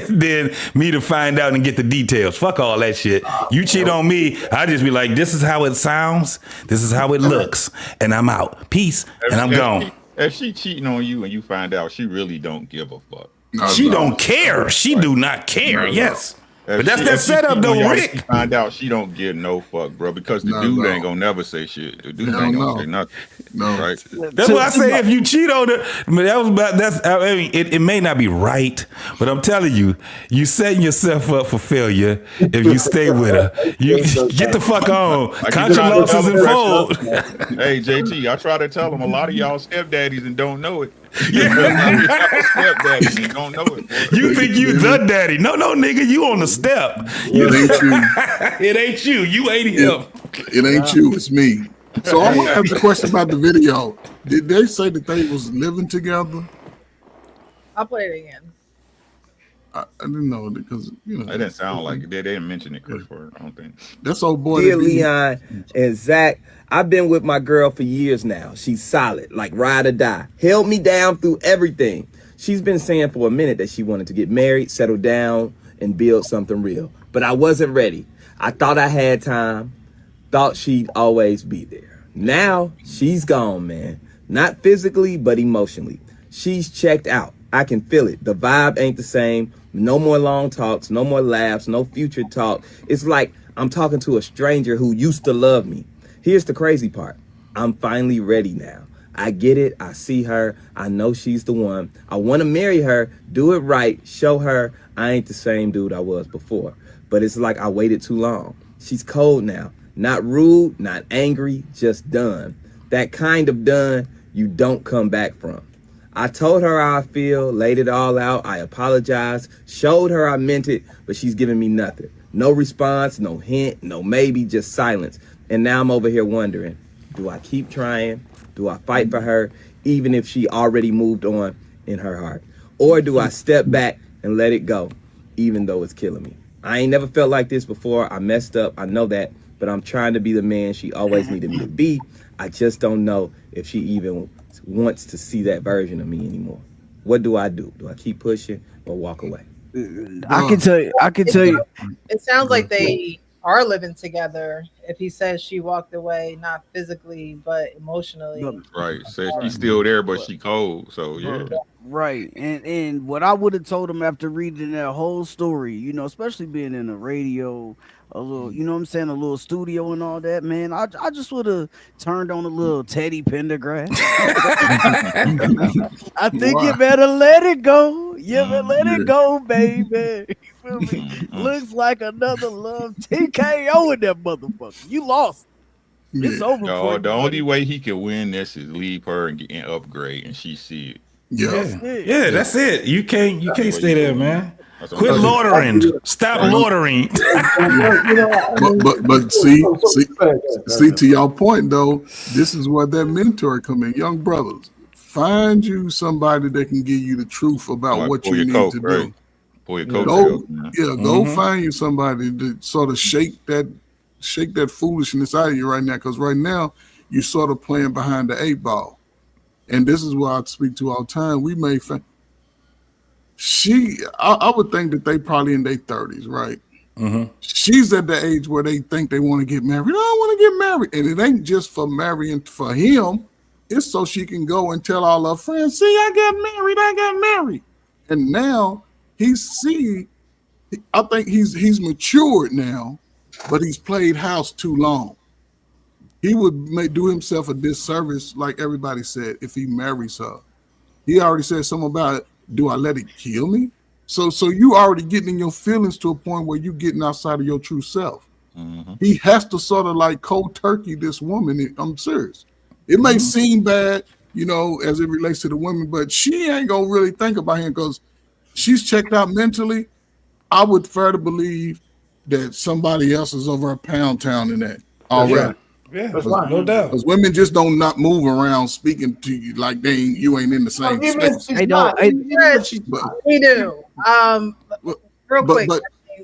than me to find out and get the details. Fuck all that shit. You cheat on me, I just be like, this is how it sounds, this is how it looks, and I'm out. Peace, and I'm gone. If she cheating on you and you find out, she really don't give a fuck. She don't care. She do not care. Yes. But that's that setup though, Rick. Find out she don't give no fuck, bro, because the dude ain't gonna never say shit. The dude ain't gonna say nothing. No, right? That's why I say if you cheat on it, I mean, that was about that's. I mean, it may not be right, but I'm telling you, you setting yourself up for failure if you stay with her. You get the fuck on. Contra losses involved. Hey JT, I try to tell them a lot of y'all stepdaddies and don't know it. Yeah. Stepdaddies and don't know it. You think you the daddy? No, nigga, you on the step. It ain't you. It ain't you. You ain't him. It ain't you. It's me. So I want to ask a question about the video. Did they say that they was living together? I'll play it again. I didn't know because it didn't sound like it. They didn't mention it, Christopher. I don't think. That's old boy. Dear Leon and Zach, I've been with my girl for years now. She's solid, like ride or die. Held me down through everything. She's been saying for a minute that she wanted to get married, settle down, and build something real. But I wasn't ready. I thought I had time. Thought she'd always be there. Now she's gone, man. Not physically, but emotionally. She's checked out. I can feel it. The vibe ain't the same. No more long talks, no more laughs, no future talk. It's like I'm talking to a stranger who used to love me. Here's the crazy part. I'm finally ready now. I get it. I see her. I know she's the one. I want to marry her, do it right, show her I ain't the same dude I was before. But it's like I waited too long. She's cold now. Not rude, not angry, just done. That kind of done you don't come back from. I told her how I feel, laid it all out. I apologized, showed her I meant it, but she's giving me nothing. No response, no hint, no maybe, just silence. And now I'm over here wondering, do I keep trying? Do I fight for her, even if she already moved on in her heart? Or do I step back and let it go, even though it's killing me? I ain't never felt like this before. I messed up, I know that, but I'm trying to be the man she always needed me to be. I just don't know if she even wants to see that version of me anymore. What do? Do I keep pushing or walk away? I can tell you. It sounds like they are living together. If he says she walked away, not physically but emotionally. Right. Says she's still there, but she cold. So yeah. Right. And what I would have told him after reading that whole story, you know, especially being in the radio, a little, you know what I'm saying, a little studio and all that, man. I just would have turned on a little Teddy Pendergrass. I think you better let it go. You better let it go, baby. You feel me? Looks like another love TKO in that motherfucker. You lost. It's over. No, the only way he can win this is leave her and upgrade, and she see it. Yeah, that's it. You can't stay there, man. Quit loitering. Stop loitering. but see, to your point though, this is where that mentor come in. Young brothers, find you somebody that can give you the truth about what you need to do. Go find you somebody to sort of shake that foolishness out of you right now, because right now you're sort of playing behind the 8 ball. And this is what I speak to all the time. We may find I would think that they probably in their 30s, right? Mm-hmm. She's at the age where they think they want to get married. I want to get married. And it ain't just for marrying for him. It's so she can go and tell all her friends, see, I got married. And now I think he's matured now, but he's played house too long. He would do himself a disservice, like everybody said, if he marries her. He already said something about, do I let it kill me? So you already getting in your feelings to a point where you getting outside of your true self. Mm-hmm. He has to sort of like cold turkey this woman. I'm serious. It may seem bad, you know, as it relates to the women, but she ain't gonna really think about him because she's checked out mentally. I would fair to believe that somebody else is over a pound town in that already. Yeah, no doubt. Because women just don't not move around speaking to you like you ain't in the same space. We do. Real quick.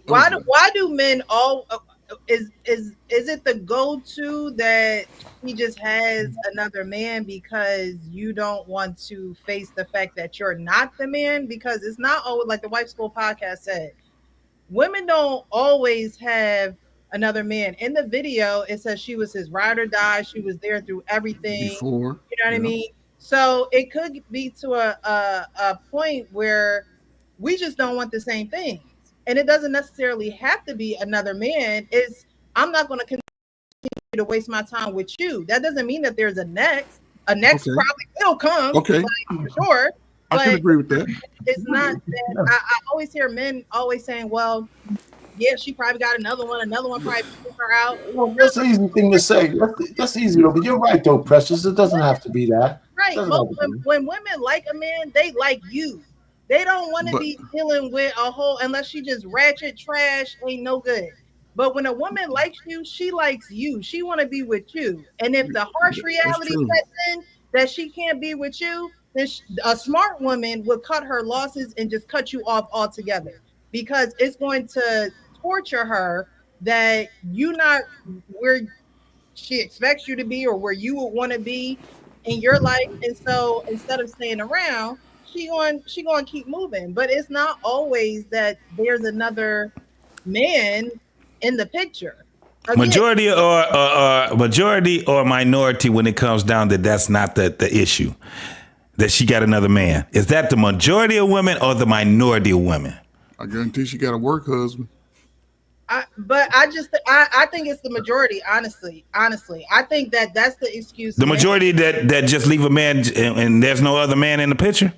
Why do men all is it the go-to that he just has another man because you don't want to face the fact that you're not the man? Because it's not always, like the Wife School podcast said, women don't always have another man. In the video, it says she was his ride or die. She was there through everything. Before, you know what I mean? So it could be to a point where we just don't want the same things. and it doesn't necessarily have to be another man. I'm not going to continue to waste my time with you. That doesn't mean that there's a next. A next probably will come. Okay, for sure. I can agree with that. It's not that I always hear men always saying, well, yeah, she probably got another one probably took her out. Well, that's an easy thing to say. That's easy though, but you're right though, Precious. It doesn't have to be that. Right. But when women like a man, they like you. They don't want to be dealing with a whole, unless she just ratchet trash, ain't no good. But when a woman likes you, she likes you. She want to be with you. And if the harsh reality sets in that she can't be with you, then a smart woman would cut her losses and just cut you off altogether, because it's going to torture her that you're not where she expects you to be or where you would want to be in your life. And so instead of staying around, she going to keep moving. But it's not always that there's another man in the picture. Again, majority or minority when it comes down to that's not the issue, that she got another man. Is that the majority of women or the minority of women? I guarantee she got a work husband. I think it's the majority. Honestly, I think that's the excuse. The majority that just leave a man and there's no other man in the picture.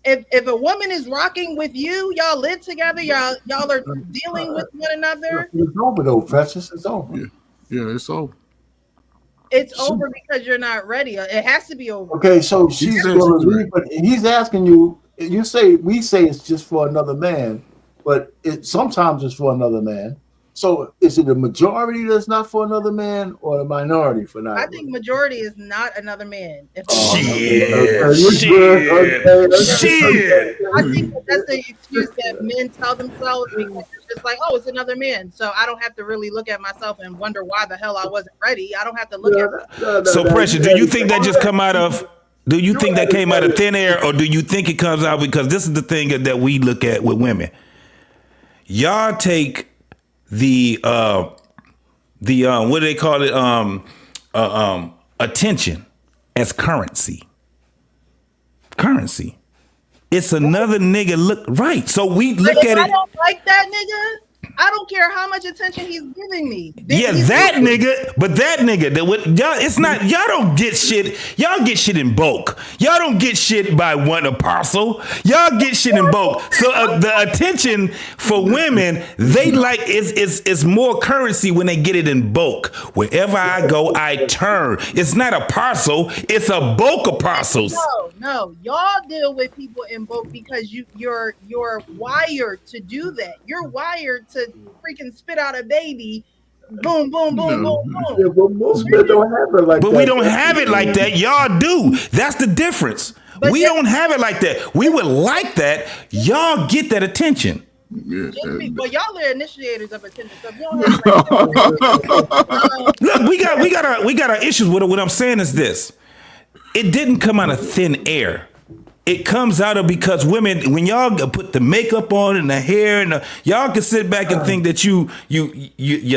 If a woman is rocking with you, y'all live together, y'all are dealing with one another. It's over though, Precious. It's over. Yeah, it's over. It's over because you're not ready. It has to be over. Okay, so she's going to leave, but he's asking you. We say it's just for another man, but sometimes it's for another man. So is it the majority that's not for another man, or the minority for not? I think majority is not another man. Shit. I think that's the excuse that men tell themselves, because it's just like, oh, it's another man, so I don't have to really look at myself and wonder why the hell I wasn't ready. I don't have to look at myself. So Precious, do you think that just come out of? Do you think that came out of thin air, or do you think it comes out because this is the thing that we look at with women? Y'all take the what do they call it? Attention as currency. Currency. It's another nigga look right. So we look at it. I don't like that nigga. I don't care how much attention he's giving me. That nigga, y'all, it's not, y'all don't get shit. Y'all get shit in bulk. Y'all don't get shit by one apostle. Y'all get shit in bulk. So the attention for women, they like is more currency when they get it in bulk. Wherever I go, I turn. It's not a parcel. It's a bulk of parcels. No, y'all deal with people in bulk because you're wired to do that. You're wired to freaking spit out a baby. Boom, boom, boom, boom, boom. Yeah, but most men don't have it like that. But we don't have it like that. Y'all do. That's the difference. We don't have it like that. We would like that. Y'all get that attention. Yeah. Well, y'all are initiators of attention. So if you don't have Look, we got our issues with it. What I'm saying is this: it didn't come out of thin air. It comes out of because women, when y'all put the makeup on and the hair and y'all can sit back and think that you're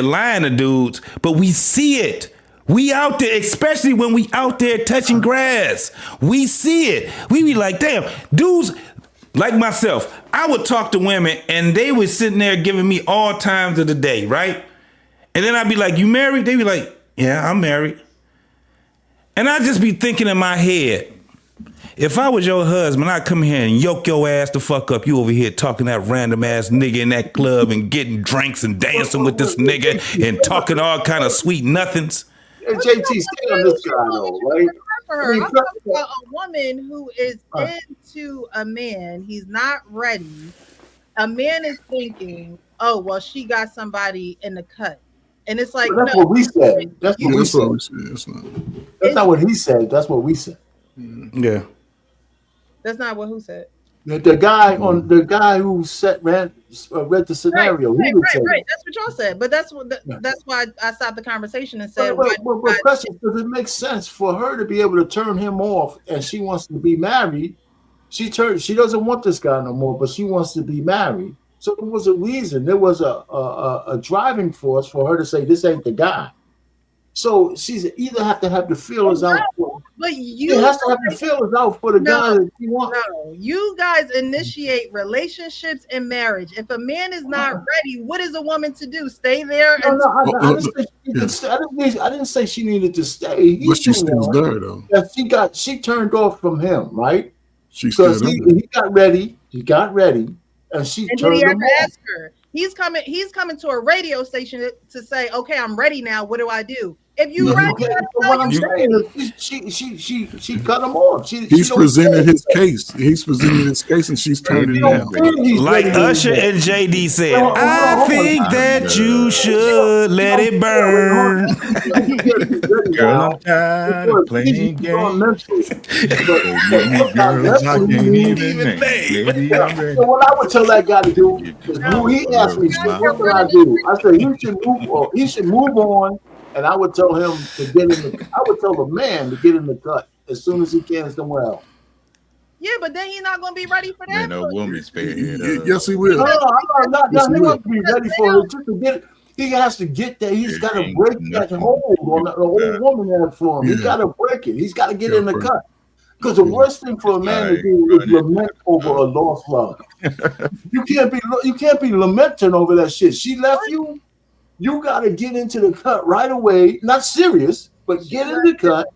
lying to dudes, but we see it. We out there, especially when we out there touching grass. We see it. We be like, damn, dudes like myself, I would talk to women and they was sitting there giving me all times of the day, right? And then I'd be like, you married? They be like, yeah, I'm married. And I'd just be thinking in my head, if I was your husband, I'd come here and yoke your ass the fuck up. You over here talking that random ass nigga in that club and getting drinks and dancing with this nigga and talking all kind of sweet nothings. Hey, JT, stay on this guy though, right? I'm talking about a woman who is into a man. He's not ready. A man is thinking, oh, well, she got somebody in the cut. And it's like, that's what we said. That's what we said. That's not what he said. That's what we said. Yeah. That's not what who said. The guy who read the scenario. Right. That's what y'all said. But that's why I stopped the conversation and said, but question, does it make sense for her to be able to turn him off and she wants to be married? She doesn't want this guy no more, but she wants to be married. So there was a reason. There was a driving force for her to say this ain't the guy. So she's either have to have the feelers out. But She you has to have the feelers out for the guy that you want. No, you guys initiate relationships and marriage. If a man is not ready, what is a woman to do? Stay there? I didn't say she needed to stay. But she's still there though. She turned off from him, right? She's Because still he got ready. He got ready, and she And turned did he him ever off. ask her? He's coming to a radio station to say, "Okay, I'm ready now. What do I do?" If you ready, Okay, but what I'm saying is she cut him off. He's presented his case. He's presented his case, and she's turned it down. Like Usher and JD said, I think that you should let it burn. Girl, I'm tired of playing games. Girls, I can't even think. So what I would tell that guy to do is he asked me, what can I do? I said he should move on. And I would tell him to get in the. I would tell the man to get in the cut as soon as he can somewhere else. Yeah, but then he's not going to be ready for that. Man, a woman's fair. Yes, he will. No, I'm not. He won't be ready for it. Just to get. He has to get there. He's got to break that hold on the old woman had for him. He's got to break it. He's got to get in the cut. Because the worst thing for a man to do is lament over a lost love. You can't be lamenting over that shit. She left you. You got to get into the cut right away. Not serious, but get in the cut.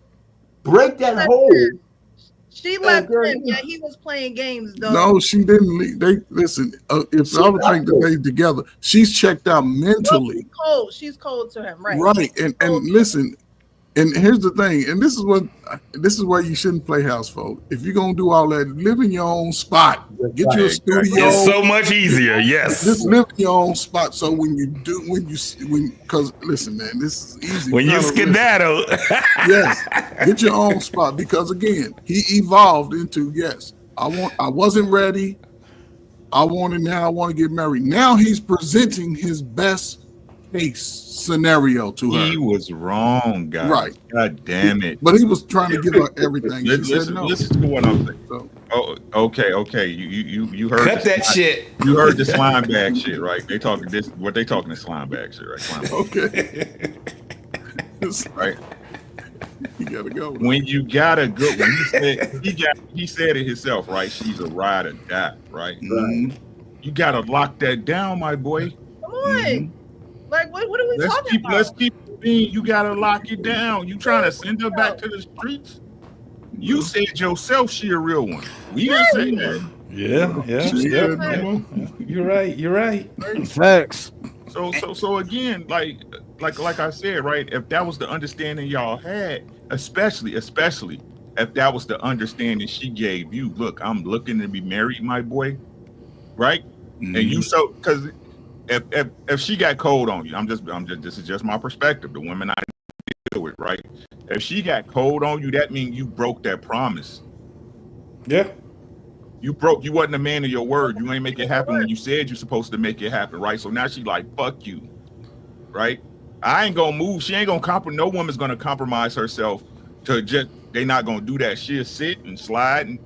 Break that hold. She left him. Yeah, he was playing games though. No, she didn't leave. They listen. If I would think that they together, she's checked out mentally. No, she's cold to him, right? Right, and listen. And here's the thing, and this is why you shouldn't play house, folks. If you're gonna do all that, live in your own spot. Get your studio. It's so much easier. Yes. Just live in your own spot. So because listen, man, this is easy. When you skedaddle, yes, get your own spot. Because again, he evolved into I wasn't ready. I want to get married. Now he's presenting his best case scenario to her. He was wrong, guys. Right. God damn it. But he was trying to give her everything. Listen to what I'm saying. So, okay. You heard cut that shit. You heard the slime bag shit, right? They talking this. What they talking is slime bag shit, right? Slime bag. Okay. Right. You gotta go. When you gotta go, he said it himself, right? She's a ride or die, right? Mm-hmm. You gotta lock that down, my boy. Come on. Like what are we talking about? Let's keep it being. You gotta lock it down. You trying to send her back to the streets? You said yourself she a real one. We didn't say that. Yeah. You're right. Facts. So again, like I said, right? If that was the understanding y'all had, especially if that was the understanding she gave you, look, I'm looking to be married, my boy, right? Mm-hmm. And you because if she got cold on you, I'm just this is just my perspective. The women I deal with, right? If she got cold on you, that means you broke that promise. Yeah. You wasn't a man of your word. You ain't make it happen when you said you're supposed to make it happen, right? So now she like, fuck you, right? I ain't gonna move. She ain't gonna compromise. No woman's gonna compromise herself to just, they not gonna do that. She'll sit and slide. And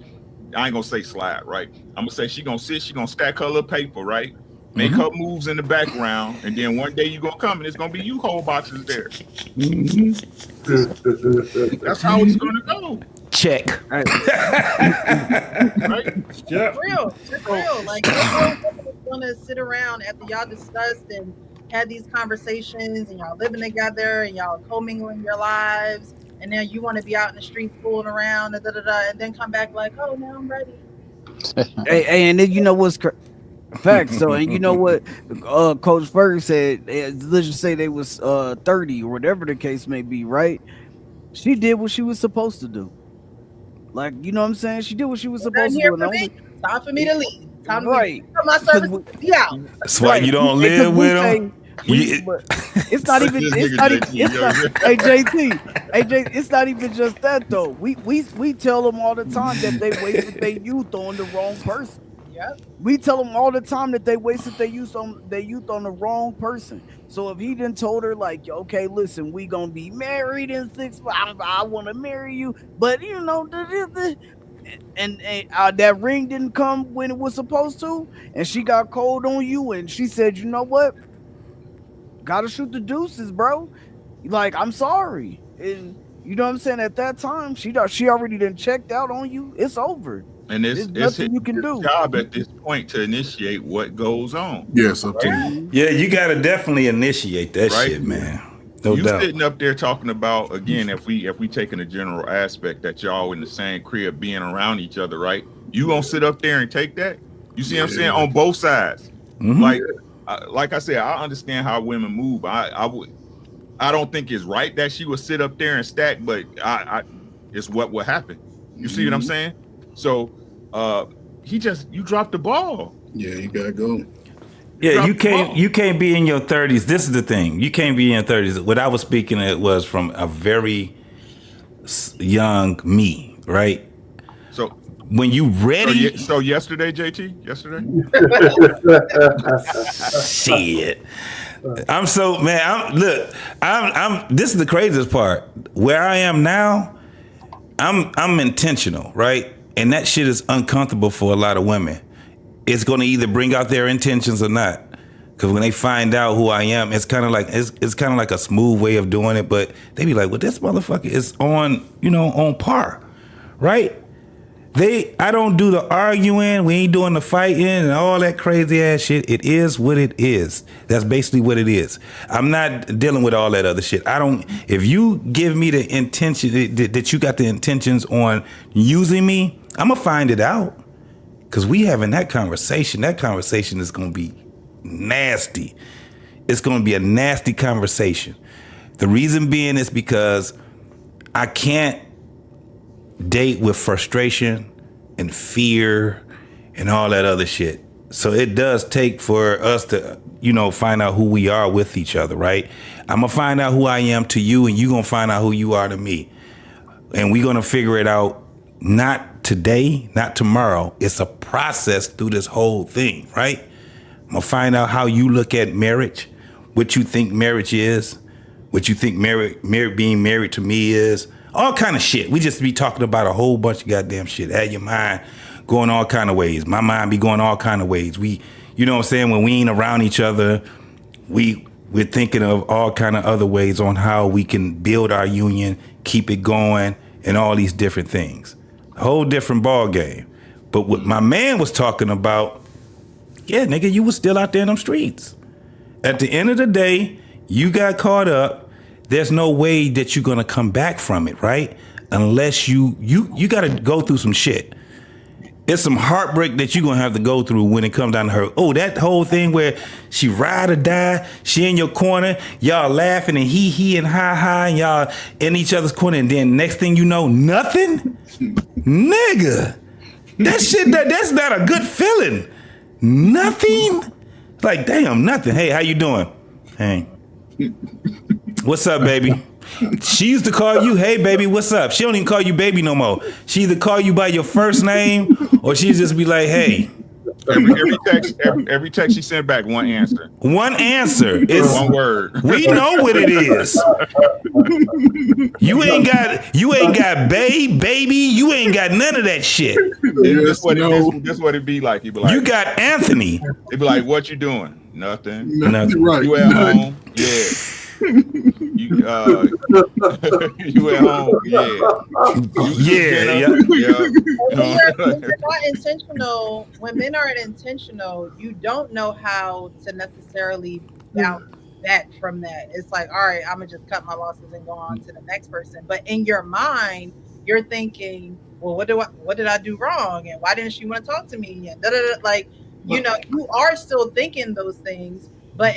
I ain't gonna say slide, right? I'm gonna say she gonna sit, she gonna stack her little paper, right? Make her moves in the background, and then one day you gonna come and it's gonna be you whole boxes there. That's how it's gonna go. Check. Right? Yeah. It's real. Like no woman is gonna sit around after y'all discussed and had these conversations and y'all living together and y'all commingling your lives, and then you want to be out in the streets fooling around and and then come back like, oh, now I'm ready. Hey, and then you know what's facts. So, and you know what, Coach Ferg said. Let's just say they was 30 or whatever the case may be, right? She did what she was supposed to do. Like, you know what I'm saying? She did what she was supposed to do. Time for me to leave. Time right. for my service to be out. That's why you don't live with them. It's not even. Hey JT, it's not even just that though. We tell them all the time that they wasted their youth on the wrong person. Yep. We tell them all the time that they wasted their youth on the wrong person. So if he done told her like, okay, listen, we gonna be married in 6 months. I want to marry you, but you know, and that ring didn't come when it was supposed to, and she got cold on you, and she said, you know what? Gotta shoot the deuces, bro. Like, I'm sorry. And You know what I'm saying? At that time, she already done checked out on you. It's over. And There's nothing you can do. Job at this point to initiate what goes on. Yes, up to you. Yeah, you gotta definitely initiate that shit, man. No you doubt. sitting up there talking about, again, if we taking a general aspect that y'all in the same crib being around each other, right? You gonna sit up there and take that? You see what I'm saying? On both sides. Like I said, I understand how women move. I don't think it's right that she would sit up there and stack, but it's what will happen. You see what I'm saying? So you dropped the ball. Yeah, you gotta go. Yeah, you can't be in your 30s. This is the thing. You can't be in your 30s. What I was speaking it was from a very young me, right? So when you ready. So yesterday, JT? Yesterday? Shit. I'm so man. This is the craziest part. Where I am now, I'm intentional, right? And that shit is uncomfortable for a lot of women. It's going to either bring out their intentions or not. Because when they find out who I am, it's kind of like a smooth way of doing it. But they be like, "Well, this motherfucker is on par, right?" I don't do the arguing. We ain't doing the fighting and all that crazy ass shit. It is what it is. That's basically what it is. I'm not dealing with all that other shit. If you give me the intention that you got the intentions on using me, I'm gonna find it out. Cause we having that conversation. That conversation is gonna be nasty. It's gonna be a nasty conversation. The reason being is because I can't date with frustration and fear and all that other shit. So it does take for us to, find out who we are with each other, right? I'm gonna find out who I am to you, and you gonna find out who you are to me. And we're gonna figure it out, not today, not tomorrow. It's a process through this whole thing, right? I'm gonna find out how you look at marriage, what you think marriage is, what you think being married to me is. All kind of shit. We just be talking about a whole bunch of goddamn shit. Have your mind going all kind of ways. My mind be going all kind of ways. You know what I'm saying? When we ain't around each other, we're thinking of all kind of other ways on how we can build our union, keep it going, and all these different things. A whole different ball game. But what my man was talking about, yeah, nigga, you was still out there in them streets. At the end of the day, you got caught up. There's no way that you're gonna come back from it, right? Unless you gotta go through some shit. It's some heartbreak that you're gonna have to go through when it comes down to her. Oh, that whole thing where she ride or die, she in your corner, y'all laughing and he and ha, and y'all in each other's corner, and then next thing you know, nothing? Nigga, that shit, that's not a good feeling. Nothing? Like, damn, nothing. Hey, how you doing? Hey. What's up, baby? She used to call you, hey, baby, what's up? She don't even call you baby no more. She either call you by your first name or she just be like, hey. Every text she sent back, one answer. One answer. It's one word. We know what it is. You ain't got baby. You ain't got none of that shit. That's what it be like. You be like, you got Anthony. They be like, what you doing? Nothing. Nothing. Right. You at home? Yeah. You at home? Yeah. When men are intentional, you don't know how to necessarily bounce back from that. It's like, all right, I'm gonna just cut my losses and go on to the next person. But in your mind, you're thinking, well, what did I do wrong, and why didn't she want to talk to me? And like, you are still thinking those things, but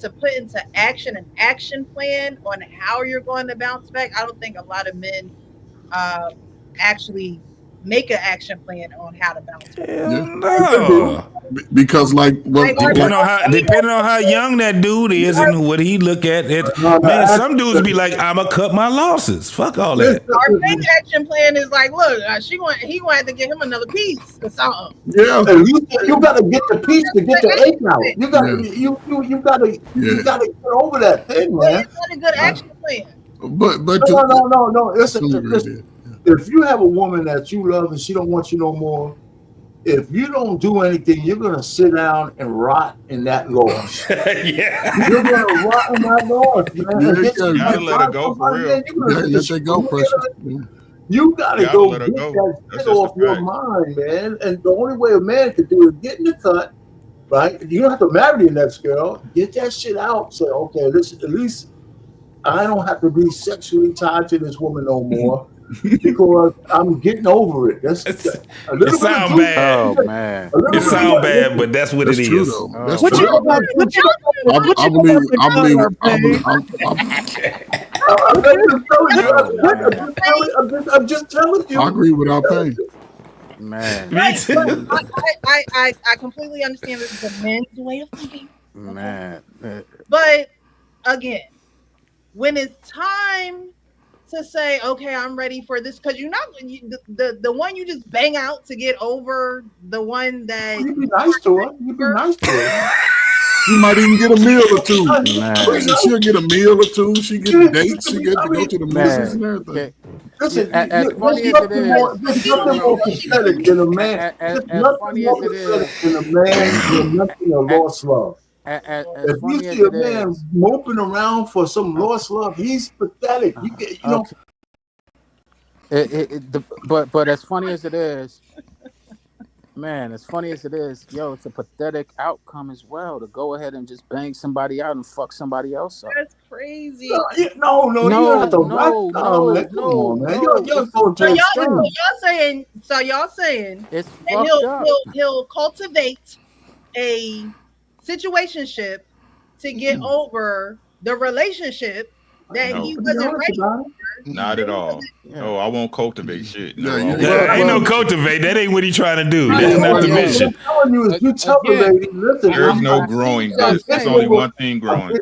to put into action an action plan on how you're going to bounce back, I don't think a lot of men actually make an action plan on how to bounce back. No. Because depending on how young that dude is and what he look at it, man, some dudes be like, I'ma cut my losses. Fuck all that. Our big action plan is like, look, he going to have to get him another piece or something. Yeah, you got to get the piece to get the egg out. You got to get over that thing, man. It's not a good action plan. But no. Listen. If you have a woman that you love and she don't want you no more, if you don't do anything, you're gonna sit down and rot in that loss. Yeah. You're gonna rot in that loss, man. Yeah, You gotta let her go for real. Let that go, Precious. You gotta Gotta go let her get go. that That's shit just off a your fact. mind, man. And the only way a man can do it is get in the cut, right? You don't have to marry the next girl. Get that shit out. Say, okay, listen, at least I don't have to be sexually tied to this woman no more because I'm getting over it. That's It sound bad. Oh man, it sound bad, but that's what That's it true, is. though. Oh, That's What true. you got? What you got? I believe. I'm just telling you. I agree without pain. man, Me too. I completely understand this is a man's way of thinking. man. But again, when it's time to say, okay, I'm ready for this, because you're not the one you just bang out to get over the one that You be nice to her. You be nice to her. You might even get a meal or two. Man. She'll get a meal or two. She get dates. She get to go to the movies and everything. Listen, as funny as it is, there's nothing more pathetic than a man. as There's nothing funny more as it is, pathetic than a man lamenting a lost love. as If you funny as see a it man is, moping around for some lost love, he's pathetic. You know. but as funny as it is, man, as funny as it is, yo, it's a pathetic outcome as well to go ahead and just bang somebody out and fuck somebody else up. That's crazy. No, you don't have to man. Come on, man. You're going to extreme. So y'all saying It's and fucked up. he'll cultivate a situationship to get over the relationship that No. he wasn't ready for. Not at all. No, I won't cultivate shit. No, Ain't no cultivate. That ain't what he trying to do. That's not the mission. What I'm telling you is, you tell the lady, listen. There's no growing. There's only one thing growing.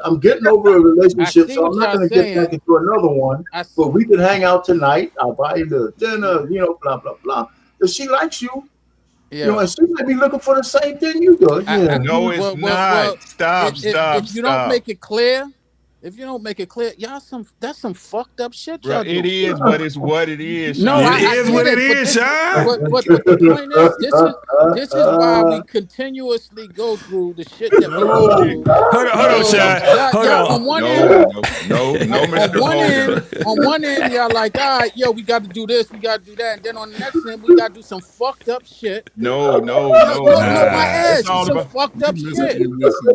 I'm getting over a relationship, so I'm not going to get back into another one. But we can hang out tonight. I'll buy you the dinner, blah, blah, blah. If she likes you, and she might be looking for the same thing you do. No, it's not. Stop. If you don't make it clear, that's some fucked up shit. Bro, it is, but it's what it is. No, Sean. it is what it is, Sean. But the point is, this is why we continuously go through the shit that we go through. Hold on, Sean. Hold on. On one end, no, Mr. Bolden. on one end, y'all like, all right, yo, we got to do this, we got to do that, and then on the next end, we got to do some fucked up shit. No, my ass, It's all some about fucked up shit.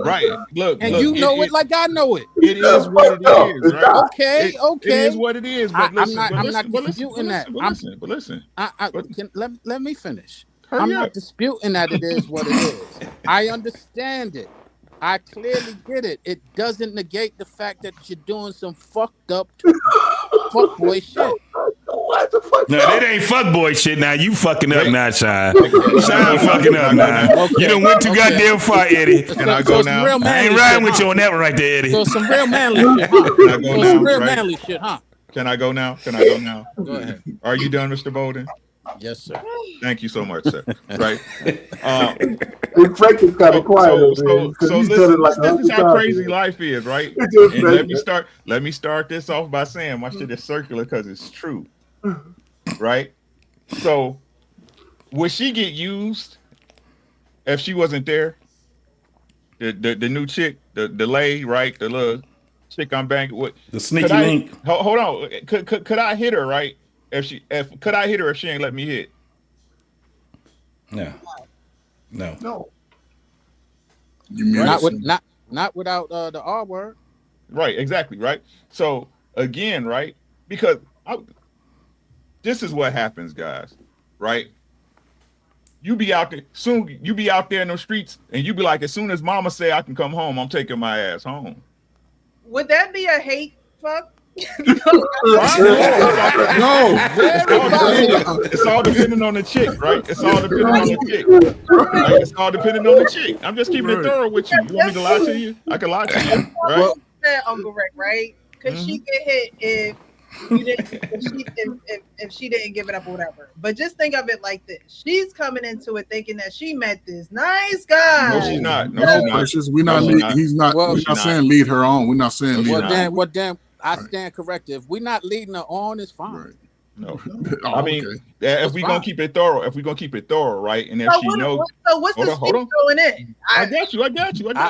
right. Look, And you know it like I know it. It is what it is, right? Okay. It is what it is. But listen, I'm not disputing that. But listen. Let me finish. Hurry I'm up. not disputing that it is what it is. I understand it. I clearly get it. It doesn't negate the fact that you're doing some fucked up fuckboy shit. No, that ain't fuckboy shit. Now you fucking up now, Sean. Sean fucking up now. You done went too goddamn far, Eddie. Can I go now? I ain't riding with you on that one right there, Eddie. So some real manly shit, huh? Can I go now? Some real Right? manly shit, huh? Can I go now? Go ahead. Are you done, Mr. Bolden? Yes, sir. Thank you so much, sir. Right? Frank is kind of quiet. So listen, this is how crazy life is, right? And let me start this off by saying my shit is circular because it's true. Right? So would she get used if she wasn't there? The new chick, the lay, right? The little chick I'm banking with. The sneaky link. Hold on. Could I hit her, right? Could I hit her if she ain't let me hit? No. Not without the R word. Right, exactly, right? So again, right? Because this is what happens, guys, right? You be out there in the streets and you be like, as soon as mama say I can come home, I'm taking my ass home. Would that be a hate fuck? No, it's all depending on the chick, right? It's all depending on the chick. Right? It's all depending on the chick. I'm just keeping it thorough with you. You want me to lie to you? I can lie to you, right? Well, Uncle Rick, right? Could she get hit if you didn't? If she didn't give it up or whatever? But just think of it like this: she's coming into it thinking that she met this nice guy. No, she's not. Precious. We're not. He's not. We're not saying lead her on. We're not saying lead her on. Well, then, I stand corrected. If we're not leading her on, it's fine. Right. No. Oh, I mean, okay. if we're gonna keep it thorough, right? And if So she what, knows, so what's the speech going in? I got you.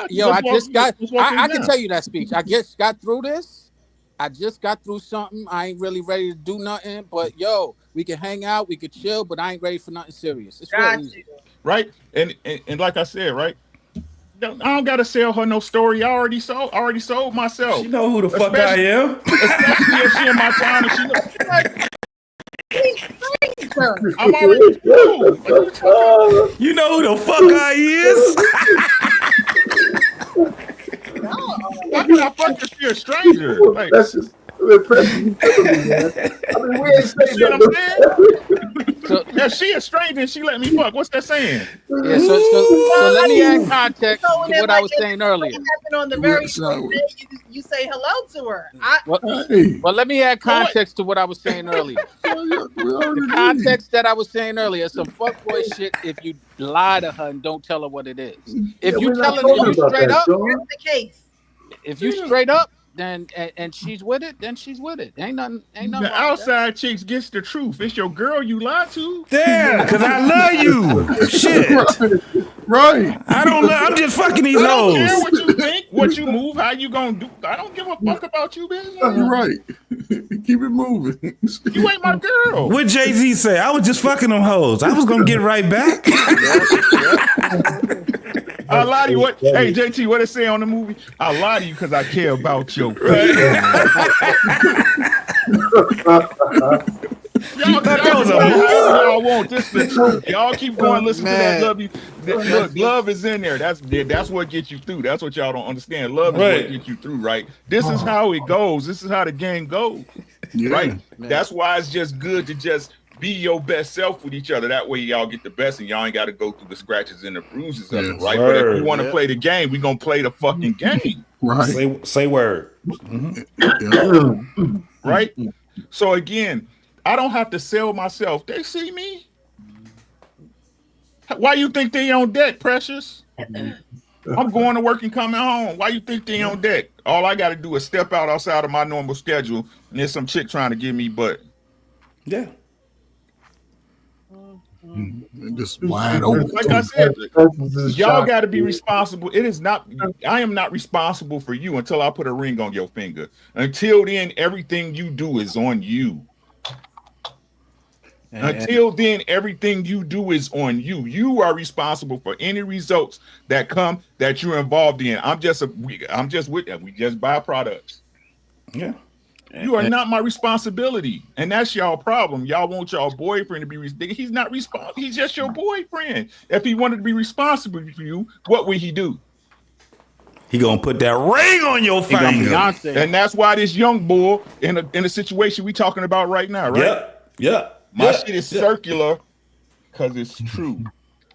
Yo, I can tell you that speech. I just got through this. I just got through something. I ain't really ready to do nothing. But yo, we can hang out, we can chill, but I ain't ready for nothing serious. It's real easy. Right? And like I said, right? I don't gotta sell her no story. I already sold myself. She know who the fuck I am. Especially if she in my town and she I'm already You know who the fuck I is? Why can I fuck if she a stranger? Like, that's just impressive. I mean, we ain't saying see what I'm nothing. saying? If she a stranger and she let me fuck, what's that saying? Yeah, so let me add context to what I was saying earlier. Happened on the very first day you say hello to her. Well, let me add context to what I was saying earlier. The context that I was saying earlier, some fuckboy shit if you lie to her and don't tell her what it is. If you tell her straight up, that's the case. if you straight up, then and she's with it, then she's with it. Ain't nothing. The outside chicks gets the truth. It's your girl you lied to. Damn, because I love you. Shit. Right. I don't love. I'm just fucking these I don't hoes. care what you think, what you move, how you gonna do. I don't give a fuck about you, bitch. You're right. Keep it moving. You ain't my girl. What Jay-Z say? I was just fucking them hoes. I was gonna get right back. I lie to you. What? Hey, JT, what it say on the movie? I lie to you because I care about your y'all want this the truth. Y'all keep going. Listen to that. Love you. Look, love is in there. That's what gets you through. That's what y'all don't understand. Love is what gets you through. Right. This is how it goes. This is how the game goes. Yeah. Right. That's why it's just good to just be your best self with each other. That way y'all get the best and y'all ain't got to go through the scratches and the bruises of it, right? But if you want to play the game, we gonna play the fucking game. Right. Say word. Mm-hmm. Right? So again, I don't have to sell myself. They see me. Why you think they on deck, Precious? I'm going to work and coming home. Why you think they on deck? All I got to do is step out outside of my normal schedule and there's some chick trying to give me butt. Yeah. Just wide open. Like I said, y'all got to be responsible. It is not. I am not responsible for you until I put a ring on your finger. Until then, everything you do is on you. Until then, everything you do is on you. You are responsible for any results that come that you're involved in. I'm just with them. We just buy products. Yeah. You are not my responsibility, and that's y'all problem. Y'all want y'all boyfriend to be. He's not responsible. He's just your boyfriend. If he wanted to be responsible for you, what would he do? He gonna put that ring on your finger, and that's why this young boy in a situation we talking about right now, right? Yeah. My shit is circular because it's true.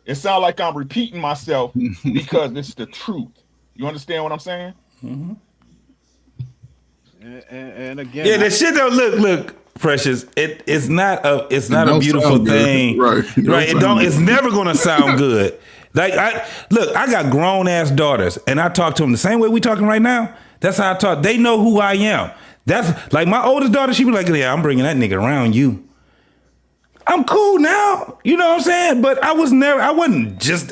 It sounds like I'm repeating myself because it's the truth. You understand what I'm saying? Mm-hmm. And again, yeah, that shit don't look Precious. It's not a beautiful thing, right? It's never gonna sound good. Like I got grown ass daughters, and I talk to them the same way we talking right now. That's how I talk. They know who I am. That's like my oldest daughter. She be like, "Yeah, I'm bringing that nigga around you." I'm cool now, you know what I'm saying? But I wasn't just.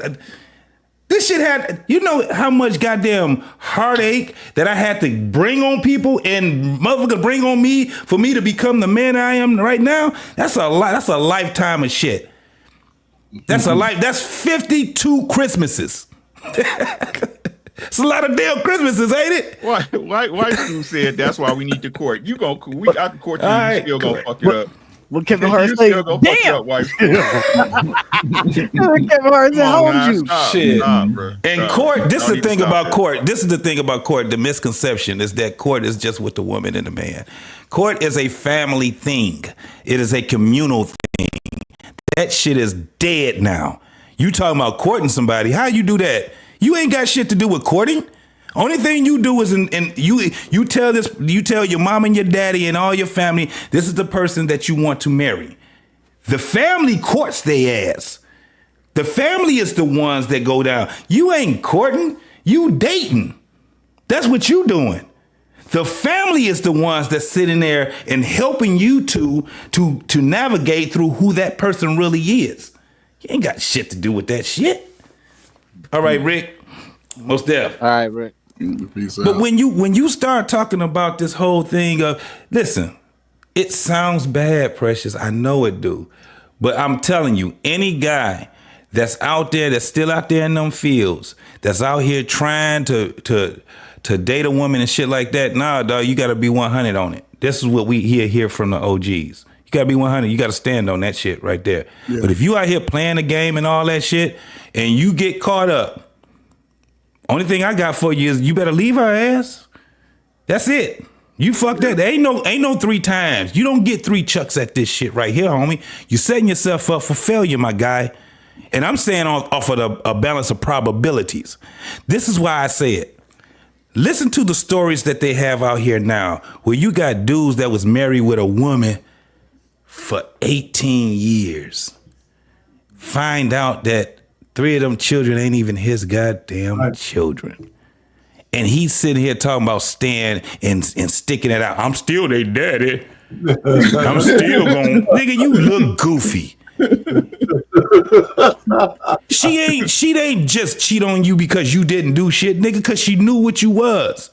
This shit had, you know how much goddamn heartache that I had to bring on people and motherfucker bring on me for me to become the man I am right now? That's a lot. That's a lifetime of shit. That's that's 52 Christmases. It's a lot of damn Christmases, ain't it? Why you said that's why we need to court. You gonna cool. I can court you, you still gonna fuck it up. Well, Kevin Hart say, damn. Kevin Hart said, how old you? Shit. And court, this is the thing about court. This is the thing about court. The misconception is that court is just with the woman and the man. Court is a family thing. It is a communal thing. That shit is dead now. You talking about courting somebody. How you do that? You ain't got shit to do with courting. Only thing you do is you tell your mom and your daddy and all your family, this is the person that you want to marry. The family courts their ass. The family is the ones that go down. You ain't courting, you dating. That's what you doing. The family is the ones that's sitting there and helping you to navigate through who that person really is. You ain't got shit to do with that shit. All right, Rick. Most def. All right, Rick. But when you start talking about this whole thing of, listen, it sounds bad, Precious. I know it do. But I'm telling you, any guy that's out there, that's still out there in them fields, that's out here trying to date a woman and shit like that, nah, dog, you got to be 100 on it. This is what we hear from the OGs. You got to be 100. You got to stand on that shit right there. Yeah. But if you out here playing the game and all that shit and you get caught up, only thing I got for you is you better leave her ass. That's it. You fucked that. There ain't no 3 times. You don't get 3 chucks at this shit right here, homie. You're setting yourself up for failure, my guy. And I'm saying off of a balance of probabilities. This is why I say it. Listen to the stories that they have out here now, where you got dudes that was married with a woman for 18 years. Find out that 3 of them children ain't even his goddamn children. And he's sitting here talking about staying and sticking it out. I'm still their daddy. I'm still going, nigga, you look goofy. She ain't just cheat on you because you didn't do shit, nigga, because she knew what you was.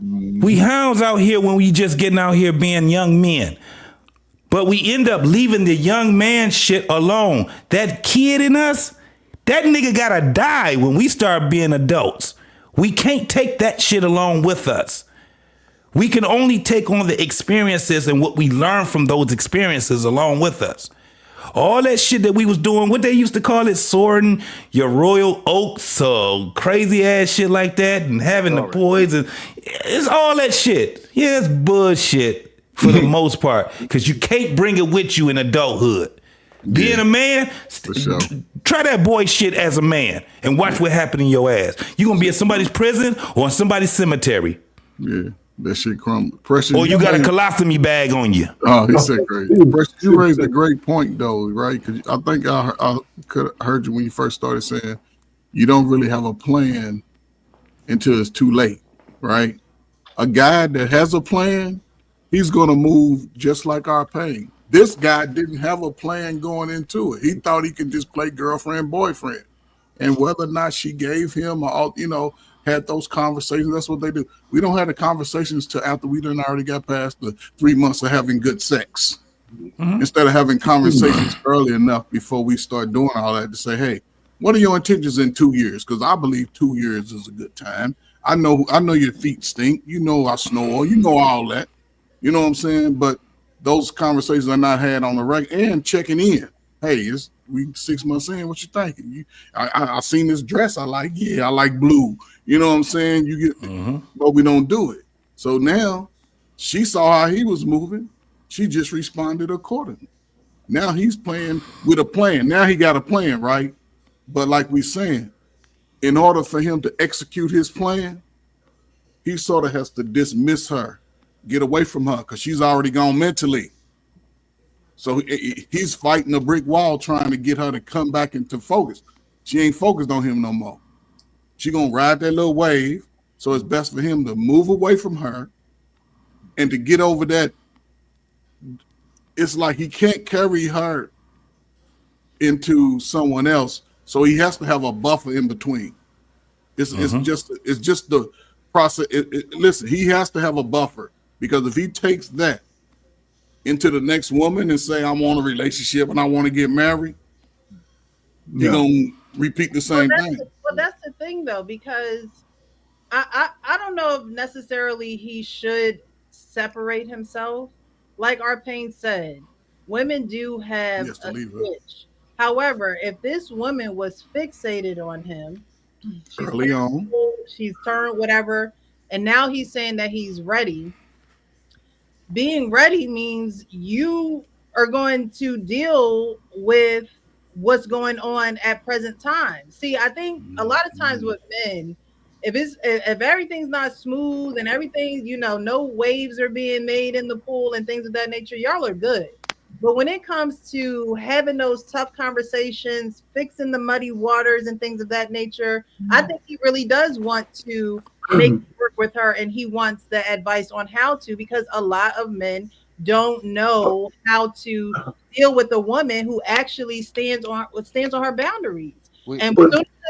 We hounds out here when we just getting out here being young men. But we end up leaving the young man shit alone. That kid in us, that nigga gotta die when we start being adults. We can't take that shit along with us. We can only take on the experiences and what we learn from those experiences along with us. All that shit that we was doing, what they used to call it, sorting your royal oats, so crazy ass shit like that, and having the boys, and it's all that shit. Yeah, it's bullshit for the most part, because you can't bring it with you in adulthood. Being a man, try that boy shit as a man and watch what happened in your ass. You gonna be in somebody's prison or in somebody's cemetery. Yeah. That shit crumble. Precious, or you got a colostomy bag on you. Oh, he said great. Precious, you raised a great point though, right? Because I think I could have heard you when you first started saying you don't really have a plan until it's too late, right? A guy that has a plan, he's gonna move just like our pain. This guy didn't have a plan going into it. He thought he could just play girlfriend, boyfriend, and whether or not she gave him, had those conversations. That's what they do. We don't have the conversations till after we done already got past the 3 months of having good sex. Mm-hmm. Instead of having conversations early enough before we start doing all that to say, hey, what are your intentions in 2 years? Because I believe 2 years is a good time. I know your feet stink. You know I snore. You know all that. You know what I'm saying? But those conversations are not had on the regular and checking in. Hey, we 6 months in. What you thinking? I seen this dress. I like. Yeah, I like blue. You know what I'm saying? You get, but we don't do it. So now she saw how he was moving. She just responded accordingly. Now he's playing with a plan. Now he got a plan, right? But like we saying, in order for him to execute his plan, he sort of has to dismiss her, get away from her, because she's already gone mentally. So he's fighting a brick wall trying to get her to come back into focus. She ain't focused on him no more. She gonna ride that little wave. So it's best for him to move away from her and to get over that. It's like he can't carry her into someone else. So he has to have a buffer in between. It's just the process. Listen, he has to have a buffer, because if he takes that into the next woman and say, I want a relationship and I want to get married, you're gonna repeat the same thing. Well, that's the thing though, because I don't know if necessarily he should separate himself. Like Arpain said, women do have a switch. However, if this woman was fixated on him early on, she's turned whatever, and now he's saying that he's ready. Being ready means you are going to deal with what's going on at present time. See, I think a lot of times with men, if everything's not smooth and everything, no waves are being made in the pool and things of that nature, y'all are good. But when it comes to having those tough conversations, fixing the muddy waters and things of that nature, I think he really does want to make it work with her, and he wants the advice on how to, because a lot of men don't know how to deal with a woman who actually stands on her boundaries. And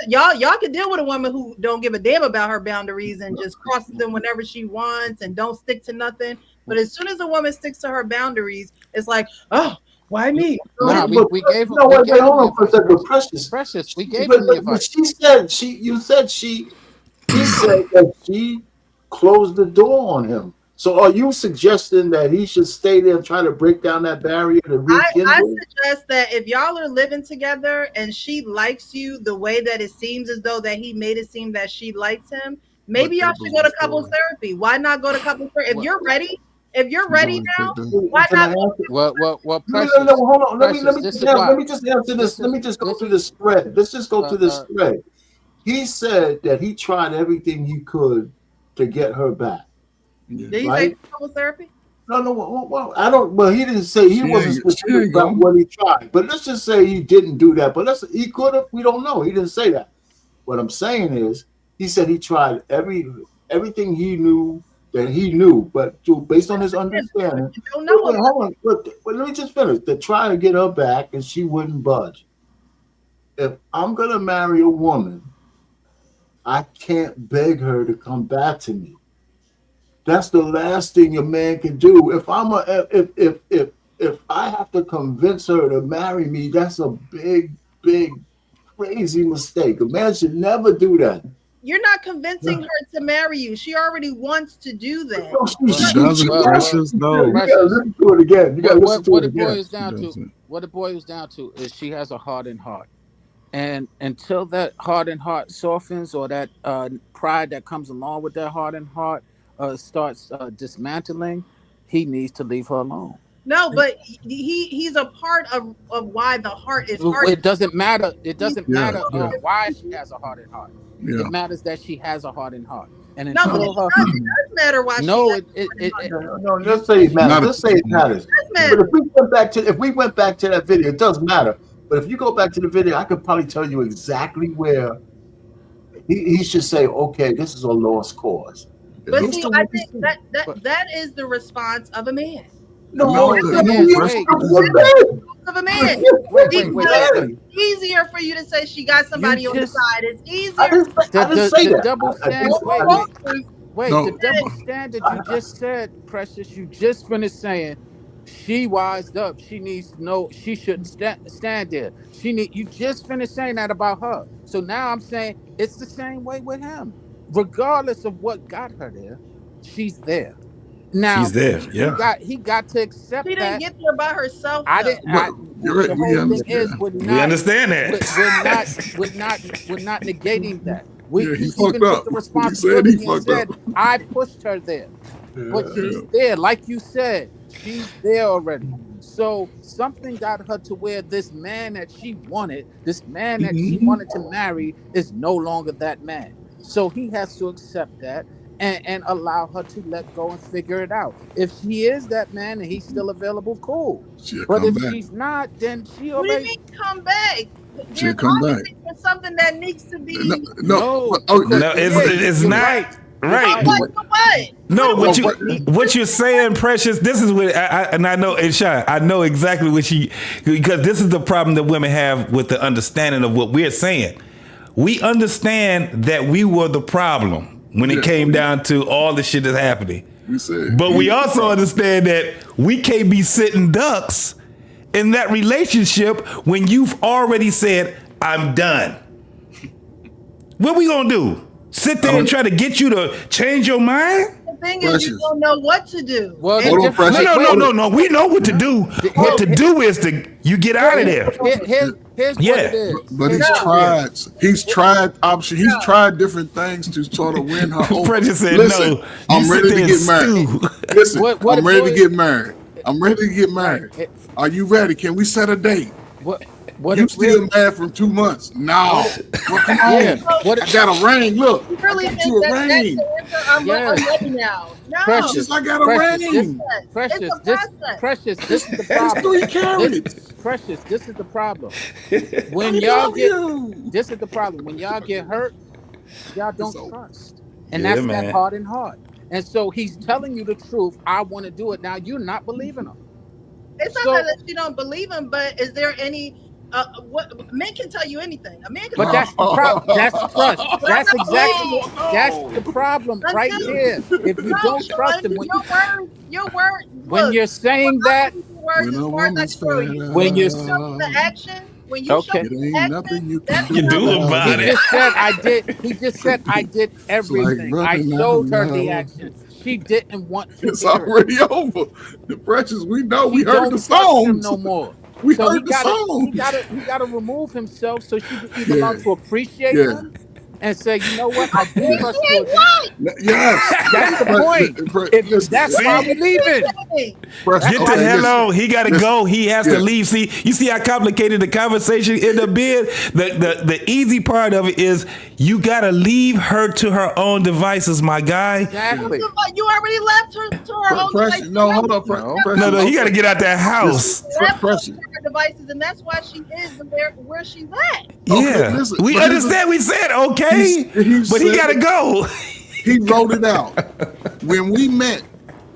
y'all can deal with a woman who don't give a damn about her boundaries and just crosses them whenever she wants and don't stick to nothing. But as soon as a woman sticks to her boundaries, it's like, oh, why me? Nah, we gave him. Hold on for a second, Precious. We gave him the advice. He said that she closed the door on him. So are you suggesting that he should stay there and try to break down that barrier to rekindle? I suggest that if y'all are living together and she likes you the way that it seems as though that he made it seem that she likes him, maybe y'all should go to couples therapy. Why not go to couples therapy? If you're ready now, why not? Well, Precious. No, hold on. Let me just answer this. Let me just go through this thread. Let's just go through this thread. He said that he tried everything he could to get her back. Did he say couples therapy? No. Well, I don't. Well, he didn't say he wasn't specific about what he tried. But let's just say he didn't do that. But he could have. We don't know. He didn't say that. What I'm saying is, he said he tried everything he knew that he knew, but based on his understanding. Don't know. Hold on. But let me just finish. To try to get her back, and she wouldn't budge. If I'm gonna marry a woman, I can't beg her to come back to me. That's the last thing a man can do. If I have to convince her to marry me, that's a big, crazy mistake. A man should never do that. You're not convincing her to marry you. She already wants to do that. She doesn't. Precious, no. You gotta listen to it again. You gotta listen to it again. What it boils down to is she has a hardened heart. And until that hardened heart softens, or that pride that comes along with that hardened heart starts dismantling, he needs to leave her alone. No, but he's a part of why the heart is hard. It doesn't matter. It doesn't matter why she has a hardened heart. Yeah. It matters that she has a hardened heart. And no, but it does matter why. No, let's say it matters. Let's say it matters. But if we went back to that video, it does matter. But if you go back to the video, I could probably tell you exactly where he should say, okay, this is a lost cause. But see, I think that is the response of a man. No, of a man. It's easier for you to say she got somebody on the side. It's easier. I didn't say that. Double standard. Wait, the double standard you just said, Precious. You just finished saying she wised up. She needs to know she shouldn't stand there. You just finished saying that about her. So now I'm saying it's the same way with him. Regardless of what got her there, she's there. Now she's there. Yeah, he got to accept that. She didn't get there by herself. I didn't. The whole thing is, we understand that. We're not negating that. He even took the responsibility and said, I pushed her there. But she's there. Like you said, she's there already. So something got her to where this man that she wanted, she wanted to marry, is no longer that man. So he has to accept that and allow her to let go and figure it out. If she is that man and he's still available, cool. But if she's not, then she already... What do you mean come back? She'll come back. It's something that needs to be... No, it's not. Right. What? No, what you're saying, Precious, this is what I know, and Sean, I know exactly what because this is the problem that women have with the understanding of what we're saying. We understand that we were the problem when it came down to all the shit that's happening. But we also understand that we can't be sitting ducks in that relationship when you've already said, I'm done. What we gonna do? Sit there and try to get you to change your mind? The thing is, you don't know what to do. No. We know what to do. What to do is you get out of there. Here's what it is. But he's tried options. He's tried different things to sort of win her over. Precious said, listen, no. I'm ready to get married. Listen, I'm ready to get married. I'm ready to get married. Are you ready? Can we set a date? You still mad from 2 months? No. Well, come on. I got a ring. Look. You really think a ring. I'm ready now. No. Precious, I got a ring. Precious, this is the problem. 3 carats. Precious, this is the problem. When y'all get, this is the problem. When y'all get hurt, y'all don't trust. And that's that hardened heart. And so he's telling you the truth. I want to do it. Now you're not believing him. It's not that you don't believe him, but is there any what men can tell you anything. A man can But that's the problem. That's trust. That's exactly that's the problem right there. If you don't trust him, your word. When you're saying that, when you're the action, when you show the action, you can do about it. He just said I did everything. Like, I showed her the action. She didn't want to. It's already over. The Precious, we know. We heard the songs. No more. We heard the songs. He gotta remove himself so she can either learn to appreciate him and say, you know what, I do trust you. Yes, that's the point. That's why we leaving. Get the hell on. He got to go. He has to leave. See, you see how complicated the conversation ended up being? The easy part of it is you got to leave her to her own devices, my guy. Exactly. You already left her to her own devices. No, hold up. No, he got to get out that house. Devices, and that's why she is where she's at. Yeah, we understand. We said okay, but he got to go. He wrote it out. When we met,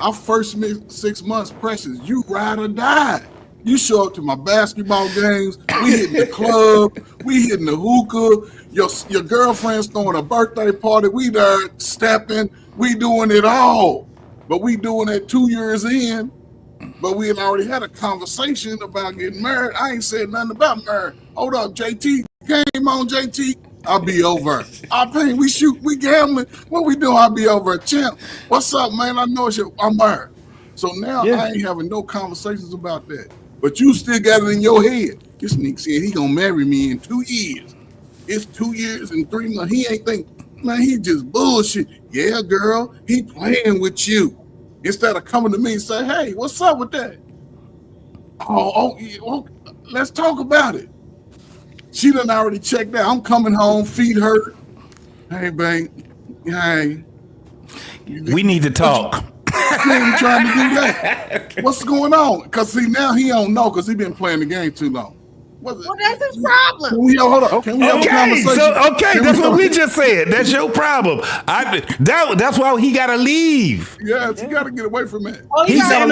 our first 6 months, Precious, you ride or die. You show up to my basketball games. We hitting the club. We hitting the hookah. Your girlfriend's throwing a birthday party. We there stepping. We doing it all. But we doing it 2 years in. But we had already had a conversation about getting married. I ain't said nothing about marriage. Hold up, JT. Game on, JT. I'll be over. I paint, we shoot, we gambling. What we do, I'll be over. Champ, what's up, man? I know I'm married. So now I ain't having no conversations about that. But you still got it in your head. This nigga said he gonna marry me in 2 years. It's 2 years and 3 months. He ain't think, man, he just bullshit. Yeah, girl, he playing with you. Instead of coming to me and say, hey, what's up with that? Oh, let's talk about it. She done already checked out. I'm coming home, feet hurt. Hey, babe. Hey. We need to talk. You ain't trying to do that. What's going on? Because see, now he don't know because he been playing the game too long. Well, that's his problem. Hold on. Can we have a conversation? That's what we just said. That's your problem. That's why he got to leave. Yes, he got to get away from it. He's in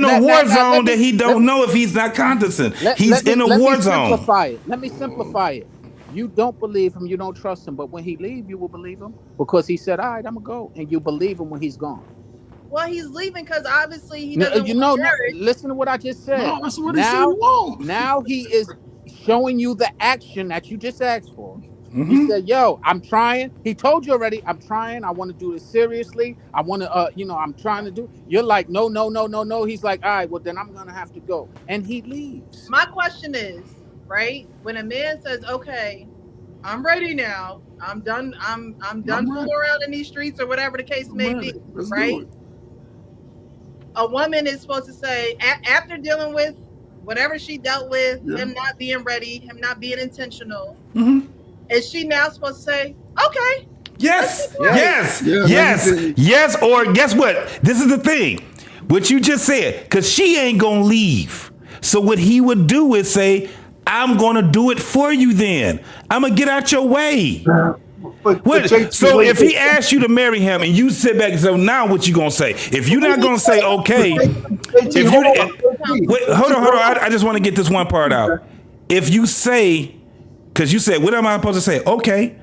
a war zone that he don't know if he's not cognizant. He's in a war zone. Let me simplify it. You don't believe him. You don't trust him. But when he leave, you will believe him because he said, all right, I'm going to go. And you believe him when he's gone. Well, he's leaving because obviously he doesn't want marriage. Listen to what I just said. No, that's what he said he wants. Now he is showing you the action that you just asked for. Mm-hmm. He said, yo, I'm trying. He told you already, I'm trying. I want to do this seriously. I want to, I'm trying to do. You're like, no. He's like, all right, well, then I'm going to have to go. And he leaves. My question is, right, when a man says, okay, I'm ready now. I'm done. I'm done fooling around in these streets or whatever the case may be, right? A woman is supposed to say, after dealing with whatever she dealt with, him not being ready, him not being intentional, is she now supposed to say, okay? Yes. Or guess what? This is the thing. What you just said, because she ain't going to leave. So what he would do is say, I'm going to do it for you then. I'm going to get out your way. So if he asks you to marry him and you sit back and say, now what you gonna say? If you're not gonna say okay, hold on. I just want to get this one part out. If you say, because you said, what am I supposed to say? Okay.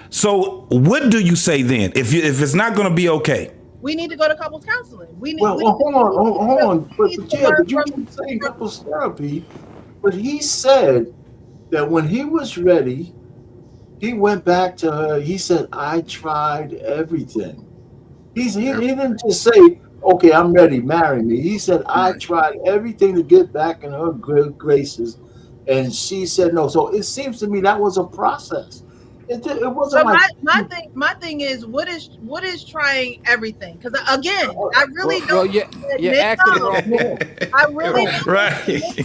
So what do you say then? If it's not gonna be okay? We need to go to couples counseling. Hold on. But you keep saying couples therapy, but he said that when he was ready, he went back to her. He said, I tried everything. He didn't just say, okay, I'm ready, marry me. He said, I tried everything to get back in her good graces. And she said no. So it seems to me that was a process. It wasn't my thing is, what is trying everything? Because again, I really don't. I really don't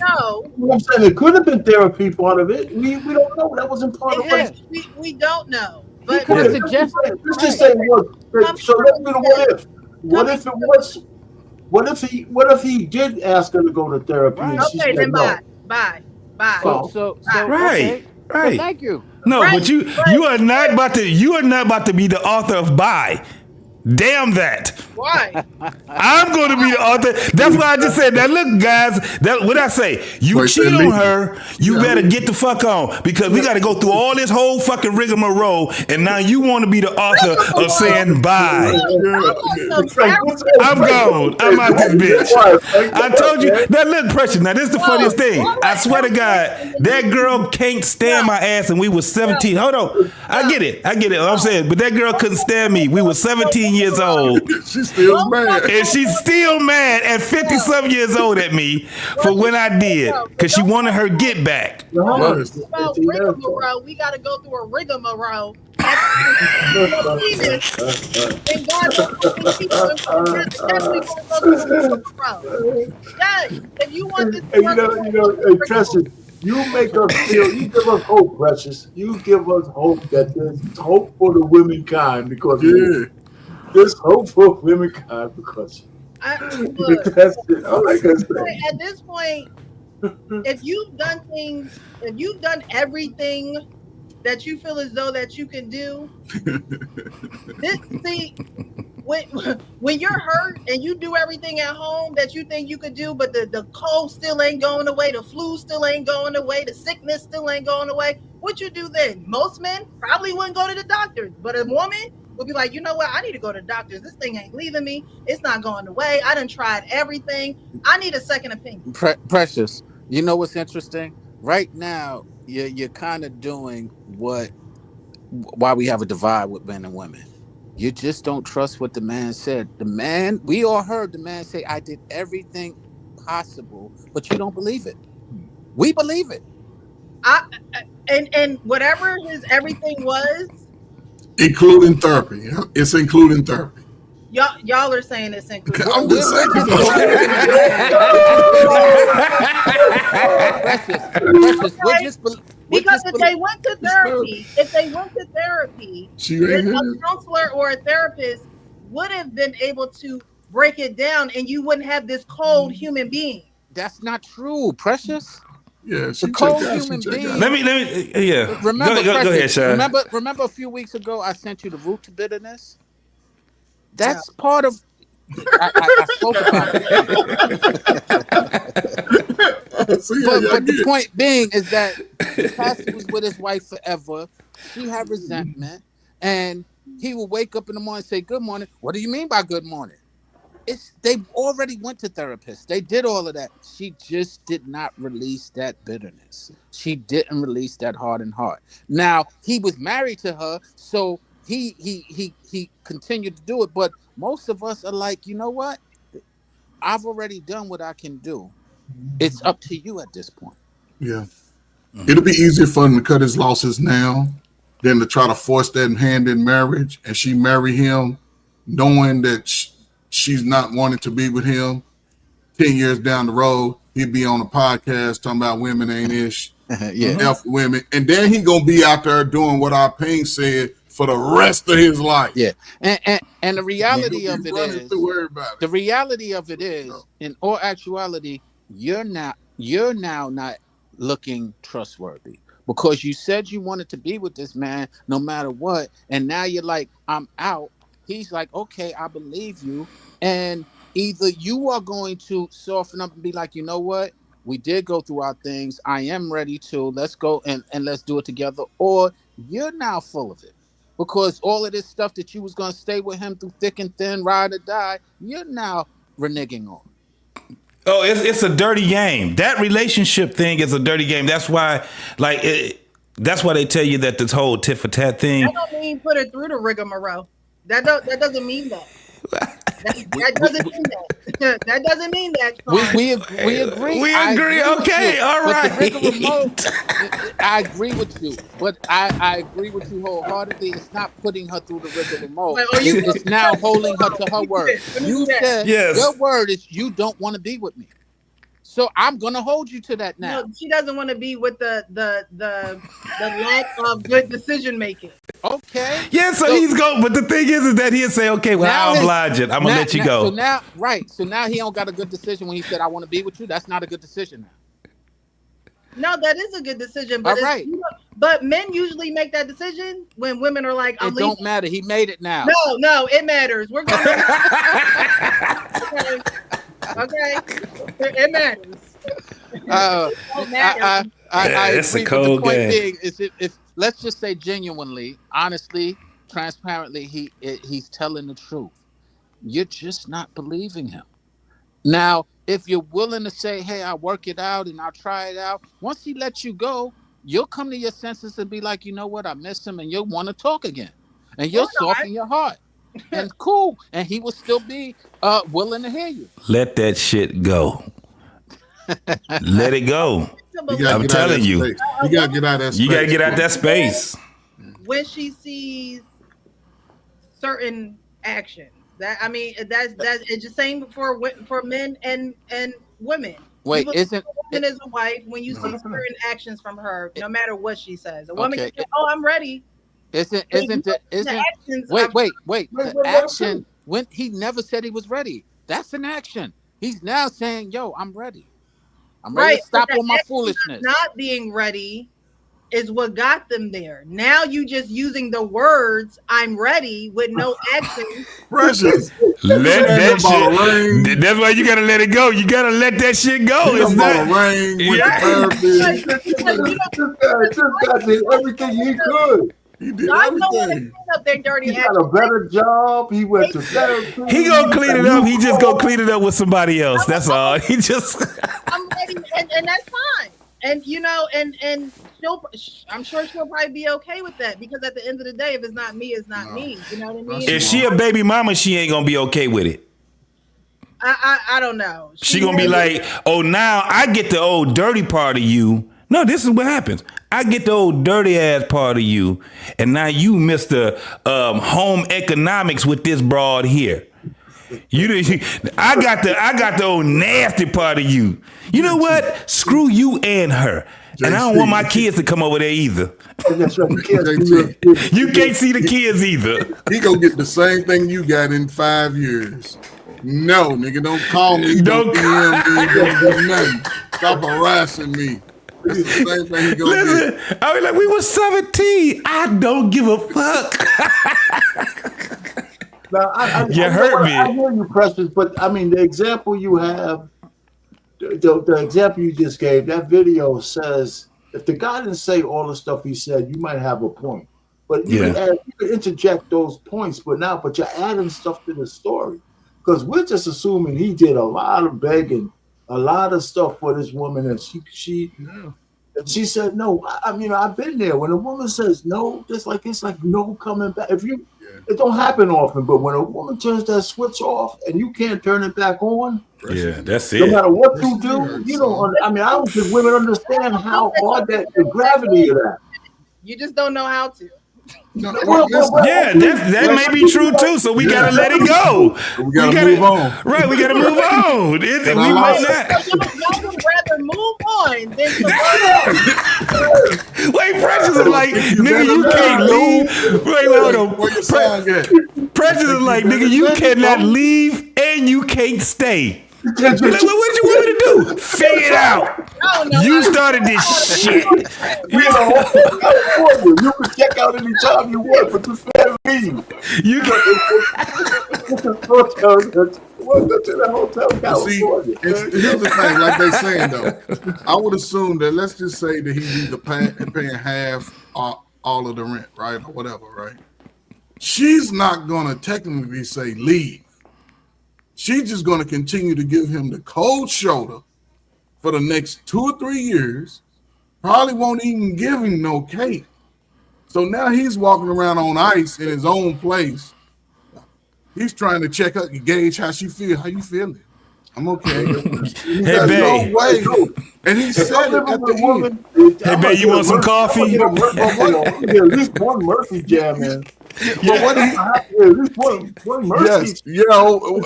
know. I'm saying it could have been therapy part of it. We don't know. That wasn't part of it. We don't know. But let's just say what. So let's do the what if. What if it was? What if he did ask her to go to therapy? Right. Okay, then bye. So right. Right. Thank you. No, but you are not about to be the author of Bye. Damn that. Why? I'm going to be the author. That's why I just said that. Look, guys, what I say, you cheat on her, you better get the fuck on, because we got to go through all this whole fucking rigmarole, and now you want to be the author of saying bye. I'm gone. I'm out this bitch. I told you. Now look, Precious, now this is the funniest thing. I swear to God, that girl can't stand my ass, and we was 17. Hold on. I get it. I'm saying, but that girl couldn't stand me. We were 17 years old. She's still mad. And she's still mad at 50-some years old at me for when I did, because she wanted her get back. About rigmarole, we got to go through a rigmarole. If you want this, Precious, you make us feel. You give us hope, Precious. You give us hope that there's hope for the womankind because there's hope for womankind because. At this point, if you've done everything that you feel as though that you can do, when you're hurt and you do everything at home that you think you could do, but the cold still ain't going away, the flu still ain't going away, the sickness still ain't going away, what you do then? Most men probably wouldn't go to the doctor, but a woman would be like, you know what? I need to go to the doctors. This thing ain't leaving me. It's not going away. I done tried everything. I need a second opinion. Precious, you know what's interesting? Right now, you're kind of doing why we have a divide with men and women. You just don't trust what the man said. We all heard the man say, I did everything possible, but you don't believe it. We believe it. And whatever his everything was, including therapy. It's including therapy. Y'all are saying it's including. I'm just saying. Because if they went to therapy, a counselor or a therapist would have been able to break it down, and you wouldn't have this cold human being. That's not true, Precious. Yeah, the cold human being. Let me. Yeah. Remember, go ahead, Sean. Remember a few weeks ago, I sent you the root to bitterness. That's part of. I spoke about it. But the point being is that the pastor was with his wife forever. She had resentment, and he would wake up in the morning and say, "Good morning." What do you mean by good morning? They already went to therapists. They did all of that. She just did not release that bitterness. She didn't release that hardened heart. Now he was married to her, so he continued to do it. But most of us are like, you know what? I've already done what I can do. It's up to you at this point. Yeah, it'll be easier for him to cut his losses now than to try to force that hand in marriage, and she marry him knowing that she's not wanting to be with him. 10 years down the road, he'd be on a podcast talking about women ain't ish. F women. And then he gonna be out there doing what our Payne said for the rest of his life. Yeah. And the reality of it is, the reality of it is, in all actuality, you're now not looking trustworthy because you said you wanted to be with this man no matter what, and now you're like, I'm out. He's like, okay, I believe you. And either you are going to soften up and be like, you know what? We did go through our things. I am ready to. Let's go and let's do it together. Or you're now full of it. Because all of this stuff that you was going to stay with him through thick and thin, ride or die, you're now reneging on. Oh, it's a dirty game. That relationship thing is a dirty game. That's why, that's why they tell you that this whole tit for tat thing. That don't mean put it through the rigmarole. That doesn't mean that. That doesn't mean that. That doesn't mean that. We agree. We agree. Okay, all right. I agree with you, but I agree with you wholeheartedly. It's not putting her through the rigmarole. It's now holding her to her word. You said your word is you don't want to be with me. So I'm gonna hold you to that now. No, she doesn't want to be with the lack of good decision making. Okay. Yeah, so he's going. But the thing is that he'll say, "Okay, well, I'll oblige it. I'm gonna let you go." So now he don't got a good decision when he said, "I want to be with you." That's not a good decision now. No, that is a good decision. But But men usually make that decision when women are like, "It don't matter. He made it now." No, it matters. We're going. Okay, it matters. I it's agree, a cold but the point game. being is if let's just say genuinely, honestly, transparently, he's telling the truth. You're just not believing him. Now, if you're willing to say, "Hey, I'll work it out and I'll try it out," once he lets you go, you'll come to your senses and be like, "You know what? I miss him," and you'll want to talk again, and you'll soften your heart. And cool, and he will still be willing to hear you. Let that shit go. Let it go. I'm telling you. You gotta get out of that space. You gotta get out that space. When she sees certain actions, that's it's the same for men and women. Wait, isn't woman as a wife when you see certain actions from her, no matter what she says, a woman can say, "Oh, I'm ready." Wait. The action when he never said he was ready. That's an action. He's now saying, "Yo, I'm ready. I'm ready to stop all my foolishness." Not being ready is what got them there. Now you just using the words "I'm ready" with no action. Precious. Let that shit. That's why you gotta let it go. You gotta let that shit go. It's not rain with the therapist. This guy did everything he could. He did everything. He got a better job. He went to therapy. He gonna clean it up. He just gonna clean it up with somebody else. That's all. He just. I'm ready, and that's fine. And and I'm sure she'll probably be okay with that, because at the end of the day, if it's not me, it's not me. You know what I mean? If she a baby mama, she ain't gonna be okay with it. I don't know. She gonna be like, "Oh, now I get the old dirty part of you." No, this is what happens. I get the old dirty ass part of you, and now you Mr. Home economics with this broad here. I got the old nasty part of you. You know what? Screw you and her. And I don't want my kids to come over there either. That's right. You can't see the kids either. He gonna get the same thing you got in 5 years. No, nigga, don't call me. Don't DM me. Don't do nothing. Stop harassing me. That's the same thing he gonna Listen, I was like, we were 17. I don't give a fuck. Now, You hurt me. I hear you, Precious, but I mean, the example you have, the example you just gave, that video says, if the guy didn't say all the stuff he said, you might have a point. But you can interject those points, but you're adding stuff to the story. Because we're just assuming he did a lot of begging, a lot of stuff for this woman, and she said no. I mean, I've been there. When a woman says no, it's like no coming back. It don't happen often, but when a woman turns that switch off and you can't turn it back on, yeah, that's it. No matter what you do, you don't. I mean, I don't think women understand how hard the gravity of that. You just don't know how to. Yeah, that may be true too. So we gotta let it go. We gotta move on. Right, we gotta move on. We might not. Y'all would rather move on than to Wait, Precious is like, nigga, you can't leave. Wait, hold on. Precious is like, nigga, you cannot leave and you can't stay. Like, what you want me to do? Figure it out. You started this shit. You can check out any time you want, but you can't leave. You can welcome to the Hotel California. See, here's the thing, like they saying though, I would assume that, let's just say that he's either paying half all of the rent, right, or whatever, right? She's not gonna technically say leave. She's just going to continue to give him the cold shoulder for the next 2 or 3 years. Probably won't even give him no cake. So now he's walking around on ice in his own place. He's trying to check out, gauge how she feel. How you feeling? I'm okay. Hey, babe. No way. And he said it at the end. Hey, babe, you want some coffee? At least one Murphy jam, man. But what one Murphy? Yes,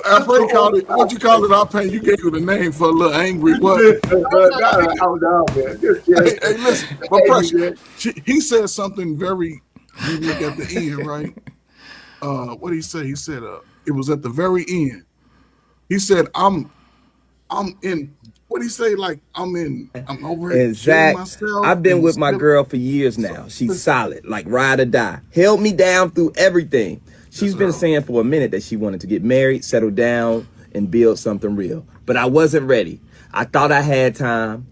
Alfred called it. What you call it? Alfred, you gave it a name for a little angry. But hey, listen, but Precious, he said something very unique at the end, right? What did he say? He said, it was at the very end. He said, I'm in. What what he say? Like I'm over And here Zach, myself. I've been with my girl for years now. She's solid, like ride or die. Held me down through everything. She's been saying for a minute that she wanted to get married, settle down, and build something real. But I wasn't ready. I thought I had time.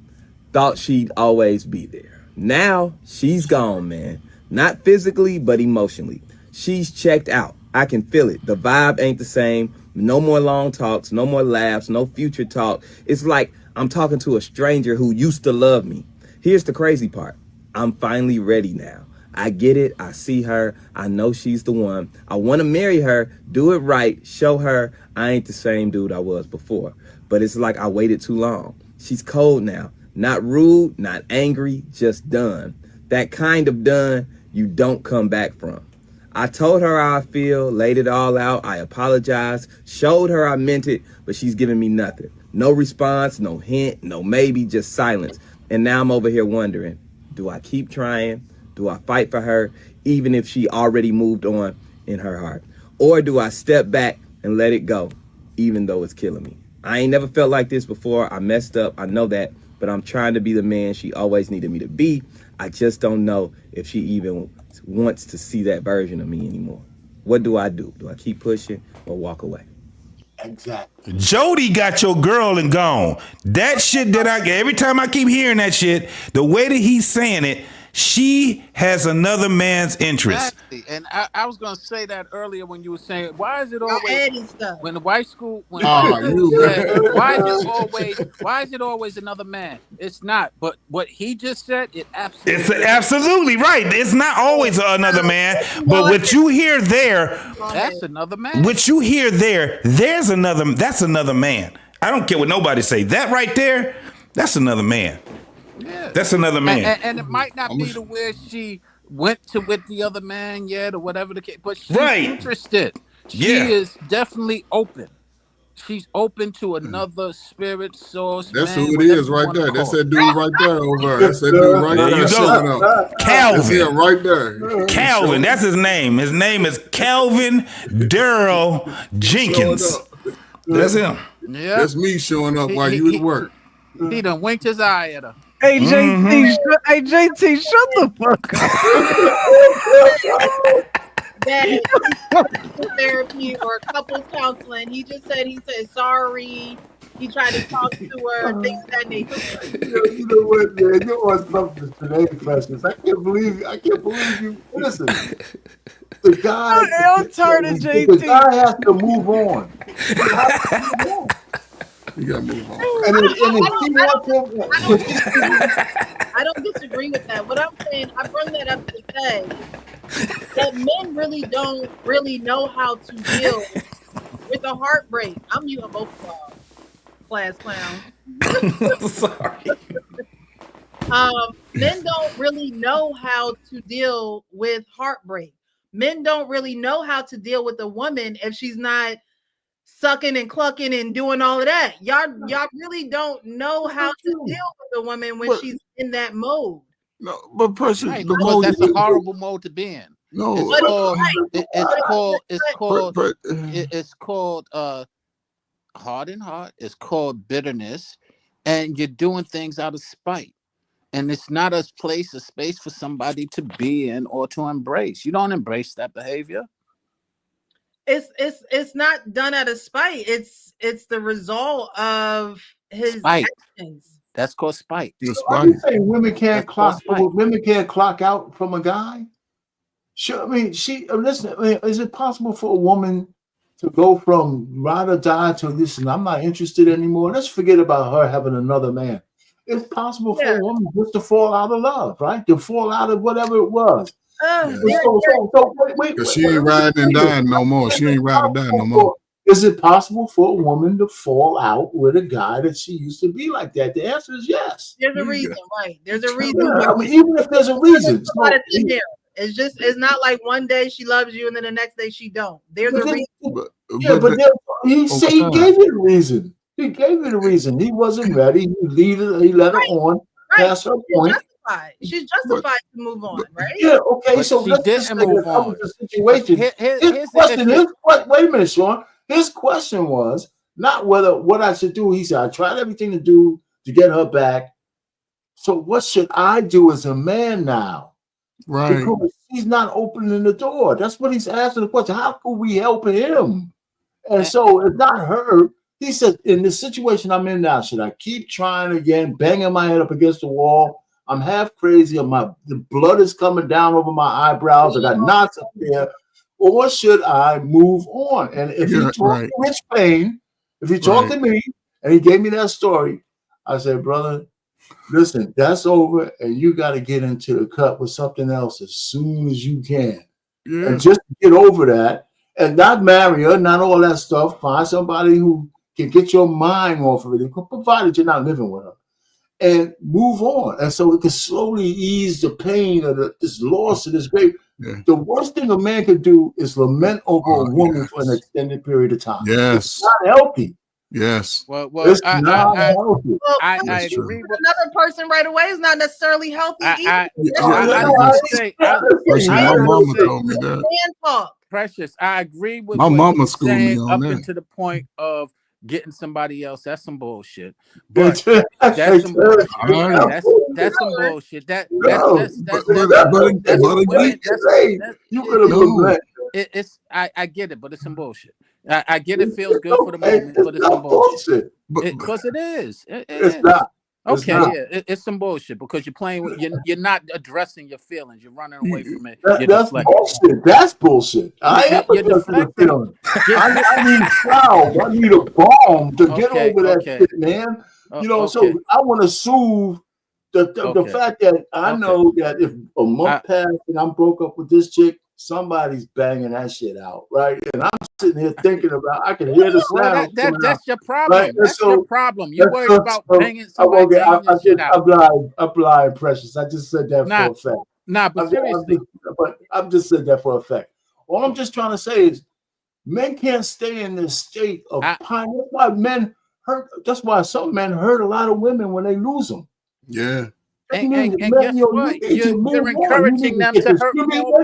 Thought she'd always be there. Now she's gone, man. Not physically, but emotionally. She's checked out. I can feel it. The vibe ain't the same. No more long talks, no more laughs, no future talk. It's like I'm talking to a stranger who used to love me. Here's the crazy part. I'm finally ready now. I get it. I see her. I know she's the one. I want to marry her, do it right, show her I ain't the same dude I was before. But it's like I waited too long. She's cold now. Not rude, not angry, just done. That kind of done you don't come back from. I told her how I feel, laid it all out. I apologized, showed her I meant it, but she's giving me nothing. No response, no hint, no maybe, just silence. And now I'm over here wondering, do I keep trying? Do I fight for her, even if she already moved on in her heart? Or do I step back and let it go, even though it's killing me? I ain't never felt like this before. I messed up, I know that, but I'm trying to be the man she always needed me to be. I just don't know if she even wants to see that version of me anymore. What do I do? Do I keep pushing or walk away? Exactly. Jody got your girl and gone. That shit that I get, every time I keep hearing that shit, the way that he's saying it, she has another man's interest. Exactly. And I was going to say that earlier when you were saying, why is it always when the white school, when why is it always another man? It's not. But what he just said, it absolutely It's absolutely right. It's not always another man, but what you hear there, that's another man. what you hear there, that's another man. I don't care what nobody say. That right there, that's another man. Yeah. That's another man. And it might not be to where she went to with the other man yet or whatever the case, but she's interested. She is definitely open. She's open to another spirit source. That's who it is right there. That's that dude right there over. That's that dude right there. There you go. Calvin. That's him right there. Calvin, that's his name. His name is Calvin Darrell Jenkins. That's him. Yeah. That's me showing up while you at work. He done winked his eye at her. Hey, JT, shut the fuck up. That therapy or couples counseling. He said sorry. He tried to talk to her, things of that nature. You know what, man? You always love the today questions. I can't believe you. Listen, the guy. I'm tired of JT. The guy has to move on. You gotta move on. I don't disagree with that. What I'm saying, I bring that up to say that men really don't know how to deal with a heartbreak. I'm muting both of y'all, class clowns. Sorry. Men don't really know how to deal with heartbreak. Men don't really know how to deal with a woman if she's not sucking and clucking and doing all of that. Y'all really don't know how to deal with a woman when she's in that mode. No, but person, right, because that's a horrible mode to be in. No, it's called hardened heart. It's called bitterness, and you're doing things out of spite. And it's not a space for somebody to be in or to embrace. You don't embrace that behavior. It's not done out of spite. It's the result of his actions. That's called spite. Are you saying women can't clock out from a guy? Sure. I mean, listen. I mean, is it possible for a woman to go from ride or die to listen? I'm not interested anymore. Let's forget about her having another man. It's possible for a woman just to fall out of love, right? To fall out of whatever it was. Because she ain't riding and dying no more. She ain't riding and dying no more. Is it possible for a woman to fall out with a guy that she used to be like that? The answer is yes. There's a reason, right? There's a reason. Yeah, I mean, even if there's a reason. It's not like one day she loves you and then the next day she don't. There's a reason. He gave you the reason. He gave you the reason. He wasn't ready. He let her on past her point. She's justified to move on, right? Yeah, okay. But so she let's didn't just say move on. The situation. His question is, wait a minute, Sean. His question was not what I should do. He said, I tried everything to to get her back. So what should I do as a man now? Right. Because he's not opening the door. That's what he's asking the question. How could we help him? And so it's not her. He said, in the situation I'm in now, should I keep trying again, banging my head up against the wall? I'm half crazy. The blood is coming down over my eyebrows. I got knots up there. Or should I move on? And if he talked to Rich Payne, if he talked to me and he gave me that story, I said, brother, listen, that's over, and you got to get into the cut with something else as soon as you can. Yeah. And just get over that and not marry her, not all that stuff. Find somebody who can get your mind off of it, provided you're not living with her, and move on. And so it can slowly ease the pain of this loss of this baby. Yeah. The worst thing a man could do is lament over a woman for an extended period of time. Yes. It's not healthy. Yes. Well, I agree. With another person right away is not necessarily healthy either. My mama told me that. Precious, I agree with my mama schooled me on up that. Into the point of getting somebody else. That's some bullshit. But that's some bullshit. That's some bullshit. I get it, but it's some bullshit. I get it feels good for the moment, but it's some bullshit. Because it is. It's not. Okay, yeah, it's some bullshit because you're playing with you're not addressing your feelings. You're running away from it. That's bullshit. That's bullshit. I need cloud. I need a bomb to get over that shit, man. You know, so I want to soothe the fact that I know that if a month passed and I'm broke up with this chick, somebody's banging that shit out, right? And I'm sitting here thinking about, I can hear the sound. That's your problem. Right? That's your problem. You're worried about banging somebody. I'm lying, Precious. I just said that for a fact. But seriously. I'm just saying that for a fact. All I'm just trying to say is men can't stay in this state of pine. That's why men hurt. That's why some men hurt a lot of women when they lose them. Yeah. And guess what? You're encouraging them to hurt more.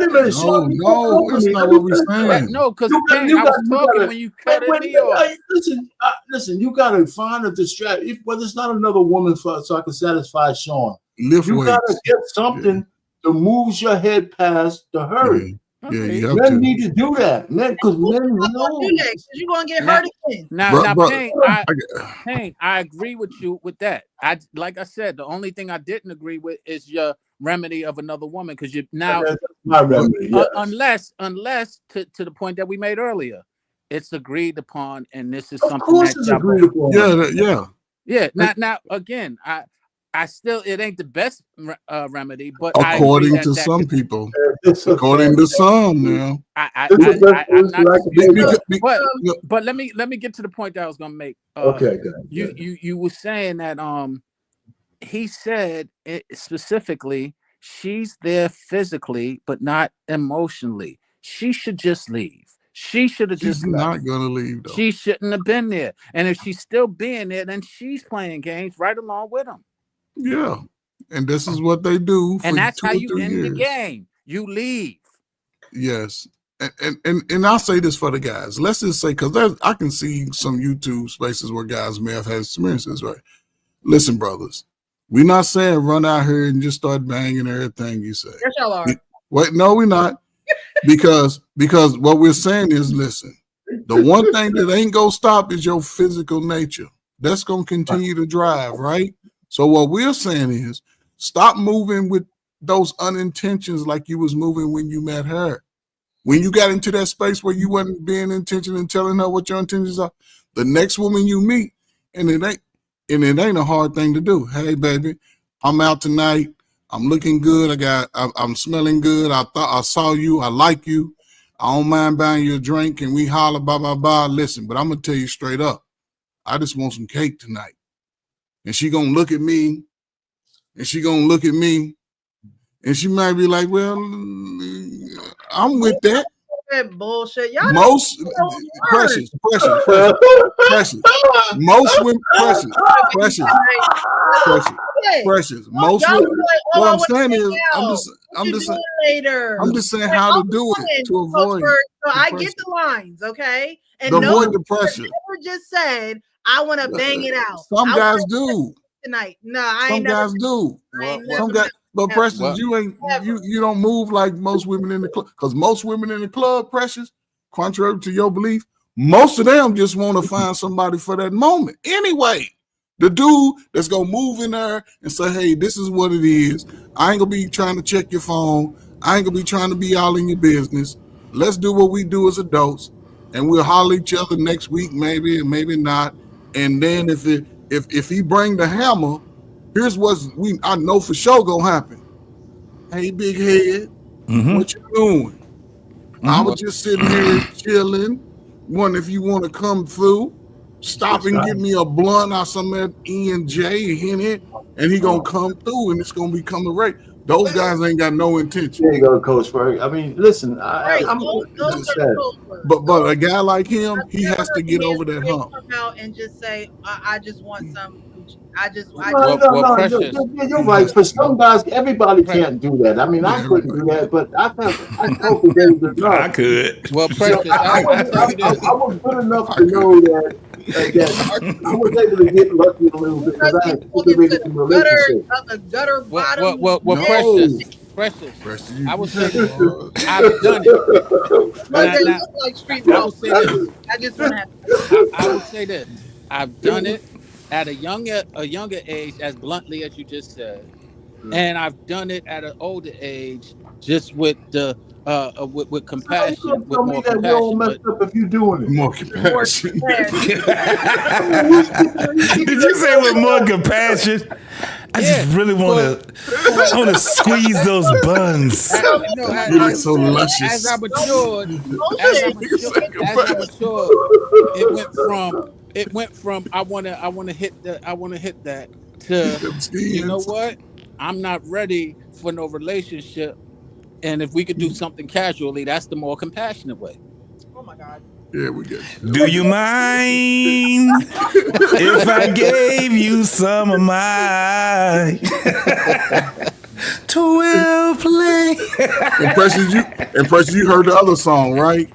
No, that's not what we're saying. No, because I was talking when you cut me off. Listen, you got to find a distraction. Whether it's not another woman so I can satisfy Sean. You got to get something that moves your head past the hurt. Yeah, men need to do that, man, because men know you're gonna get hurt again. Now, Payne, I agree with you with that. Like I said, the only thing I didn't agree with is your remedy of another woman, because you now my remedy, unless to the point that we made earlier, it's agreed upon, and this is something that's agreed upon. Yeah. Now again, I still, it ain't the best remedy, but according to some people, according to some now. But let me get to the point that I was gonna make. You were saying that he said specifically she's there physically but not emotionally. She should just leave. She should have just not gonna leave though. She shouldn't have been there. And if she's still being there, then she's playing games right along with him. Yeah, and this is what they do, and that's how you end the game. You leave. Yes, and I'll say this for the guys. Let's just say, because I can see some YouTube spaces where guys may have had experiences. Right? Listen, brothers, we're not saying run out here and just start banging everything you say. Yes, y'all are. Wait, no, we're not, because what we're saying is, listen, the one thing that ain't gonna stop is your physical nature. That's gonna continue to drive, right? So what we're saying is stop moving with those unintentions like you was moving when you met her. When you got into that space where you wasn't being intentional and telling her what your intentions are, the next woman you meet, and it ain't a hard thing to do. Hey, baby, I'm out tonight. I'm looking good. I'm smelling good. I thought I saw you. I like you. I don't mind buying you a drink, and we holler, blah, blah, blah. Listen, but I'm gonna tell you straight up, I just want some cake tonight. And she gonna look at me, and she might be like, well, I'm with that. Bullshit. Y'all most precious. Most women, precious. Most women. What I'm saying is, I'm just saying how to do it to avoid. So I get the lines, okay? And avoid the pressure. Never just said I want to bang it out. Some guys do. tonight. No, I Some ain't never. guys do. I ain't Some never. guys, but Never. Precious, you don't move like most women in the club. Because most women in the club, Precious, contrary to your belief, most of them just want to find somebody for that moment. Anyway, the dude that's gonna move in there and say, "Hey, this is what it is. I ain't gonna be trying to check your phone. I ain't gonna be trying to be all in your business. Let's do what we do as adults, and we'll holler at each other next week, maybe and maybe not. And then if he bring the hammer, here's I know for sure gonna happen. Hey, big head, what you doing? I was just sitting here chilling. Wondering if you want to come through, stop and get me a blunt or some of that E&J, Henny, and he gonna come through, and it's gonna become a race. Those guys ain't got no intention. There you go, Coach Ferg. I mean, listen, but a guy like him, he has to get over that hump. Come out and just say, I just want some. You're right. For some guys, everybody can't do that. I mean, I couldn't do that, but I hope I could. Well, Precious, I was good enough to know that I was able to get lucky a little bit because I had cultivated some relationship. Well, Precious. I would say I've done it. I would say this. I've done it at a younger age, as bluntly as you just said, and I've done it at an older age, just with the with compassion, with more compassion. If you're doing it, more compassion. Did you say with more compassion? I just really want to squeeze those buns. You look so luscious. As I matured, it went from I want to hit that to, you know what? I'm not ready for no relationship, and if we could do something casually, that's the more compassionate way. Oh my God. Yeah, we get you. Do you mind if I gave you some of my 12 play? Impression, you heard the other song, right?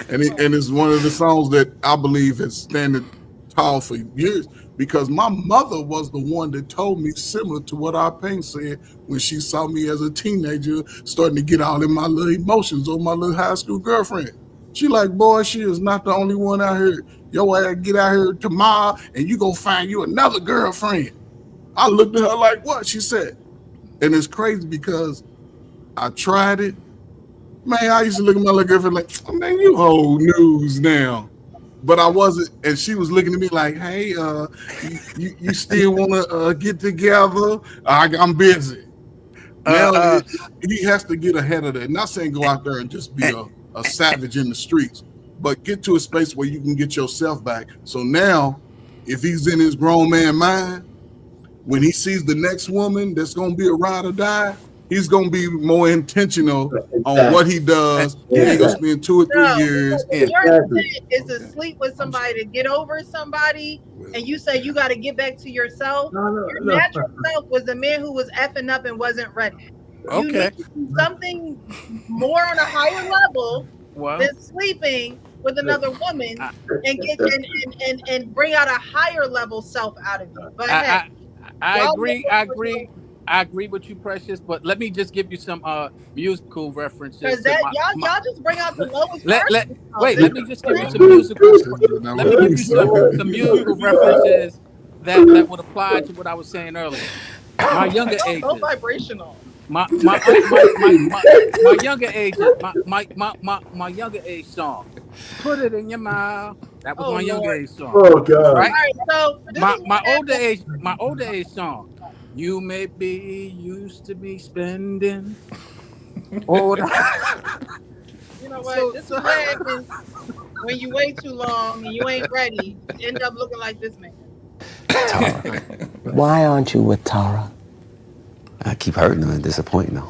And it's one of the songs that I believe has standing tall for years, because my mother was the one that told me similar to what our Payne said when she saw me as a teenager starting to get all in my little emotions over my little high school girlfriend. She like, boy, she is not the only one out here. Yo, I get out here tomorrow and you gonna find you another girlfriend. I looked at her like, what? She said. And it's crazy because I tried it. Man, I used to look at my little girlfriend like, oh, man, you old news now. But I wasn't, and she was looking at me like, hey, you still want to get together? I'm busy. Now he has to get ahead of that. Not saying go out there and just be a savage in the streets, but get to a space where you can get yourself back. So now, if he's in his grown man mind, when he sees the next woman that's going to be a ride or die, he's going to be more intentional on what he does. Yeah. He's going to spend 2 or 3 years. Your intent is to sleep with somebody, to get over somebody, and you say you got to get back to yourself. Your natural self was the man who was effing up and wasn't ready. You need to do something more on a higher level than sleeping with another woman and get and bring out a higher level self out of you. But I agree with you, Precious. But let me just give you some musical references. Because y'all just bring out the lowest. Let me just give you some musical. Let me give you some musical references that would apply to what I was saying earlier. My younger age. So vibrational. My younger age, my younger age song. Put it in your mouth. That was my younger age song. Oh God! Right? So my older age song. You may be used to me spending. All you know what? This is what happens when you wait too long and you ain't ready. You end up looking like this man. Tara, why aren't you with Tara? I keep hurting her and disappointing her.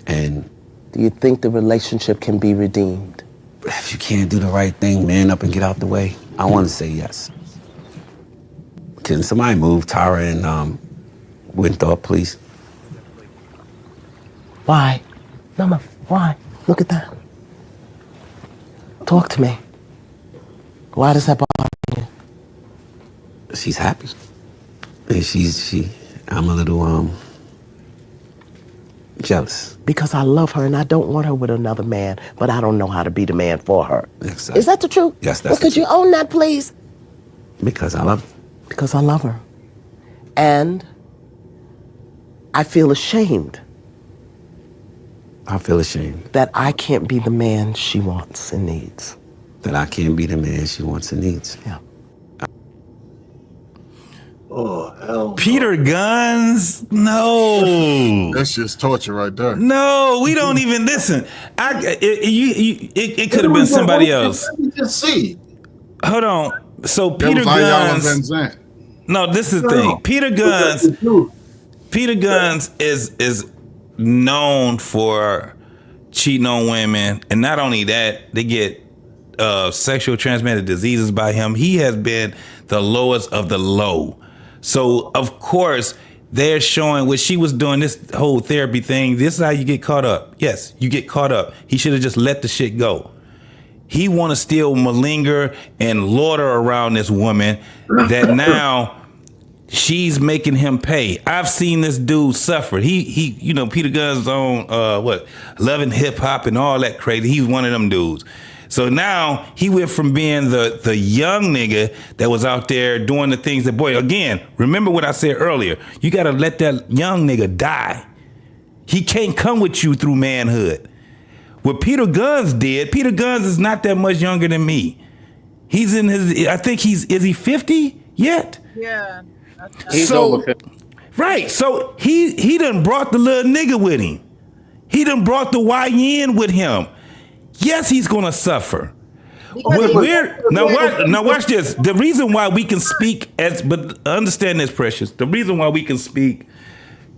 And do you think the relationship can be redeemed? If you can't do the right thing, man up and get out the way, I want to say yes. Can somebody move Tara and Winthorpe, please? Why? Mama, why? Look at that. Talk to me. Why does that bother you? She's happy. And I'm a little jealous. Because I love her and I don't want her with another man, but I don't know how to be the man for her. Exactly. Is that the truth? Yes, that's the truth. Could you own that, please? Because I love her. Because I love her. And I feel ashamed. I feel ashamed. That I can't be the man she wants and needs. That I can't be the man she wants and needs. Yeah. Oh, hell. Peter Guns? No. That's just torture right there. No, we don't even listen. It could have been somebody else. Let me just see. Hold on. So Peter Guns. No, this is the thing. Peter Guns is known for cheating on women, and not only that, they get sexual transmitted diseases by him. He has been the lowest of the low. So of course they're showing what she was doing, this whole therapy thing. This is how you get caught up. Yes, you get caught up. He should have just let the shit go. He want to still malinger and lauder around this woman that now she's making him pay. I've seen this dude suffer. He you know, Peter Guns on Loving Hip Hop and all that crazy. He's one of them dudes. So now he went from being the young nigga that was out there doing the things that, boy, again, remember what I said earlier. You got to let that young nigga die. He can't come with you through manhood. What Peter Guns did, Peter Guns is not that much younger than me. He's in his, I think is he 50 yet? Yeah. He's over 50. Right. So he done brought the little nigga with him. He done brought the YN with him. Yes, he's gonna suffer. Now watch this. The reason why we can speak but understand this, Precious. The reason why we can speak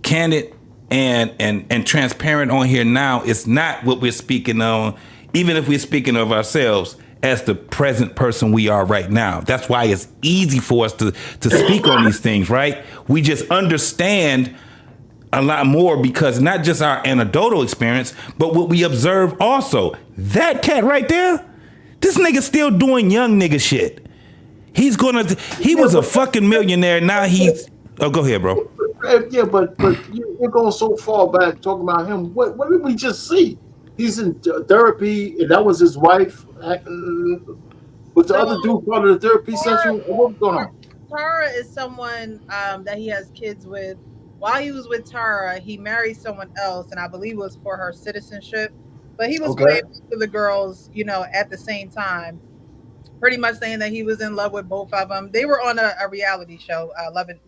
candid and transparent on here now is not what we're speaking on, even if we're speaking of ourselves as the present person we are right now. That's why it's easy for us to speak on these things, right? We just understand a lot more because not just our anecdotal experience, but what we observe also. That cat right there, this nigga still doing young nigga shit. He was a fucking millionaire. Now he's, oh, go ahead, bro. Yeah, but you're going so far back talking about him. What did we just see? He's in therapy, and that was his wife. Was the other dude part of the therapy session? What's going on? Tara is someone that he has kids with. While he was with Tara, he married someone else, and I believe it was for her citizenship. But he was playing with the girls, you know, at the same time, pretty much saying that he was in love with both of them. They were on a reality show. Love and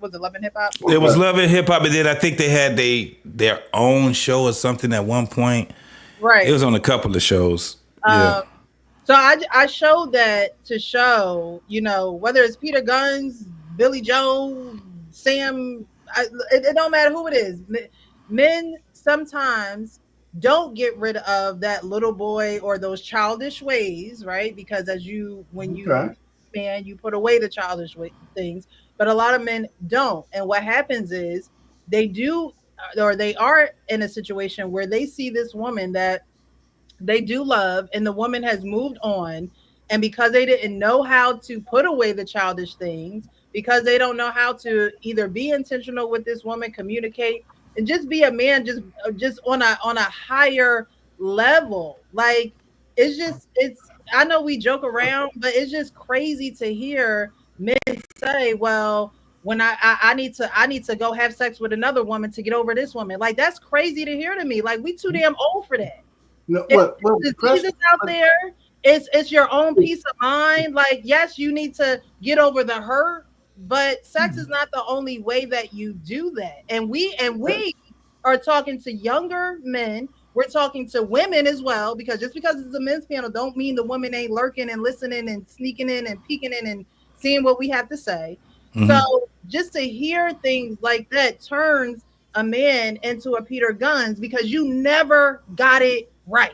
Hip Hop? It was Love and Hip Hop, and then I think they had their own show or something at one point. Right. It was on a couple of shows. Yeah. So I showed that to show, you know, whether it's Peter Guns, Billy Joe, Sam. It don't matter who it is. Men sometimes don't get rid of that little boy or those childish ways, right? Because when you man, you put away the childish things, but a lot of men don't. And what happens is they do, or they are in a situation where they see this woman that they do love, and the woman has moved on, and because they didn't know how to put away the childish things, because they don't know how to either be intentional with this woman, communicate, and just be a man, just on a higher level. Like it's I know we joke around, but it's just crazy to hear men say, well, when I need to go have sex with another woman to get over this woman. Like, that's crazy to hear to me. Like, we too damn old for that. No, diseases out there. It's your own peace of mind. Like, yes, you need to get over the hurt, but sex is not the only way that you do that. And we are talking to younger men. We're talking to women as well, because just because it's a men's panel don't mean the women ain't lurking and listening and sneaking in and peeking in and seeing what we have to say. Mm-hmm. So just to hear things like that turns a man into a Peter Guns, because you never got it right.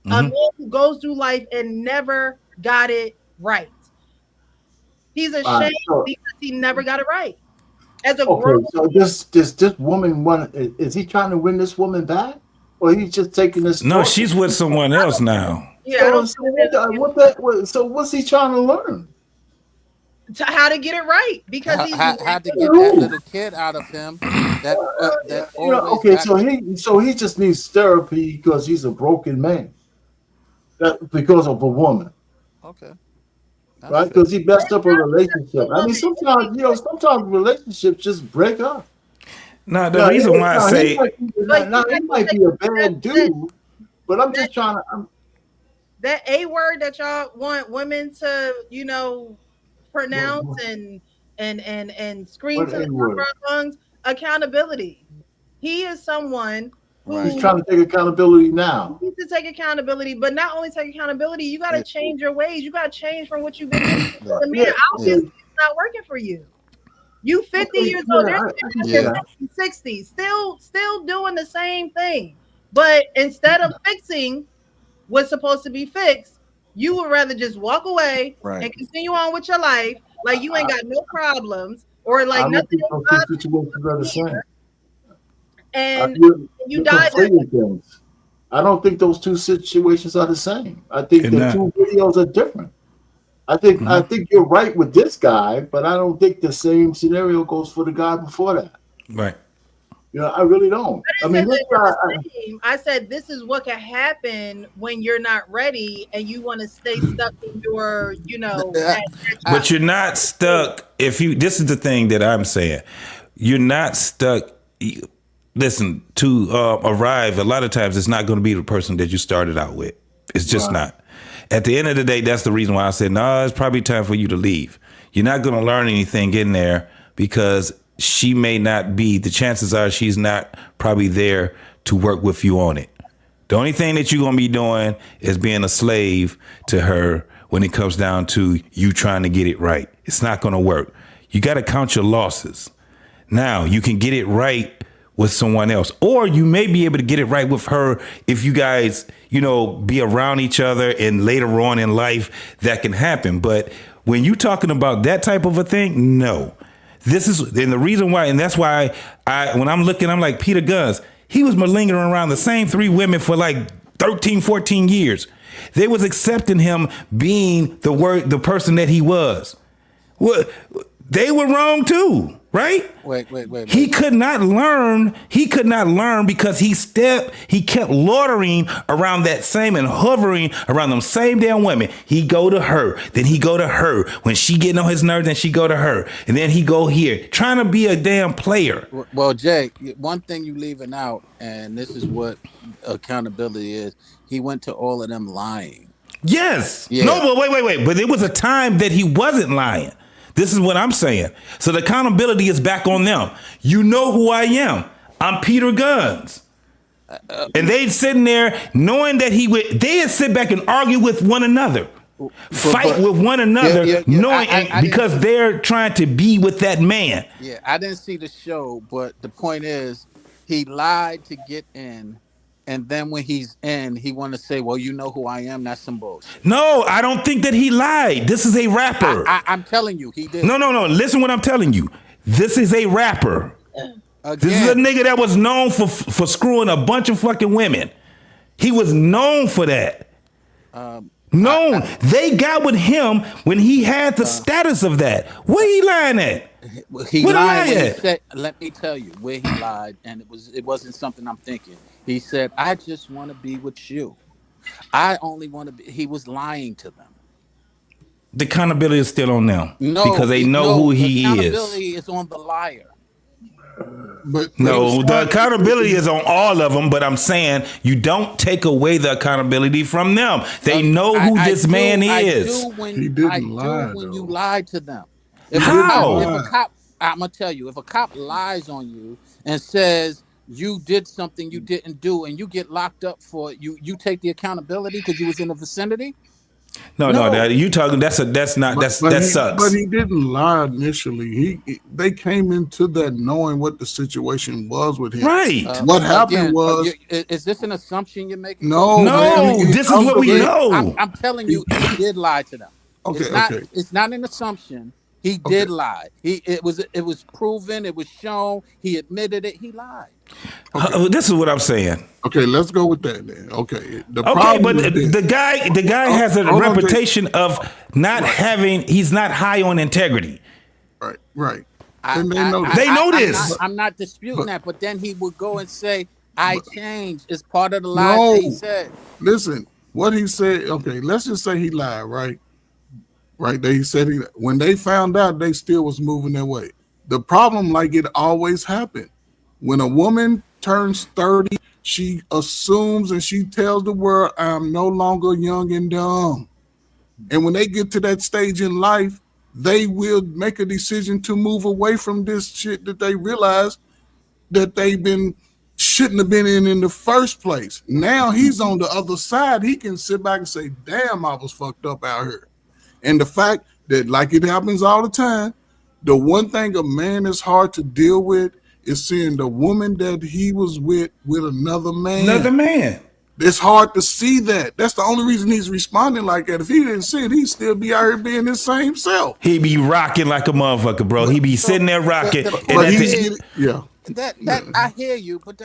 Mm-hmm. A man who goes through life and never got it right. He's ashamed because he never got it right. As a grown so this woman is he trying to win this woman back? Or he's just taking this? No, she's with someone else now. Yeah. So what's he trying to learn? to how to get it right because he's had to get that little kid out of him. That okay, so he just needs therapy because he's a broken man. Because of a woman. Okay. Right? Because he messed up a relationship. I mean, sometimes relationships just break up. No, the reason why I say he might be a bad dude, but I'm just trying to. That A word that y'all want women to, pronounce and scream to the top of our lungs, accountability. He is someone He's trying to take accountability now. You need to take accountability, but not only take accountability, you got to change your ways. You got to change from what you've been doing. The man obviously it's not working for you. You 50 years old, they're 60, still doing the same thing. But instead of fixing what's supposed to be fixed, you would rather just walk away and continue on with your life like you ain't got no problems or like nothing. And you died. I don't think those two situations are the same. I think the two videos are different. I think you're right with this guy, but I don't think the same scenario goes for the guy before that. Right. I really don't. I mean, this guy, I said this is what can happen when you're not ready and you want to stay stuck in your, But you're not stuck if you. This is the thing that I'm saying. You're not stuck. Listen, to arrive, a lot of times it's not going to be the person that you started out with. It's just not. At the end of the day, that's the reason why I said, no, it's probably time for you to leave. You're not going to learn anything in there because she may not be, the chances are she's not probably there to work with you on it. The only thing that you're going to be doing is being a slave to her when it comes down to you trying to get it right. It's not going to work. You got to count your losses. Now, you can get it right with someone else, or you may be able to get it right with her if you guys, be around each other and later on in life that can happen. But when you're talking about that type of a thing, no. This is, and the reason why, and that's why when I'm looking, I'm like, Peter Gunz, he was malingering around the same 3 women for like 13, 14 years. They was accepting him being the person that he was. Well, they were wrong too. Right? Wait. He could not learn. He could not learn because he kept loitering around that same and hovering around them same damn women. He go to her, then he go to her. When she getting on his nerves, then she go to her, and then he go here, trying to be a damn player. Well, Jay, one thing you leaving out, and this is what accountability is. He went to all of them lying. Yes. Yeah. No, but wait. But there was a time that he wasn't lying. This is what I'm saying. So the accountability is back on them. You know who I am. I'm Peter Gunz. And they sitting there knowing that they'd sit back and argue with one another. Fight with one another, knowing because they're trying to be with that man. Yeah, I didn't see the show, but the point is he lied to get in. And then when he's in, he want to say, well, you know who I am. That's some bullshit. No, I don't think that he lied. This is a rapper. I'm telling you, he did. No. Listen what I'm telling you. This is a rapper. Again. This is a nigga that was known for screwing a bunch of fucking women. He was known for that. They got with him when he had the status of that. Where he lying at? He lied when he said, let me tell you where he lied, and it wasn't something I'm thinking. He said, I just want to be with you. I only want to be. He was lying to them. The accountability is still on them because they know who he is. The accountability is on the liar. But the accountability is on all of them, but I'm saying you don't take away the accountability from them. They know who this man is. He didn't lie when you lied to them. How? If a cop, I'm gonna tell you, if a cop lies on you and says you did something you didn't do and you get locked up for it, you take the accountability because you was in the vicinity. No, you talking? That sucks. But he didn't lie initially. They came into that knowing what the situation was with him. Right. What happened was. Is this an assumption you're making? No. This is what we know. I'm telling you, he did lie to them. Okay. It's not an assumption. He did lie. It was proven. It was shown. He admitted it. He lied. This is what I'm saying. Okay, let's go with that then. Okay. The guy has a reputation of not having. He's not high on integrity. Right. And they know they know this. I'm not disputing that, but then he would go and say, "I changed." It's part of the lie that he said. Listen, what he said. Okay, let's just say he lied. Right. They said when they found out, they still was moving their way. The problem, like it always happened, when a woman turns 30, she assumes and she tells the world, "I'm no longer young and dumb." And when they get to that stage in life, they will make a decision to move away from this shit that they realize that shouldn't have been in the first place. Now he's on the other side. He can sit back and say, "Damn, I was fucked up out here." And the fact that, like it happens all the time, the one thing a man is hard to deal with is seeing the woman that he was with another man. It's hard to see that. That's the only reason he's responding like that. If he didn't see it, he'd still be out here being his same self. He be rocking like a motherfucker, bro. He be sitting there rocking. That I hear you, but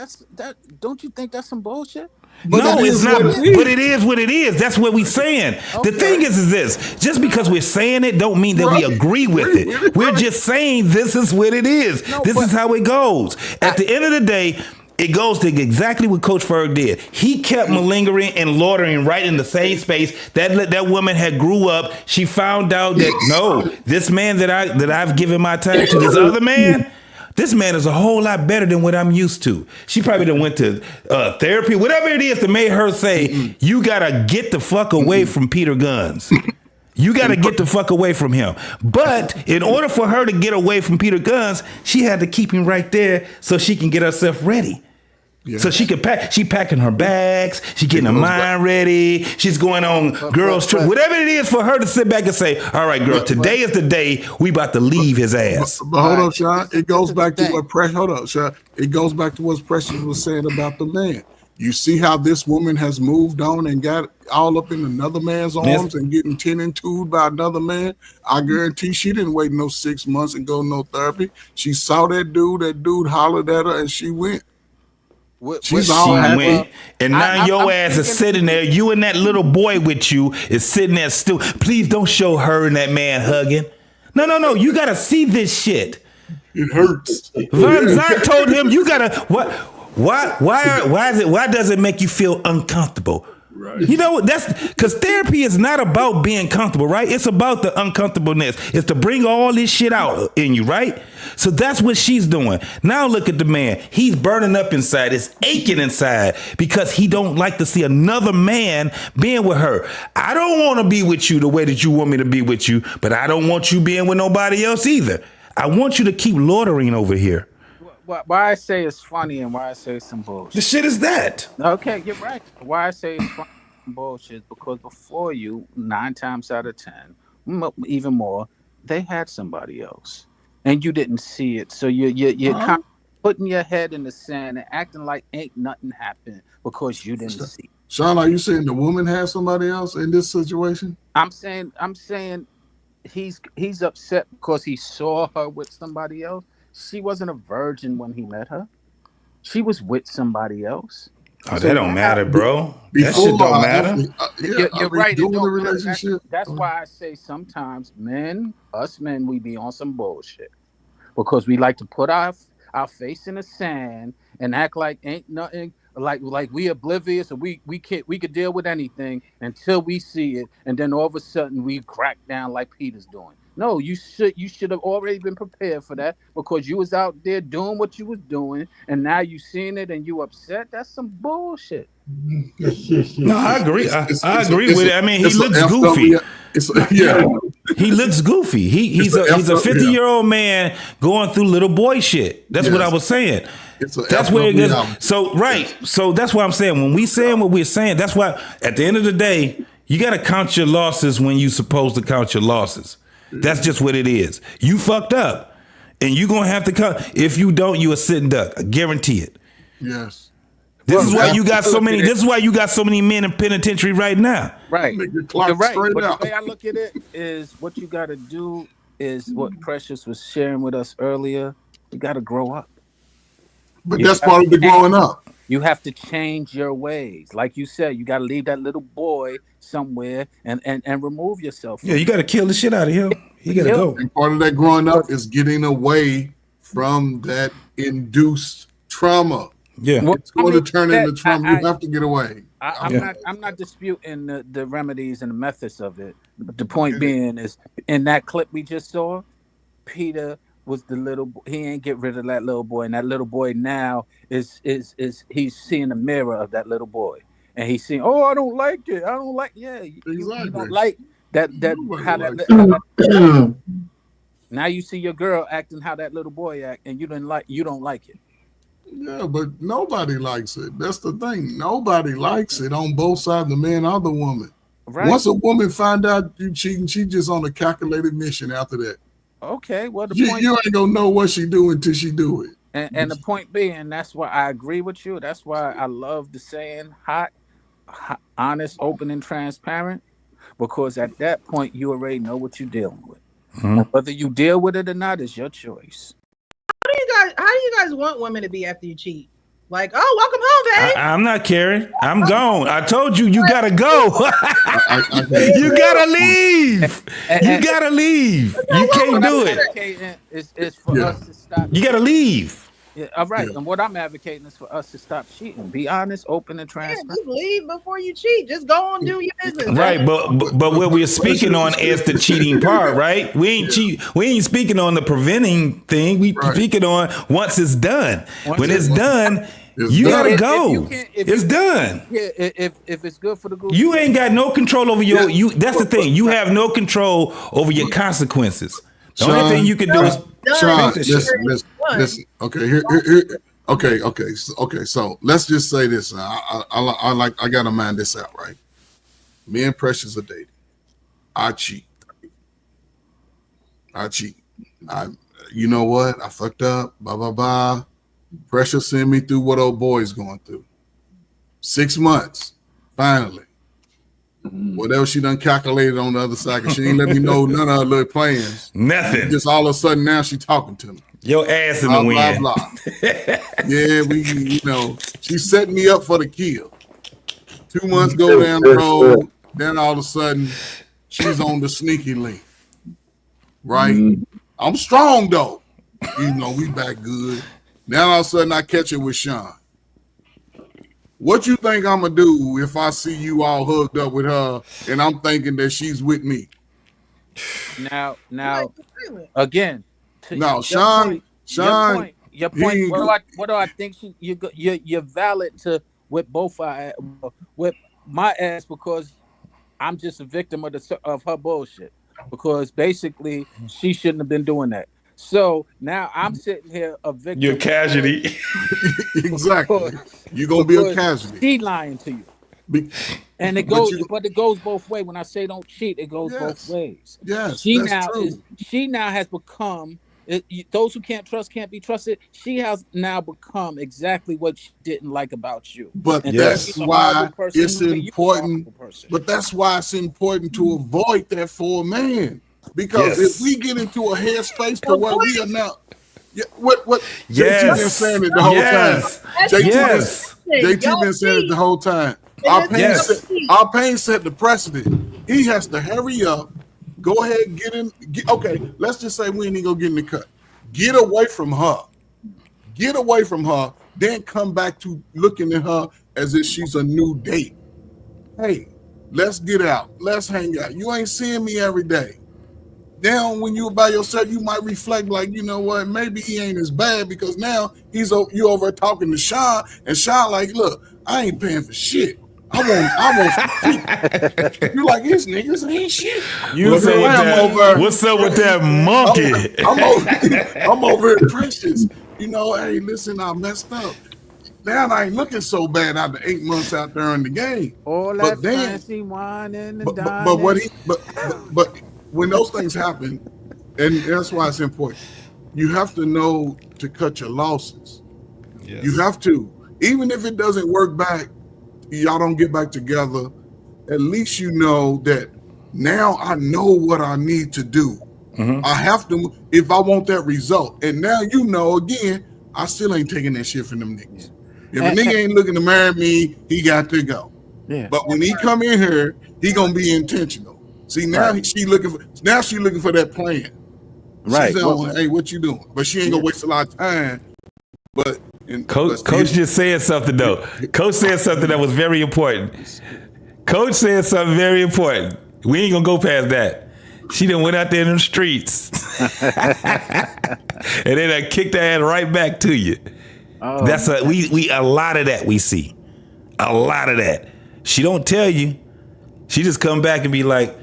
don't you think that's some bullshit? No, it's not. But it is what it is. That's what we're saying. The thing is this: just because we're saying it, don't mean that we agree with it. We're just saying this is what it is. This is how it goes. At the end of the day, it goes to exactly what Coach Ferg did. He kept malingering and loitering right in the same space. That woman had grew up. She found out that no, this man that I've given my time to, this other man. This man is a whole lot better than what I'm used to. She probably done went to therapy, whatever it is that made her say, you got to get the fuck away from Peter Guns. You got to get the fuck away from him. But in order for her to get away from Peter Guns, she had to keep him right there so she can get herself ready. Yeah. So she could pack. She packing her bags. She getting her mind ready. She's going on girls trip. Whatever it is for her to sit back and say, "All right, girl, today is the day we about to leave his ass." But hold up, Sean. It goes back to what Precious. Hold up, Sean. It goes back to what Precious was saying about the man. You see how this woman has moved on and got all up in another man's arms and getting 10 and 2'd by another man. I guarantee she didn't wait no 6 months and go no therapy. She saw that dude hollered at her, and she went. She's all went, and now your ass is sitting there. You and that little boy with you is sitting there still. Please don't show her and that man hugging. No. You gotta see this shit. It hurts. Von Zant told him you gotta what? Why does it make you feel uncomfortable? Right. You know, that's because therapy is not about being comfortable, right? It's about the uncomfortableness. It's to bring all this shit out in you, right? So that's what she's doing. Now look at the man. He's burning up inside. It's aching inside because he don't like to see another man being with her. I don't want to be with you the way that you want me to be with you, but I don't want you being with nobody else either. I want you to keep loitering over here. Why I say it's funny and why I say it's some bullshit. The shit is that. Okay, you're right. Why I say it's funny and bullshit because before you, 9 times out of 10, even more, they had somebody else, and you didn't see it. So you're kind of putting your head in the sand and acting like ain't nothing happened because you didn't see it. Sean, are you saying the woman has somebody else in this situation? I'm saying he's upset because he saw her with somebody else. She wasn't a virgin when he met her. She was with somebody else. Oh, that don't matter, bro. That shit don't matter. You're right. It don't matter. That's why I say sometimes us men, we be on some bullshit because we like to put our face in the sand and act like ain't nothing, like we oblivious or we could deal with anything until we see it, and then all of a sudden we crack down like Peter's doing. No, you should have already been prepared for that because you was out there doing what you was doing, and now you seen it and you upset. That's some bullshit. No, I agree. I agree with it. I mean, he looks goofy. He looks goofy. He's a 50-year-old man going through little boy shit. That's what I was saying. That's where it gets. So that's why I'm saying when we saying what we're saying. That's why at the end of the day, you got to count your losses when you're supposed to count your losses. That's just what it is. You fucked up, and you're gonna have to cut. If you don't, you a sitting duck. I guarantee it. Yes. This is why you got so many. This is why you got so many men in penitentiary right now. Right. Make your clock You're right. straight But out. the way I look at it is, what you got to do is what Precious was sharing with us earlier. You got to grow up. But that's part of the growing up. You have to change your ways. Like you said, you got to leave that little boy somewhere and remove yourself. Yeah, you got to kill the shit out of him. He got to go. And part of that growing up is getting away from that induced trauma. Yeah. It's going to turn into trauma. You have to get away. I'm not disputing the remedies and the methods of it. But the point being is, in that clip we just saw, Peter was the little boy. He ain't get rid of that little boy, and that little boy now is he's seeing the mirror of that little boy, and he's seeing, oh, I don't like it. I don't like, you don't like that now you see your girl acting how that little boy act, and you don't like it. Yeah, but nobody likes it. That's the thing. Nobody likes it on both sides, the man or the woman. Right. Once a woman find out you cheating, she just on a calculated mission after that. Okay, well, you ain't gonna know what she do until she do it. And the point being, that's why I agree with you. That's why I love the saying hot, honest, open, and transparent, because at that point you already know what you're dealing with. Mm-hmm. Whether you deal with it or not is your choice. How do you guys want women to be after you cheat? Like, oh, welcome home, babe. I'm not caring. I'm gone. I told you, you gotta go. You gotta leave. You gotta leave. You can't do it. It's for us to stop. You gotta leave. Yeah, all right. And what I'm advocating is for us to stop cheating. Be honest, open, and transparent. Just leave before you cheat. Just go on, do your business. Right, but what we're speaking on is the cheating part, right? We ain't speaking on the preventing thing. We speaking on once it's done. When it's done, you gotta go. It's done. Yeah, if it's good for the group, you ain't got no control over your. That's the thing. You have no control over your consequences. The only thing you can do is Sean, listen. Okay, Okay, so let's just say this. I gotta mind this out, right? Me and Precious are dating. I cheat. You know what? I fucked up. Blah blah blah. Precious sent me through what old boy's going through. 6 months. Finally. Whatever she done calculated on the other side, because she ain't let me know none of her little plans. Nothing. Just all of a sudden now she talking to me. Your ass in the wind. Blah, blah. Yeah, she set me up for the kill. 2 months go down the road, then all of a sudden she's on the sneaky link. Right? I'm strong though. We back good. Now all of a sudden I catch it with Sean. What you think I'm gonna do if I see you all hooked up with her and I'm thinking that she's with me? Now, again. No, Sean. Your point. What do I think? You're valid to whip whip my ass because I'm just a victim of her bullshit. Because basically she shouldn't have been doing that. So now I'm sitting here a victim. You're a casualty. Exactly. You're gonna be a casualty. She lying to you. And it goes both ways. When I say don't cheat, it goes both ways. Yes. She now has become those who can't trust can't be trusted. She has now become exactly what she didn't like about you. But that's why it's important. But that's why it's important to avoid that for a man. Because if we get into a headspace to where we are now, what JT been saying it the whole time. JT been saying it the whole time. Our pain set the precedent. He has to hurry up. Go ahead and get in. Okay, let's just say we ain't gonna get in the cut. Get away from her. Get away from her. Then come back to looking at her as if she's a new date. Hey, let's get out. Let's hang out. You ain't seeing me every day. Now, when you're by yourself, you might reflect like, you know what, maybe he ain't as bad because now you over talking to Sean, and Sean like, look, I ain't paying for shit. I want some shit. You like, these niggas ain't shit. What's up with that monkey? I'm over at Precious. Hey, listen, I messed up. Now I ain't looking so bad after 8 months out there in the game. All that fancy wine and the dining. But when those things happen, and that's why it's important, you have to know to cut your losses. Yes. You have to. Even if it doesn't work back, y'all don't get back together, at least you know that now I know what I need to do. I have to if I want that result. And now you know, again, I still ain't taking that shit from them niggas. If a nigga ain't looking to marry me, he got to go. Yeah. But when he come in here, he gonna be intentional. See, now she looking for that plan. Right. She's saying, hey, what you doing? But she ain't gonna waste a lot of time. But Coach just said something though. Coach said something that was very important. Coach said something very important. We ain't gonna go past that. She done went out there in the streets. And then I kicked her ass right back to you. Oh, That's we a lot of that we see. A lot of that. She don't tell you. She just come back and be like,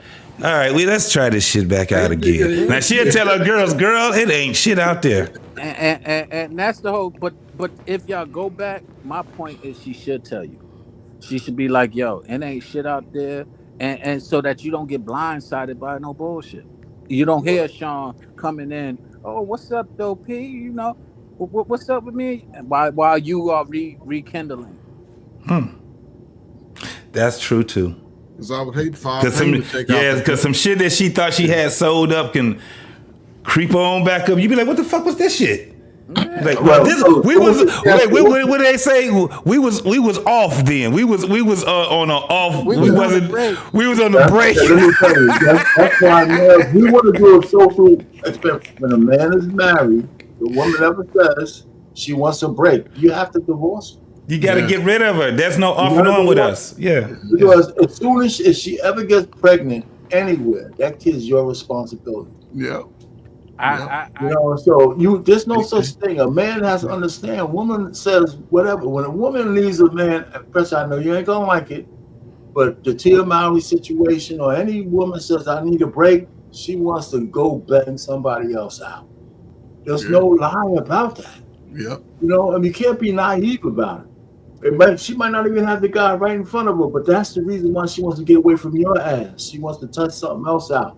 all right, let's try this shit back out again. Now she'll tell her girls, girl, it ain't shit out there. And that's the whole. But if y'all go back, my point is she should tell you. She should be like, yo, it ain't shit out there, and so that you don't get blindsided by no bullshit. You don't hear Sean coming in. Oh, what's up, though, P? You know, what's up with me? While you are rekindling. That's true too. Because I would hate to file. Because some shit that she thought she had sold up can creep on back up. You be like, what the fuck was this shit? Like, what did they say? We was off then. We was on an off. We was on the break. Let me tell you, that's why, man, we want to do a social experiment. When a man is married, the woman ever says she wants a break, you have to divorce her. You got to get rid of her. There's no off and on with us. Yeah. Because as soon as if she ever gets pregnant anywhere, that kid's your responsibility. Yeah. So there's no such thing. A man has to understand. Woman says whatever. When a woman leaves a man, especially I know you ain't gonna like it, but the Tia Mowry situation or any woman says I need a break, she wants to go bang somebody else out. There's no lie about that. Yeah. You can't be naive about it. She might not even have the guy right in front of her, but that's the reason why she wants to get away from your ass. She wants to touch something else out.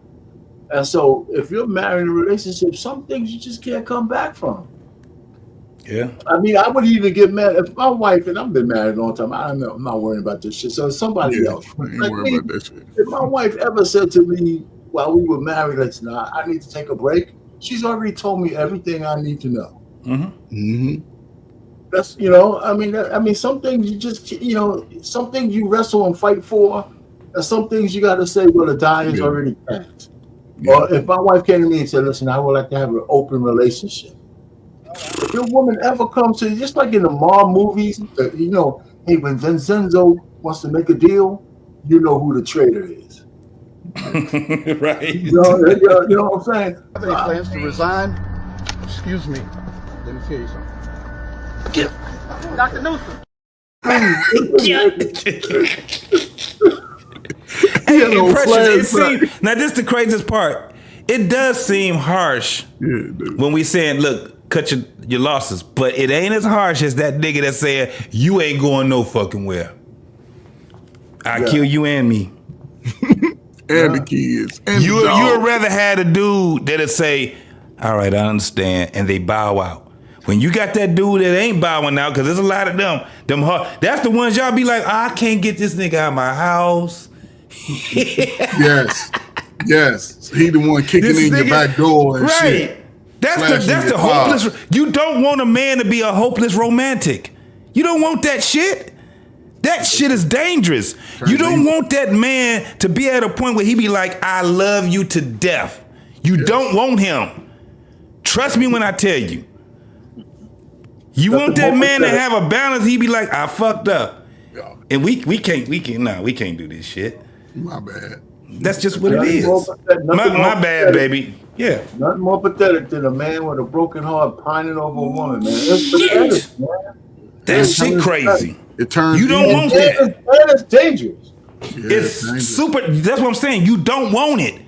And so if you're married in a relationship, some things you just can't come back from. Yeah. I mean, I would even get mad if my wife, and I've been married a long time, I'm not worrying about this shit. So somebody else. Ain't worried about that shit. If my wife ever said to me while we were married, I need to take a break, she's already told me everything I need to know. That's I mean some things you just some things you wrestle and fight for, and some things you got to say, well, the die is already cast. Or if my wife came to me and said, listen, I would like to have an open relationship. If your woman ever comes to, just like in the Marvel movies, hey, when Vincenzo wants to make a deal, you know who the traitor is. Right. You know what I'm saying? Have any plans to resign? Excuse me. Let me tell you something. Get Dr. Newsom. Now this is the craziest part. It does seem harsh when we saying, look, cut your losses, but it ain't as harsh as that nigga that said you ain't going no fucking where. I kill you and me. And the kids. And you would rather have a dude that'll say, all right, I understand, and they bow out. When you got that dude that ain't bowing out, because there's a lot of them that's the ones y'all be like, I can't get this nigga out of my house. Yes. He the one kicking in your back door and shit. That's the hopeless. You don't want a man to be a hopeless romantic. You don't want that shit. That shit is dangerous. You don't want that man to be at a point where he be like, I love you to death. You don't want him. Trust me when I tell you. You want that man to have a balance. He be like, I fucked up. And we can't do this shit. My bad. That's just what it is. My bad, baby. Yeah. Nothing more pathetic than a man with a broken heart pining over a woman, man. It's pathetic, man. That shit crazy. It turns. You don't want that. It's dangerous. It's super. That's what I'm saying. You don't want it.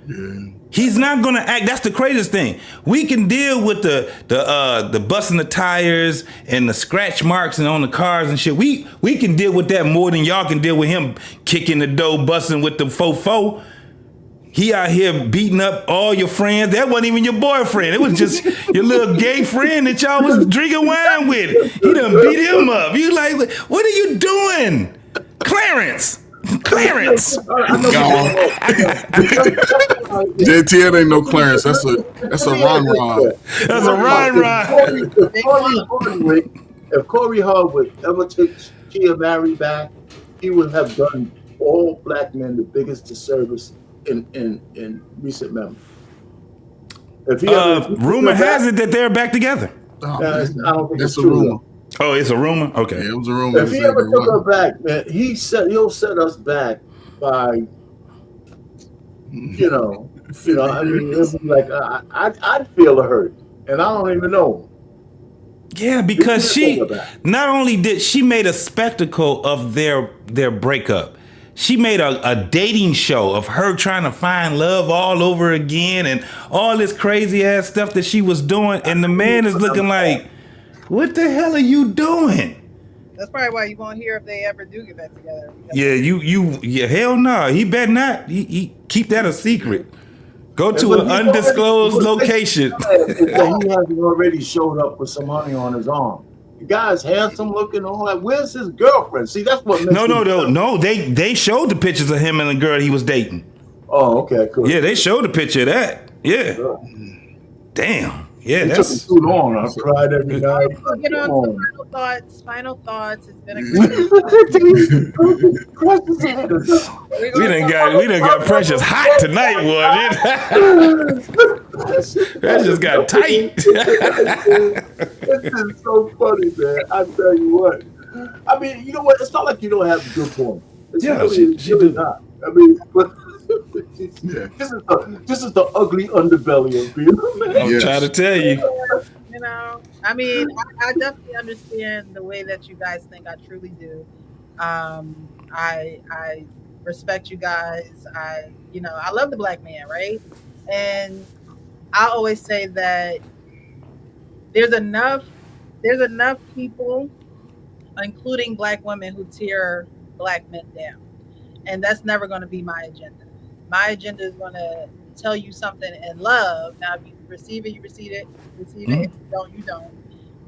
Yeah. He's not gonna act. That's the craziest thing. We can deal with the busting the tires and the scratch marks and on the cars and shit. We can deal with that more than y'all can deal with him kicking the door, busting with the fofo. He out here beating up all your friends. That wasn't even your boyfriend. It was just your little gay friend that y'all was drinking wine with. He done beat him up. You like, what are you doing, Clarence? Clarence. JTL ain't no Clarence. That's a Ron Ron. That's a Ron Ron. If Corey Hart would ever take Kia Mary back, he would have done all black men the biggest disservice in recent memory. If he rumor has it that they're back together. I don't think That's it's a true. rumor. Oh, it's a rumor? Okay. Yeah, it was a rumor. If he ever took her back, man, he'll set us back by, I mean, it'll be like I'd feel hurt, and I don't even know. Yeah, because she not only did she made a spectacle of their breakup, she made a dating show of her trying to find love all over again and all this crazy ass stuff that she was doing, and the man is looking like, what the hell are you doing? That's probably why you won't hear if they ever do get back together. Yeah, hell no. He better not. He keep that a secret. Go to an undisclosed location. He hasn't already showed up with some money on his arm. The guy's handsome looking, all that. Where's his girlfriend? See, that's what makes No. They showed the pictures of him and the girl he was dating. Oh, okay, cool. Yeah, they showed a picture of that. Yeah. Damn. Yeah, it that's took too long. I cried every night. Get on to final thoughts. It's been a we done got Precious hot tonight, boy. That just got tight. This is so funny, man. I tell you what. I mean, you know what? It's not like you don't have a good point. It's she really not. I mean, but this is the ugly underbelly of being a man. I'm trying to tell you. I mean, I definitely understand the way that you guys think. I truly do. I respect you guys. I love the black man, right? And I always say that there's enough people, including black women, who tear black men down. And that's never going to be my agenda. My agenda is going to tell you something in love. Now, if you receive it, you receive it. If you don't, you don't.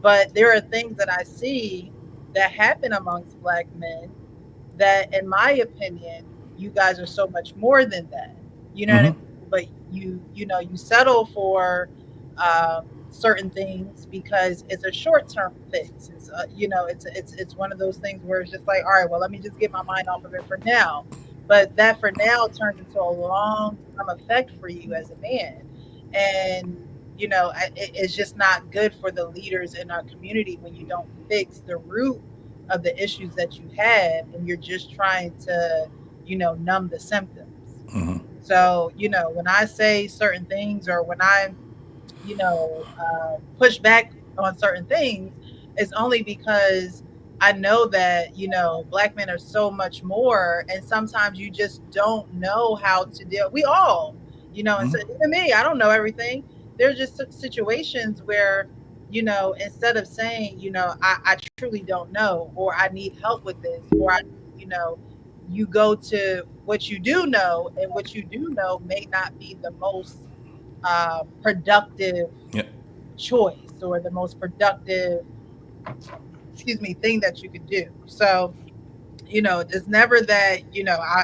But there are things that I see that happen amongst black men that, in my opinion, you guys are so much more than that. You know what I mean? But you settle for certain things because it's a short-term fix. It's it's one of those things where it's just like, all right, well, let me just get my mind off of it for now. But that for now turns into a long-term effect for you as a man. And it's just not good for the leaders in our community when you don't fix the root of the issues that you have, and you're just trying to numb the symptoms. So when I say certain things, or when I push back on certain things, it's only because I know that black men are so much more, and sometimes you just don't know how to deal. We all, and so even me, I don't know everything. There's just situations where instead of saying I truly don't know, or I need help with this, or you go to what you do know, and what you do know may not be the most productive choice, or the most productive thing that you could do. So it's never that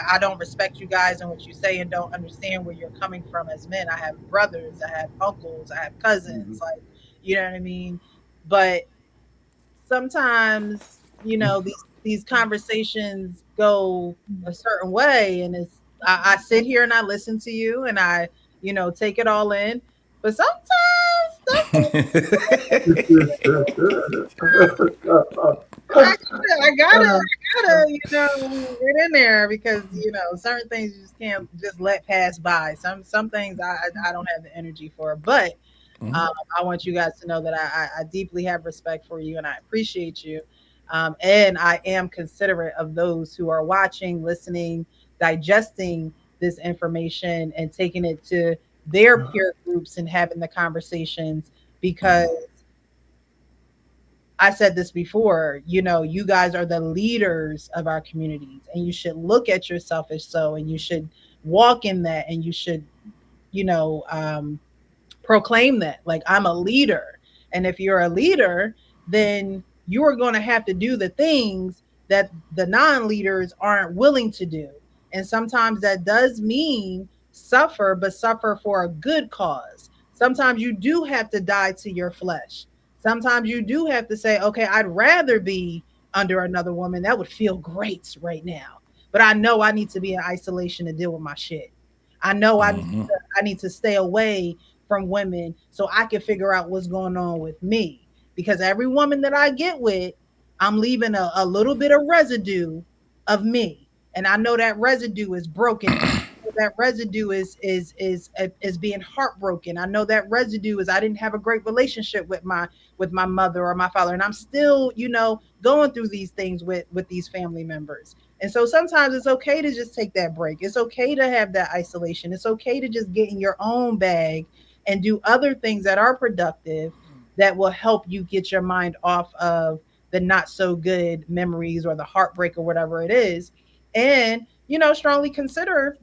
I don't respect you guys and what you say and don't understand where you're coming from as men. I have brothers, I have uncles, I have cousins, like, you know what I mean? But sometimes these conversations go a certain way, and I sit here and I listen to you, and I take it all in, but sometimes I gotta get in there, because certain things you just can't just let pass by. Some things I don't have the energy for, but I want you guys to know that I deeply have respect for you, and I appreciate you, and I am considerate of those who are watching, listening, digesting this information, and taking it to their peer groups and having the conversations, because I said this before, you guys are the leaders of our communities, and you should look at yourself as so, and you should walk in that, and you should, proclaim that, like, I'm a leader. And if you're a leader, then you are going to have to do the things that the non-leaders aren't willing to do. And sometimes that does mean suffer, but suffer for a good cause. Sometimes you do have to die to your flesh. Sometimes you do have to say, okay, I'd rather be under another woman. That would feel great right now. But I know I need to be in isolation to deal with my shit. I know I need to stay away from women so I can figure out what's going on with me. Because every woman that I get with, I'm leaving a little bit of residue of me. And I know that residue is broken. That residue is being heartbroken. I know that residue is I didn't have a great relationship with my mother or my father, and I'm still, going through these things with these family members. And so sometimes it's okay to just take that break. It's okay to have that isolation. It's okay to just get in your own bag and do other things that are productive that will help you get your mind off of the not so good memories or the heartbreak or whatever it is. And, strongly consider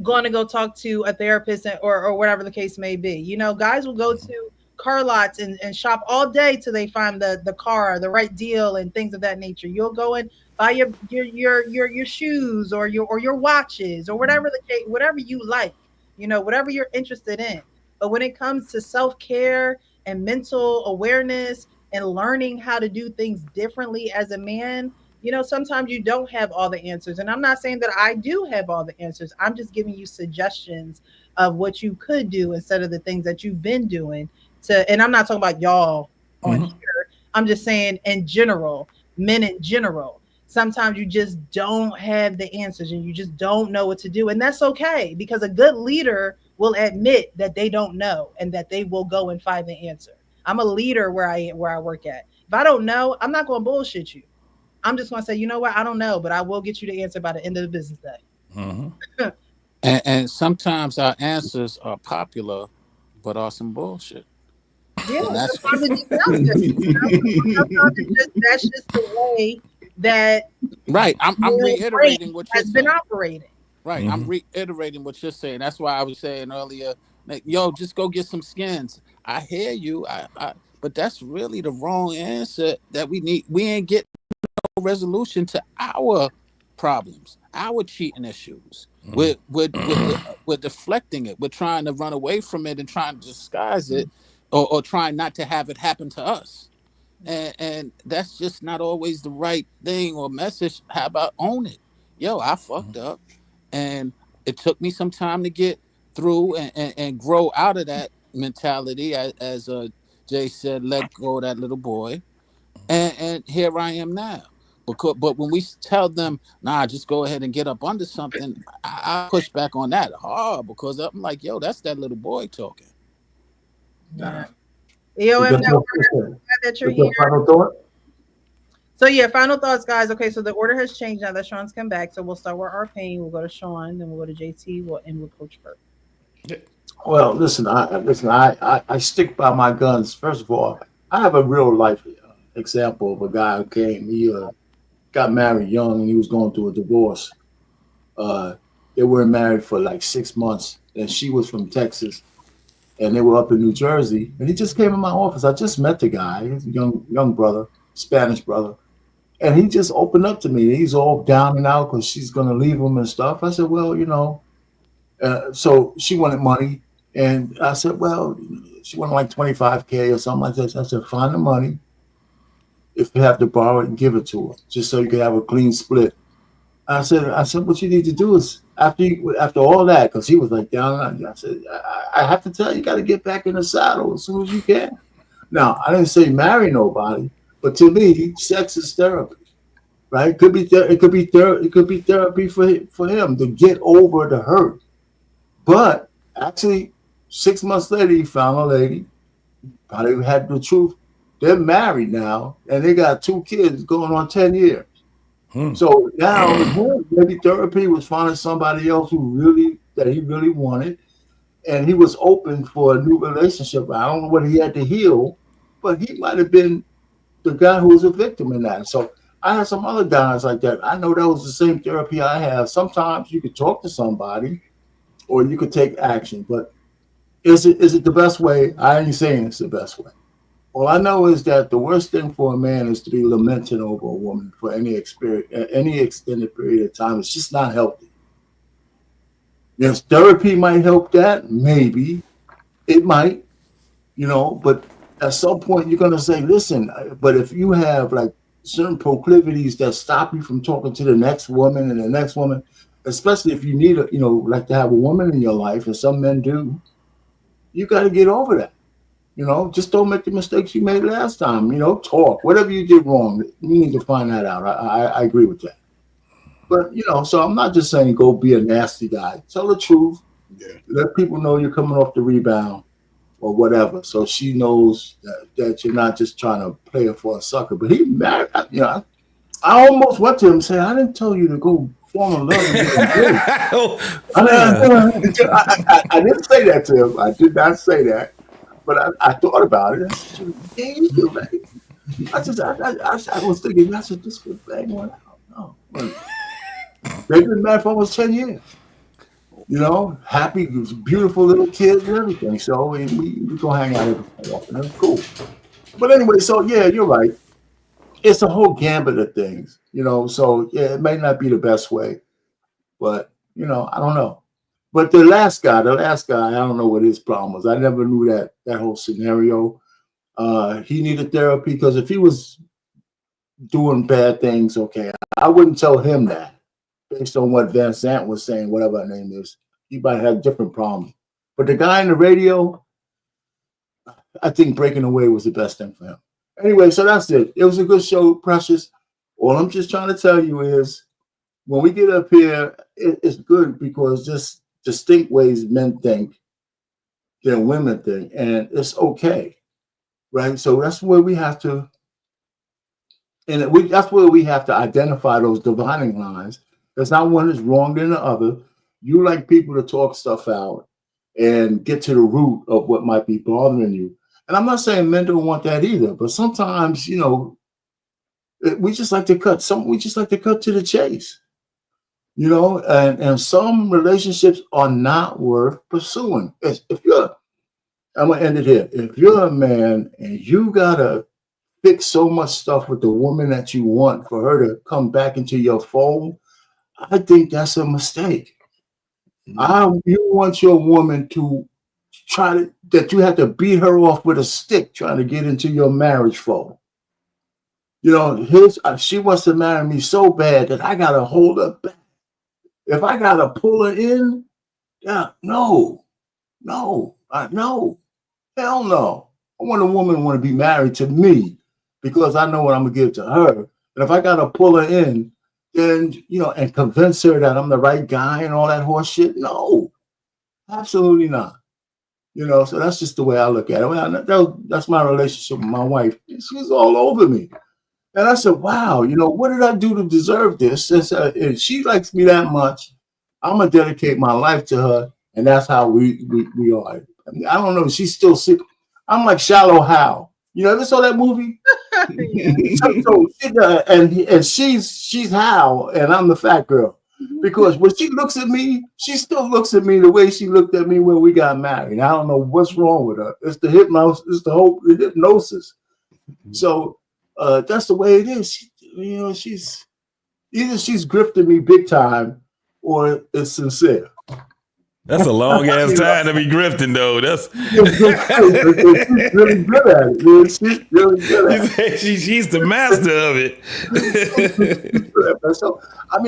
going to go talk to a therapist or whatever the case may be. Guys will go to car lots and shop all day till they find the car, the right deal and things of that nature. You'll go and buy your shoes or your watches or whatever the case, whatever you like, whatever you're interested in. But when it comes to self-care and mental awareness and learning how to do things differently as a man, sometimes you don't have all the answers. And I'm not saying that I do have all the answers. I'm just giving you suggestions of what you could do instead of the things that you've been doing. And I'm not talking about y'all on here. I'm just saying in general, men in general. Sometimes you just don't have the answers and you just don't know what to do. And that's okay, because a good leader will admit that they don't know and that they will go and find the answer. I'm a leader where I work at. If I don't know, I'm not going to bullshit you. I'm just going to say, you know what? I don't know, but I will get you the answer by the end of the business day. And sometimes our answers are popular, but are some bullshit. Yeah, that's just the way that. Right. I'm reiterating what has been operating. Right. I'm reiterating what you're saying. That's why I was saying earlier, like, yo, just go get some skins. I hear you. But that's really the wrong answer that we need. We ain't getting no resolution to our problems, our cheating issues. We're deflecting it. We're trying to run away from it and trying to disguise it or trying not to have it happen to us. And that's just not always the right thing or message. How about own it? Yo, I fucked up. And it took me some time to get through and grow out of that mentality. As Jay said, let go of that little boy. And here I am now. But when we tell them, nah, just go ahead and get up under something, I push back on that hard, because I'm like, yo, that's that little boy talking. Yeah. EOM, that you're here. Final thought? So yeah, final thoughts, guys. Okay, so the order has changed now that Sean's come back. So we'll start with R-Pain, we'll go to Sean, then we'll go to JT, we'll end with Coach Burt. Well, listen, I stick by my guns. First of all, I have a real life example of a guy who came. He got married young and he was going through a divorce. They weren't married for like 6 months, and she was from Texas, and they were up in New Jersey. And he just came in my office. I just met the guy. He's a young brother, Spanish brother, and he just opened up to me. He's all down and out because she's going to leave him and stuff. I said, well, so she wanted money, and I said, well, she wanted like $25K or something like that. I said, find the money. If you have to borrow it, and give it to her, just so you can have a clean split. I said, what you need to do is after all that, because he was like down. I said, I have to tell you, got to get back in the saddle as soon as you can. Now, I didn't say marry nobody, but to me, sex is therapy, right? It could be therapy for him to get over the hurt. But actually, 6 months later, he found a lady. Probably had the truth. They're married now, and they got 2 kids going on 10 years. So now maybe therapy was finding somebody else he really wanted, and he was open for a new relationship. I don't know what he had to heal, but he might have been the guy who was a victim in that. So I had some other guys like that. I know that was the same therapy I have. Sometimes you could talk to somebody, or you could take action. But is it the best way? I ain't saying it's the best way. All I know is that the worst thing for a man is to be lamenting over a woman for any extended period of time. It's just not healthy. Yes, therapy might help that. Maybe it might, but at some point you're going to say, listen, but if you have like certain proclivities that stop you from talking to the next woman and the next woman, especially if you need like to have a woman in your life, and some men do, you got to get over that. Just don't make the mistakes you made last time. Talk. Whatever you did wrong, you need to find that out. I agree with that. But, so I'm not just saying go be a nasty guy. Tell the truth. Yeah. Let people know you're coming off the rebound or whatever. So she knows that you're not just trying to play her for a sucker. But he mad. I almost went to him and said, I didn't tell you to go fall in love with him. I didn't say that to him. I did not say that. But I thought about it. I said, yeah, you do, man. I was thinking, I said, this could bang one out. No. They've been married for almost 10 years. Happy, beautiful little kids and everything. So we go hang out every often. That's cool. But anyway, so yeah, you're right. It's a whole gambit of things, So yeah, it may not be the best way, but I don't know. But the last guy, I don't know what his problem was. I never knew that whole scenario. He needed therapy because if he was doing bad things, okay, I wouldn't tell him that. Based on what Van Sant was saying, whatever her name is, he might have different problems. But the guy in the radio, I think breaking away was the best thing for him. Anyway, so that's it. It was a good show, Precious. All I'm just trying to tell you is when we get up here, it's good because just distinct ways men think than women think, and it's okay, right? So that's where we have to, that's where we have to identify those dividing lines. There's not one is wrong than the other. You like people to talk stuff out and get to the root of what might be bothering you. And I'm not saying men don't want that either, but sometimes, we just like to cut to the chase. And some relationships are not worth pursuing. I'm gonna end it here. If you're a man and you gotta fix so much stuff with the woman that you want for her to come back into your fold, I think that's a mistake. You want your woman to that you have to beat her off with a stick trying to get into your marriage fold. She wants to marry me so bad that I gotta hold her back. If I gotta pull her in, no, hell no. I want a woman want to be married to me because I know what I'm gonna give to her. And if I gotta pull her in, then and convince her that I'm the right guy and all that horse shit, no, absolutely not. So that's just the way I look at it. That's my relationship with my wife. She's all over me. And I said, wow, what did I do to deserve this? If she likes me that much, I'm going to dedicate my life to her. And that's how we are. I don't know. She's still sick. I'm like Shallow Hal. You ever saw that movie? And she's Hal and I'm the fat girl. Because when she looks at me, she still looks at me the way she looked at me when we got married. I don't know what's wrong with her. It's the hypnosis. It's the hypnosis. So that's the way it is. She's grifting me big time or it's sincere. That's a long ass time to be grifting, though. That's she's really good at it. Man. She's really good at it. She's the master of it. So,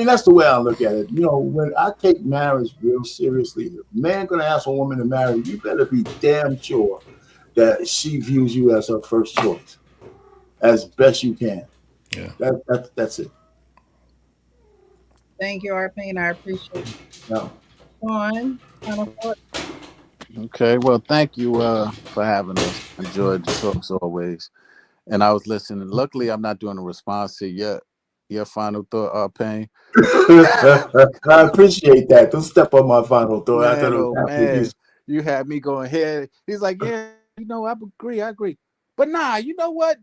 that's the way I look at it. When I take marriage real seriously, if a man gonna ask a woman to marry, you better be damn sure that she views you as her first choice, as best you can. Yeah, that's it. Thank you, Arpine. I appreciate it. No. Juan, final thought. Okay, well, thank you for having us. Enjoyed the talks always. And I was listening. Luckily, I'm not doing a response to your final thought, Payne. I appreciate that. Don't step on my final thought. Man, you had me going ahead. He's like, yeah, I agree. But nah, you know what?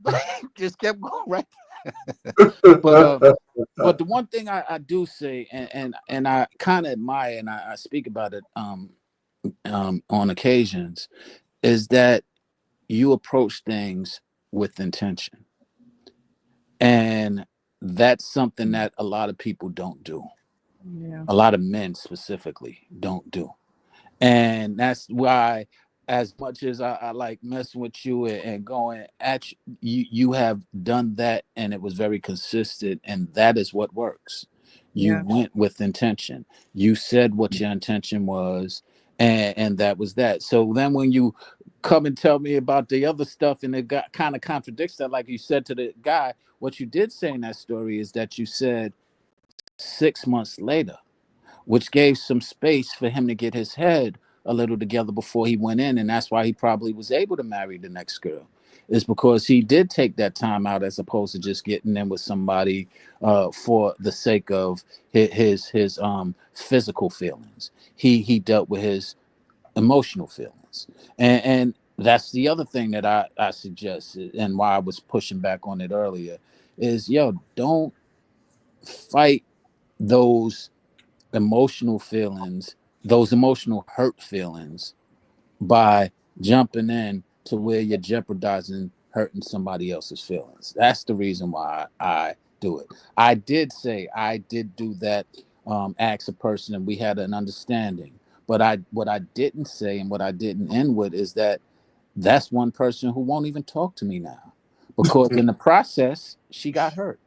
Just kept going right. But the one thing I do say, and I kind of admire, and I speak about it on occasions, is that you approach things with intention. And that's something that a lot of people don't do. Yeah. A lot of men specifically don't do. And that's why, as much as I like messing with you and going at you, you have done that, and it was very consistent, and that is what works. You went with intention. You said what your intention was, and that was that. So then when you come and tell me about the other stuff, and it kind of contradicts that, like you said to the guy, what you did say in that story is that you said 6 months later, which gave some space for him to get his head a little together before he went in. And that's why he probably was able to marry the next girl, is because he did take that time out, as opposed to just getting in with somebody for the sake of his physical feelings. He dealt with his emotional feelings. And that's the other thing that I suggested, and why I was pushing back on it earlier, is, don't fight those emotional feelings, those emotional hurt feelings, by jumping in to where you're jeopardizing hurting somebody else's feelings. That's the reason why I do it. I did say I did do that, ask a person, and we had an understanding. But what I didn't say, and what I didn't end with, is that that's one person who won't even talk to me now, because in the process she got hurt,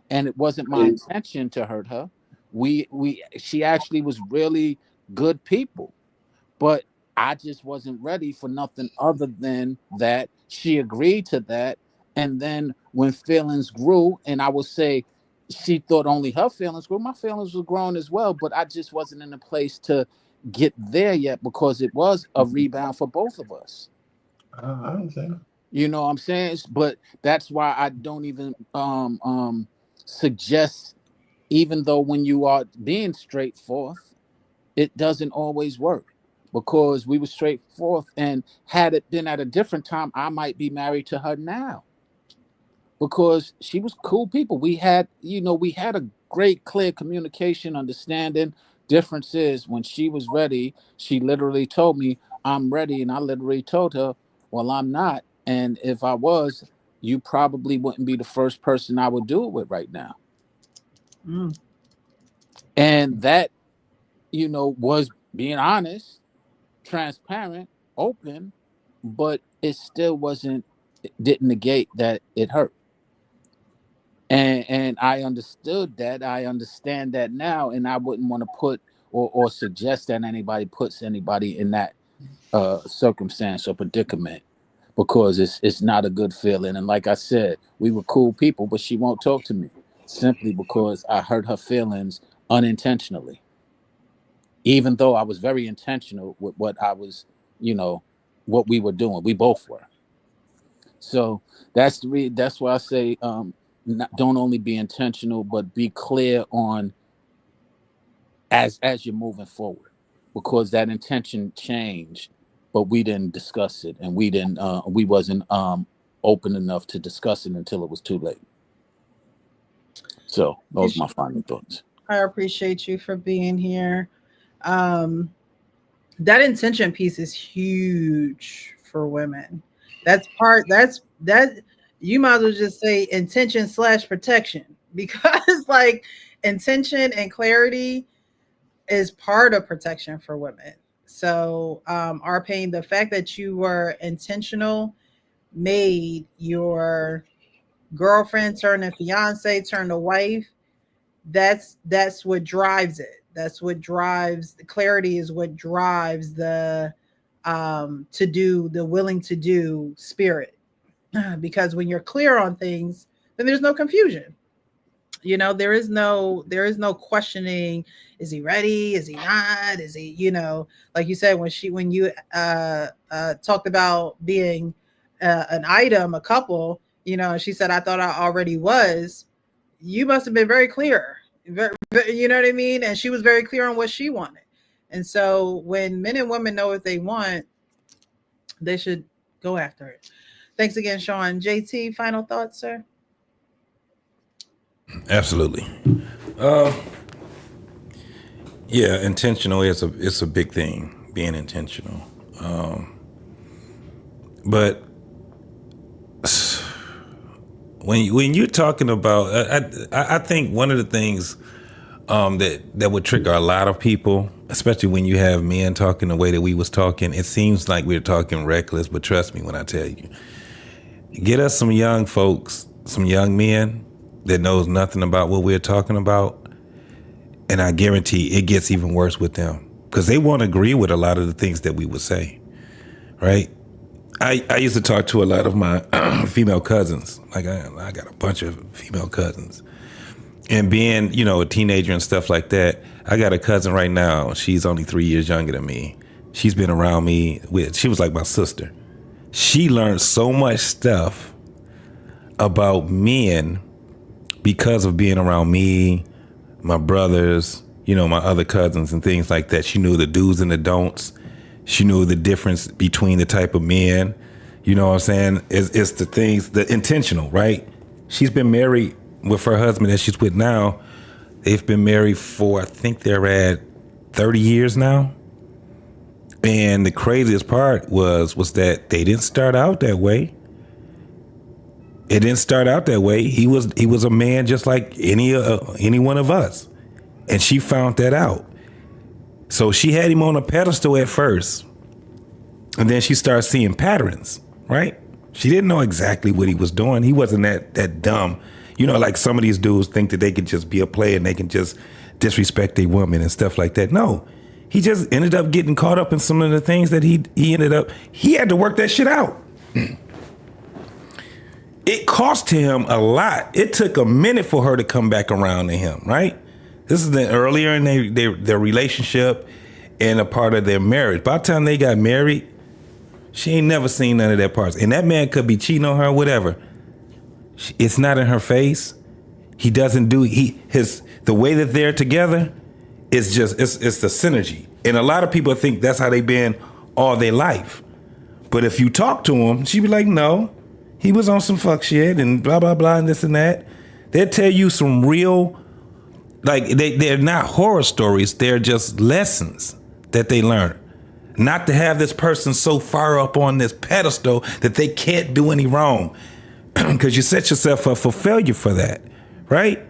and it wasn't my intention to hurt her. She actually was really good people, but I just wasn't ready for nothing other than that. She agreed to that, and then when feelings grew, and I would say she thought only her feelings grew, my feelings were growing as well, but I just wasn't in a place to get there yet, because it was a rebound for both of us. I understand. You know what I'm saying? But that's why I don't even suggest, even though when you are being straightforward, it doesn't always work, because we were straightforward, and had it been at a different time, I might be married to her now, because she was cool people. We had a great, clear communication, understanding. Difference is, when she was ready, she literally told me, I'm ready. And I literally told her, well, I'm not. And if I was, you probably wouldn't be the first person I would do it with right now. And that, was being honest, transparent, open, but it still didn't negate that it hurt. And I understood that. I understand that now, and I wouldn't want to put or suggest that anybody puts anybody in that circumstance or predicament, because it's not a good feeling. And like I said, we were cool people, but she won't talk to me simply because I hurt her feelings unintentionally, even though I was very intentional with what I was, what we were doing. We both were. So that's why I say, don't only be intentional, but be clear on as you're moving forward, because that intention changed, but we didn't discuss it, and we wasn't open enough to discuss it until it was too late. So those are my final thoughts. I appreciate you for being here. That intention piece is huge for women. That you might as well just say intention / protection, because like intention and clarity is part of protection for women. So our pain, the fact that you were intentional, made your girlfriend turn to fiance, turn to wife. That's what drives it. That's what drives the clarity, is what drives the willing to do spirit. Because when you're clear on things, then there's no confusion. There is no questioning. Is he ready? Is he not? Is he, like you said, when you talked about being an item, a couple, she said, I thought I already was. You must have been very clear. You know what I mean? And she was very clear on what she wanted. And so when men and women know what they want, they should go after it. Thanks again, Sean. JT, final thoughts, sir? Absolutely. Yeah, intentional it's a big thing, being intentional. But when you're talking about, I think one of the things that would trigger a lot of people, especially when you have men talking the way that we was talking, it seems like we're talking reckless, but trust me when I tell you, get us some young folks, some young men that knows nothing about what we're talking about, and I guarantee it gets even worse with them because they won't agree with a lot of the things that we would say, right? I used to talk to a lot of my female cousins. Like I got a bunch of female cousins. And being, a teenager and stuff like that, I got a cousin right now. She's only 3 years younger than me. She's been around me she was like my sister. She learned so much stuff about men because of being around me, my brothers, my other cousins and things like that. She knew the do's and the don'ts. She knew the difference between the type of men. You know what I'm saying? It's the things, the intentional, right? She's been married with her husband that she's with now. They've been married for, I think they're at 30 years now. And the craziest part was that they didn't start out that way. It didn't start out that way. He was a man just like any one of us. And she found that out. So she had him on a pedestal at first. And then she started seeing patterns, right? She didn't know exactly what he was doing. He wasn't that dumb. Like some of these dudes think that they could just be a player and they can just disrespect a woman and stuff like that. No, he just ended up getting caught up in some of the things that he had to work that shit out. It cost him a lot. It took a minute for her to come back around to him, right? This is earlier in their relationship and a part of their marriage. By the time they got married, she ain't never seen none of that parts. And that man could be cheating on her or whatever. It's not in her face. He doesn't do the way that they're together is just it's the synergy. And a lot of people think that's how they've been all their life. But if you talk to him, she'd be like, no, he was on some fuck shit and blah blah blah and this and that. They'll tell you some real, like they're not horror stories, they're just lessons that they learn. Not to have this person so far up on this pedestal that they can't do any wrong. Because you set yourself up for failure for that, right?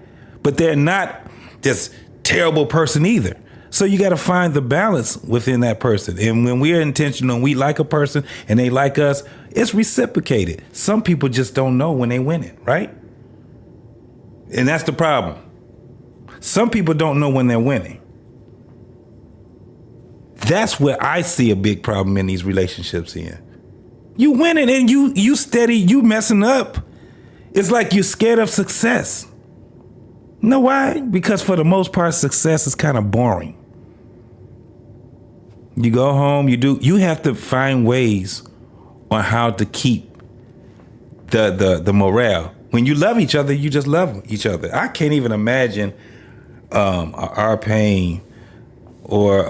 But they're not this terrible person either. So you got to find the balance within that person. And when we're intentional and we like a person and they like us, it's reciprocated. Some people just don't know when they win it, right? And that's the problem. Some people don't know when they're winning. That's where I see a big problem in these relationships in. You winning and you steady, you messing up. It's like you're scared of success. You know why? Because for the most part, success is kind of boring. You go home, you have to find ways on how to keep the morale. When you love each other, you just love each other. I can't even imagine R. Payne or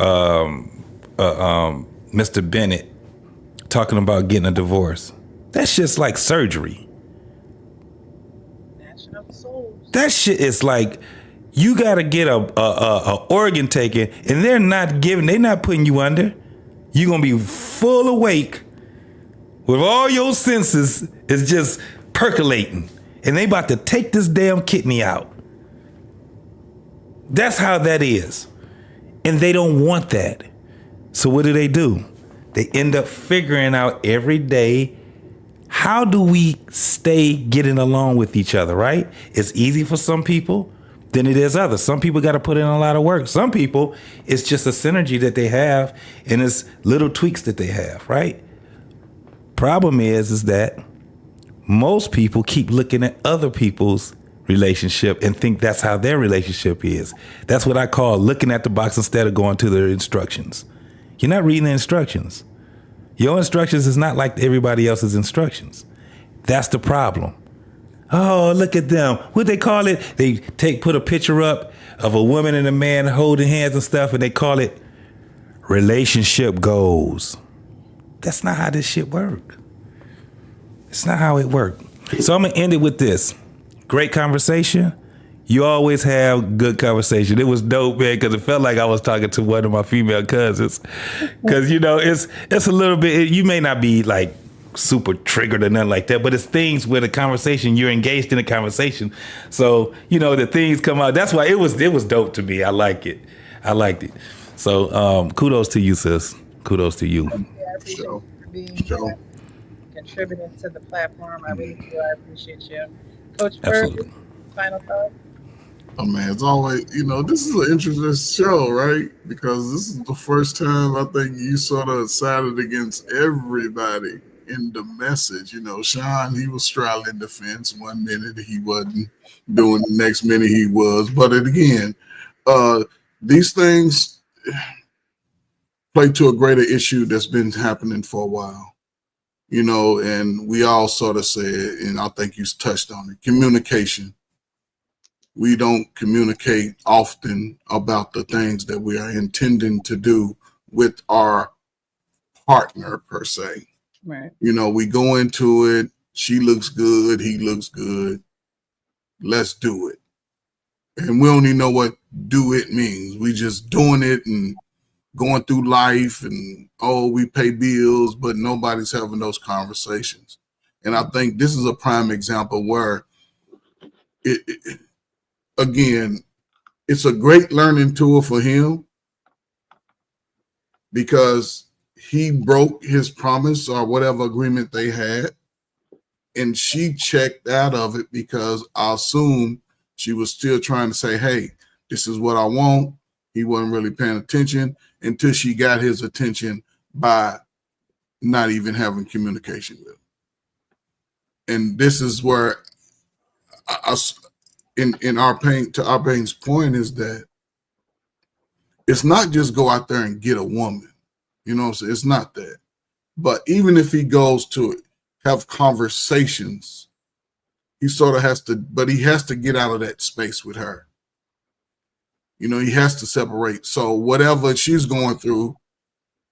Mr. Bennett talking about getting a divorce. That's just like surgery. That shit is like you gotta get a organ taken, and they're not putting you under. You're gonna be full awake with all your senses is just percolating, and they about to take this damn kidney out. That's how that is, and they don't want that. So what do? They end up figuring out every day, how do we stay getting along with each other, right? It's easy for some people than it is others. Some people got to put in a lot of work. Some people, it's just a synergy that they have and it's little tweaks that they have, right? Problem is that most people keep looking at other people's relationship and think that's how their relationship is. That's what I call looking at the box instead of going to the instructions. You're not reading the instructions. Your instructions is not like everybody else's instructions. That's the problem. Oh, look at them. What they call it? They put a picture up of a woman and a man holding hands and stuff, and they call it relationship goals. That's not how this shit works. It's not how it works. So I'm gonna end it with this. Great conversation. You always have good conversation. It was dope, man, because it felt like I was talking to one of my female cousins. Because, it's a little bit, you may not be like super triggered or nothing like that, but it's things where the conversation, you're engaged in a conversation. So, the things come out. That's why it was dope to me. I liked it. So kudos to you, sis. Kudos to you. Yeah, I appreciate you for being here, contributing to the platform. I really do. I appreciate you. Coach Ferg, final thoughts? Oh man, it's always, this is an interesting show, right? Because this is the first time I think you sort of sided against everybody in the message. Sean, he was straddling the fence. 1 minute he wasn't doing, the next minute he was. But again, these things play to a greater issue that's been happening for a while. And we all sort of said, and I think you touched on it, communication. We don't communicate often about the things that we are intending to do with our partner, per se. Right. We go into it. She looks good. He looks good. Let's do it. And we don't even know what do it means. We just doing it and going through life and, we pay bills, but nobody's having those conversations. And I think this is a prime example where again, it's a great learning tool for him because he broke his promise or whatever agreement they had, and she checked out of it because I assume she was still trying to say, hey, this is what I want. He wasn't really paying attention until she got his attention by not even having communication with him. And this is where in our pain, to our pain's point, is that it's not just go out there and get a woman. It's not that. But even if he goes to have conversations, he sort of has to, but he has to get out of that space with her. He has to separate. So whatever she's going through,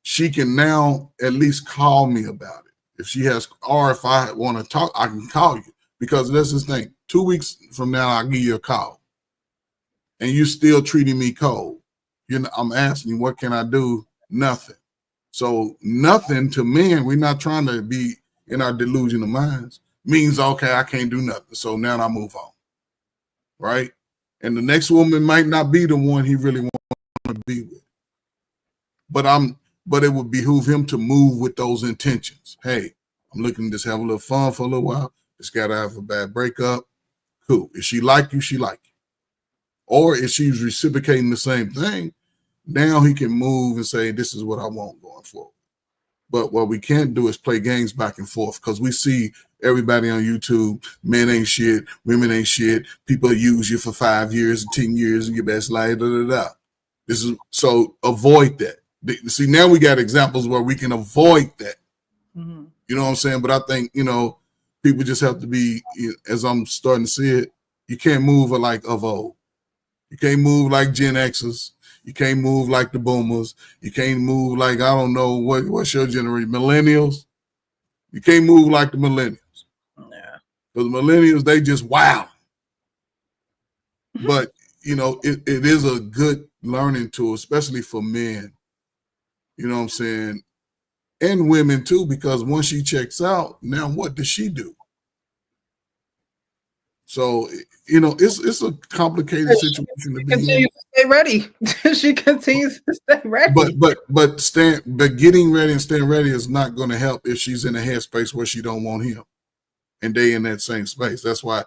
she can now at least call me about it. If she has, or if I want to talk, I can call you. Because that's the thing. 2 weeks from now, I'll give you a call. And you're still treating me cold. I'm asking you, what can I do? Nothing. So nothing to men, we're not trying to be in our delusion of minds, means, okay, I can't do nothing. So now I move on. Right? And the next woman might not be the one he really wants to be with. But it would behoove him to move with those intentions. Hey, I'm looking to just have a little fun for a little while. Just got to have a bad breakup. Cool. If she like you, she like you. Or if she's reciprocating the same thing, now he can move and say, this is what I want going forward. But what we can't do is play games back and forth because we see everybody on YouTube, men ain't shit, women ain't shit. People use you for 5 years, 10 years, and get best life, so avoid that. See, now we got examples where we can avoid that. Mm-hmm. You know what I'm saying? But I think, people just have to be, as I'm starting to see it, you can't move like of old. You can't move like Gen Xers. You can't move like the boomers. You can't move like, I don't know, what's your generation? Millennials? You can't move like the millennials. Yeah. Because the millennials, they just wow. But, it is a good learning tool, especially for men. You know what I'm saying? And women too, because once she checks out, now what does she do? So, it's a complicated situation to be in. To stay ready. She continues to stay ready. But getting ready and staying ready is not going to help if she's in a headspace where she don't want him, and they in that same space. That's why.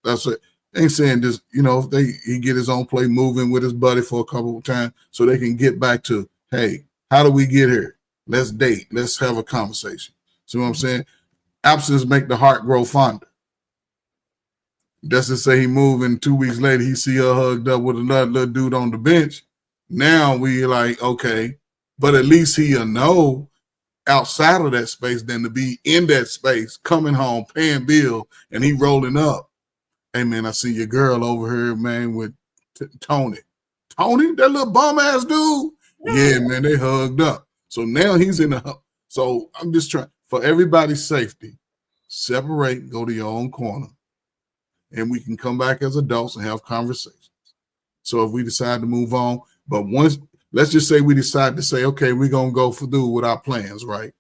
That's what. Ain't saying this. He get his own play moving with his buddy for a couple of times so they can get back to, hey, how do we get here? Let's date. Let's have a conversation. See what I'm saying? Absence make the heart grow fonder. Just to say he moved and 2 weeks later he see her hugged up with another little dude on the bench. Now we like, okay, but at least he'll know outside of that space than to be in that space, coming home, paying bill, and he rolling up. Hey man, I see your girl over here, man, with Tony. Tony, that little bum ass dude. Yeah, man, they hugged up. So now he's in the hug. So I'm just trying, for everybody's safety, separate, go to your own corner, and we can come back as adults and have conversations. So if we decide to move on, but once, let's just say we decide to say, okay, we're going to go through with our plans, right?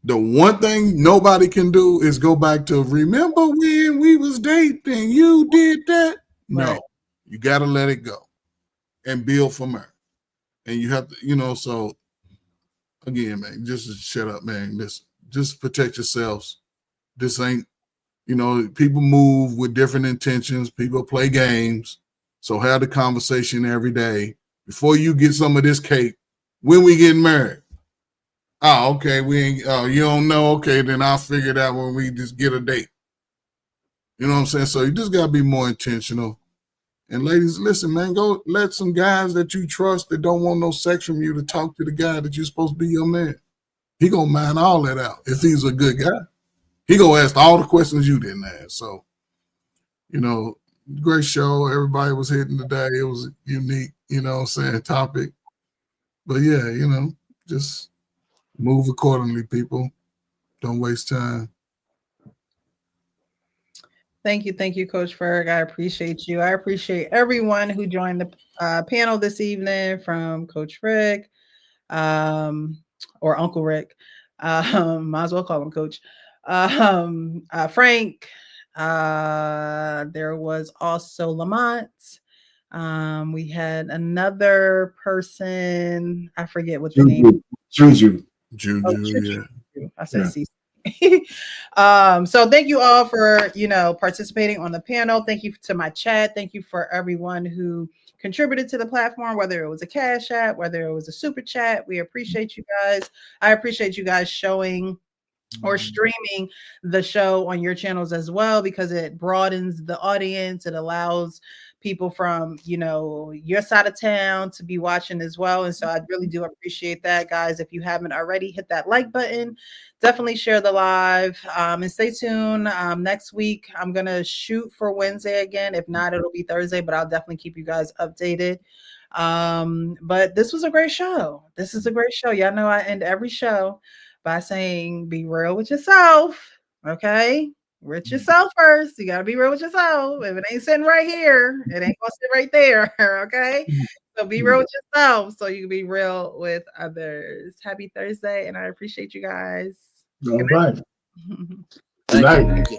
The one thing nobody can do is go back to remember when we was dating, you did that. Right. No, you got to let it go and build from her. And you have to, so again, man, just shut up, man. Just protect yourselves. This ain't, people move with different intentions. People play games. So have the conversation every day before you get some of this cake. When we getting married? Oh, okay. We ain't. Oh, you don't know? Okay, then I'll figure it out when we just get a date. You know what I'm saying? So you just gotta be more intentional. And ladies, listen, man, go let some guys that you trust that don't want no sex from you to talk to the guy that you're supposed to be your man. He gonna mind all that out if he's a good guy. He gonna ask all the questions you didn't ask. So, great show. Everybody was hitting today. It was unique, topic. But yeah, just move accordingly, people. Don't waste time. Thank you, Coach Ferg. I appreciate you. I appreciate everyone who joined the panel this evening, from Coach Rick, or Uncle Rick. Might as well call him Coach. Frank. There was also Lamont. We had another person. I forget what the name. Juju. Yeah. I said C. So thank you all for participating on the panel. Thank you to my chat. Thank you for everyone who contributed to the platform, whether it was a cash app, whether it was a super chat. We appreciate you guys. I appreciate you guys showing or streaming the show on your channels as well, because it broadens the audience. It allows people from your side of town to be watching as well. And so I really do appreciate that, guys. If you haven't already, hit that like button, definitely share the live, and stay tuned. Next week I'm gonna shoot for Wednesday again. If not, it'll be Thursday, but I'll definitely keep you guys updated. But this was a great show. Y'all know I end every show by saying, be real with yourself. Okay, with yourself first. You got to be real with yourself. If it ain't sitting right here, it ain't gonna sit right there. Okay, so be real with yourself so you can be real with others. Happy Thursday, and I appreciate you guys. All right. Good night. Thank you.